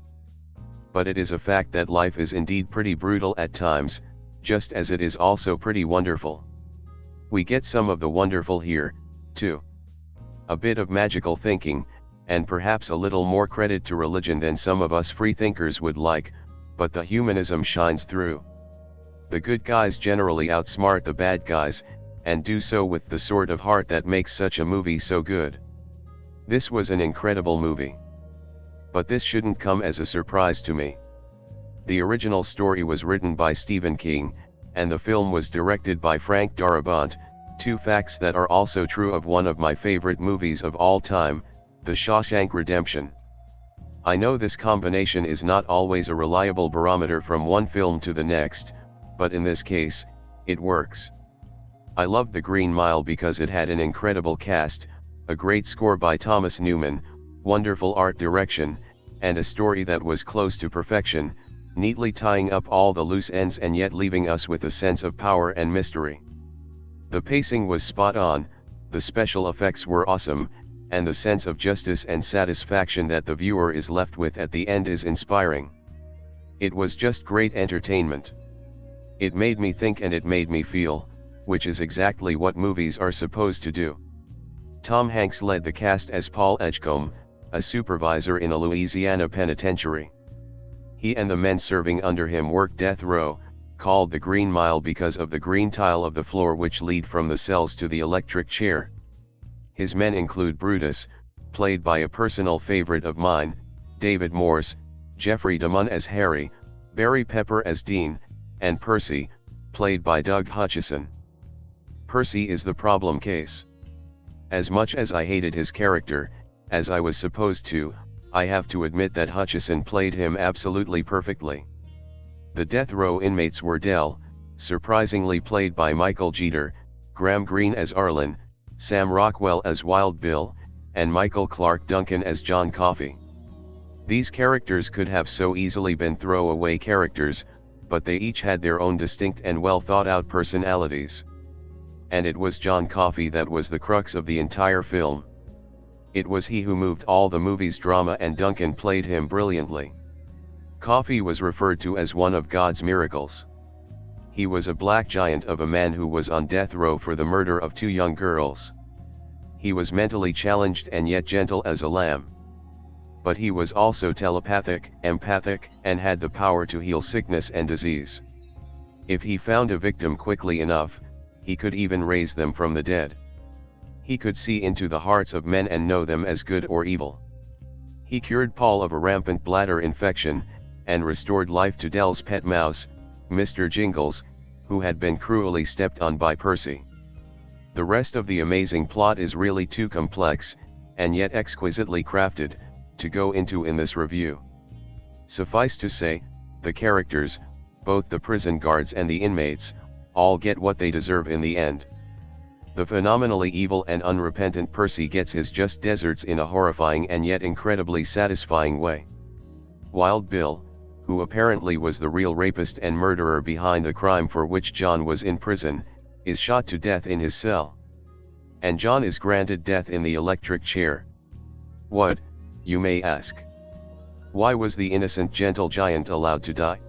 But it is a fact that life is indeed pretty brutal at times, just as it is also pretty wonderful. We get some of the wonderful here, too. A bit of magical thinking, and perhaps a little more credit to religion than some of us freethinkers would like, but the humanism shines through. The good guys generally outsmart the bad guys, and do so with the sort of heart that makes such a movie so good. This was an incredible movie. But this shouldn't come as a surprise to me. The original story was written by Stephen King, and the film was directed by Frank Darabont, 2 facts that are also true of one of my favorite movies of all time, The Shawshank Redemption. I know this combination is not always a reliable barometer from one film to the next, but in this case, it works. I loved The Green Mile because it had an incredible cast, a great score by Thomas Newman, wonderful art direction, and a story that was close to perfection, neatly tying up all the loose ends and yet leaving us with a sense of power and mystery. The pacing was spot on, the special effects were awesome, and the sense of justice and satisfaction that the viewer is left with at the end is inspiring. It was just great entertainment. It made me think and it made me feel, which is exactly what movies are supposed to do. Tom Hanks led the cast as Paul Edgecombe, a supervisor in a Louisiana penitentiary. He and the men serving under him worked death row, called the Green Mile because of the green tile of the floor which lead from the cells to the electric chair. His men include Brutus, played by a personal favorite of mine, David Morse, Jeffrey DeMunn as Harry, Barry Pepper as Dean, and Percy, played by Doug Hutchison. Percy is the problem case. As much as I hated his character, as I was supposed to, I have to admit that Hutchison played him absolutely perfectly. The death row inmates were Dell, surprisingly played by Michael Jeter, Graham Greene as Arlen, Sam Rockwell as Wild Bill, and Michael Clark Duncan as John Coffey. These characters could have so easily been throwaway characters, but they each had their own distinct and well thought out personalities. And it was John Coffey that was the crux of the entire film. It was he who moved all the movie's drama, and Duncan played him brilliantly. Coffey was referred to as one of God's miracles. He was a black giant of a man who was on death row for the murder of 2 young girls. He was mentally challenged and yet gentle as a lamb. But he was also telepathic, empathic, and had the power to heal sickness and disease. If he found a victim quickly enough, he could even raise them from the dead. He could see into the hearts of men and know them as good or evil. He cured Paul of a rampant bladder infection, and restored life to Dell's pet mouse, Mr. Jingles, who had been cruelly stepped on by Percy. The rest of the amazing plot is really too complex, and yet exquisitely crafted, to go into in this review. Suffice to say, the characters, both the prison guards and the inmates, all get what they deserve in the end. The phenomenally evil and unrepentant Percy gets his just desserts in a horrifying and yet incredibly satisfying way. Wild Bill, who apparently was the real rapist and murderer behind the crime for which John was in prison, is shot to death in his cell. And John is granted death in the electric chair. What, you may ask? Why was the innocent gentle giant allowed to die?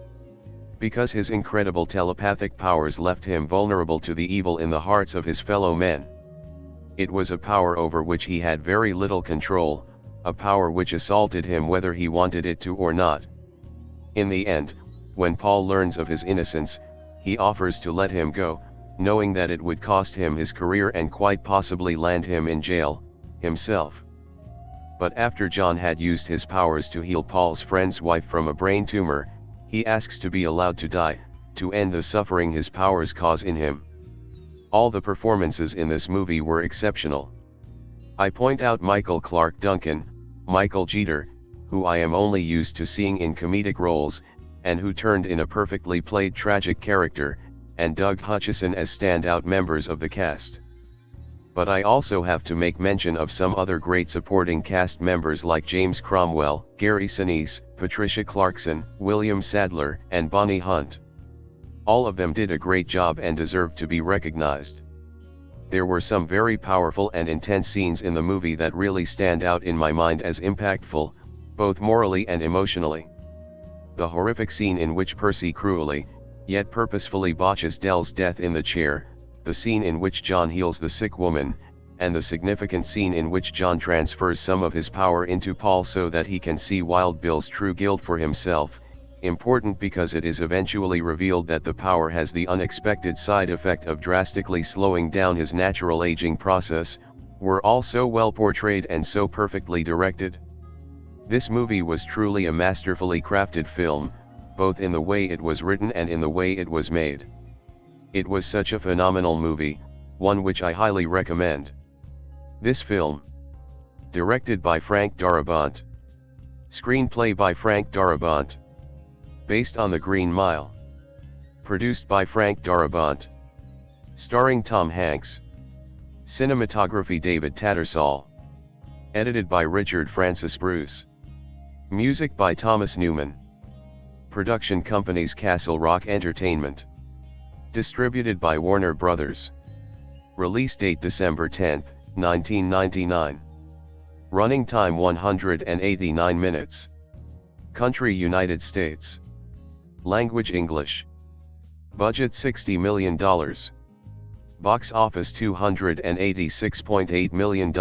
Because his incredible telepathic powers left him vulnerable to the evil in the hearts of his fellow men. It was a power over which he had very little control, a power which assaulted him whether he wanted it to or not. In the end, when Paul learns of his innocence, he offers to let him go, knowing that it would cost him his career and quite possibly land him in jail, himself. But after John had used his powers to heal Paul's friend's wife from a brain tumor, he asks to be allowed to die, to end the suffering his powers cause in him. All the performances in this movie were exceptional. I point out Michael Clark Duncan, Michael Jeter, who I am only used to seeing in comedic roles, and who turned in a perfectly played tragic character, and Doug Hutchison as standout members of the cast. But I also have to make mention of some other great supporting cast members like James Cromwell, Gary Sinise, Patricia Clarkson, William Sadler, and Bonnie Hunt. All of them did a great job and deserved to be recognized. There were some very powerful and intense scenes in the movie that really stand out in my mind as impactful, both morally and emotionally. The horrific scene in which Percy cruelly, yet purposefully botches Dell's death in the chair, the scene in which John heals the sick woman, and the significant scene in which John transfers some of his power into Paul so that he can see Wild Bill's true guilt for himself, important because it is eventually revealed that the power has the unexpected side effect of drastically slowing down his natural aging process, were all so well portrayed and so perfectly directed. This movie was truly a masterfully crafted film, both in the way it was written and in the way it was made. It was such a phenomenal movie, one which I highly recommend. This film, directed by Frank Darabont, screenplay by Frank Darabont, based on The Green Mile, produced by Frank Darabont, starring Tom Hanks, cinematography David Tattersall, edited by Richard Francis Bruce, music by Thomas Newman, production companies Castle Rock Entertainment. Distributed by Warner Brothers. Release date December 10, 1999. Running time 189 minutes. Country United States. Language English. Budget $60 million. Box office $286.8 million.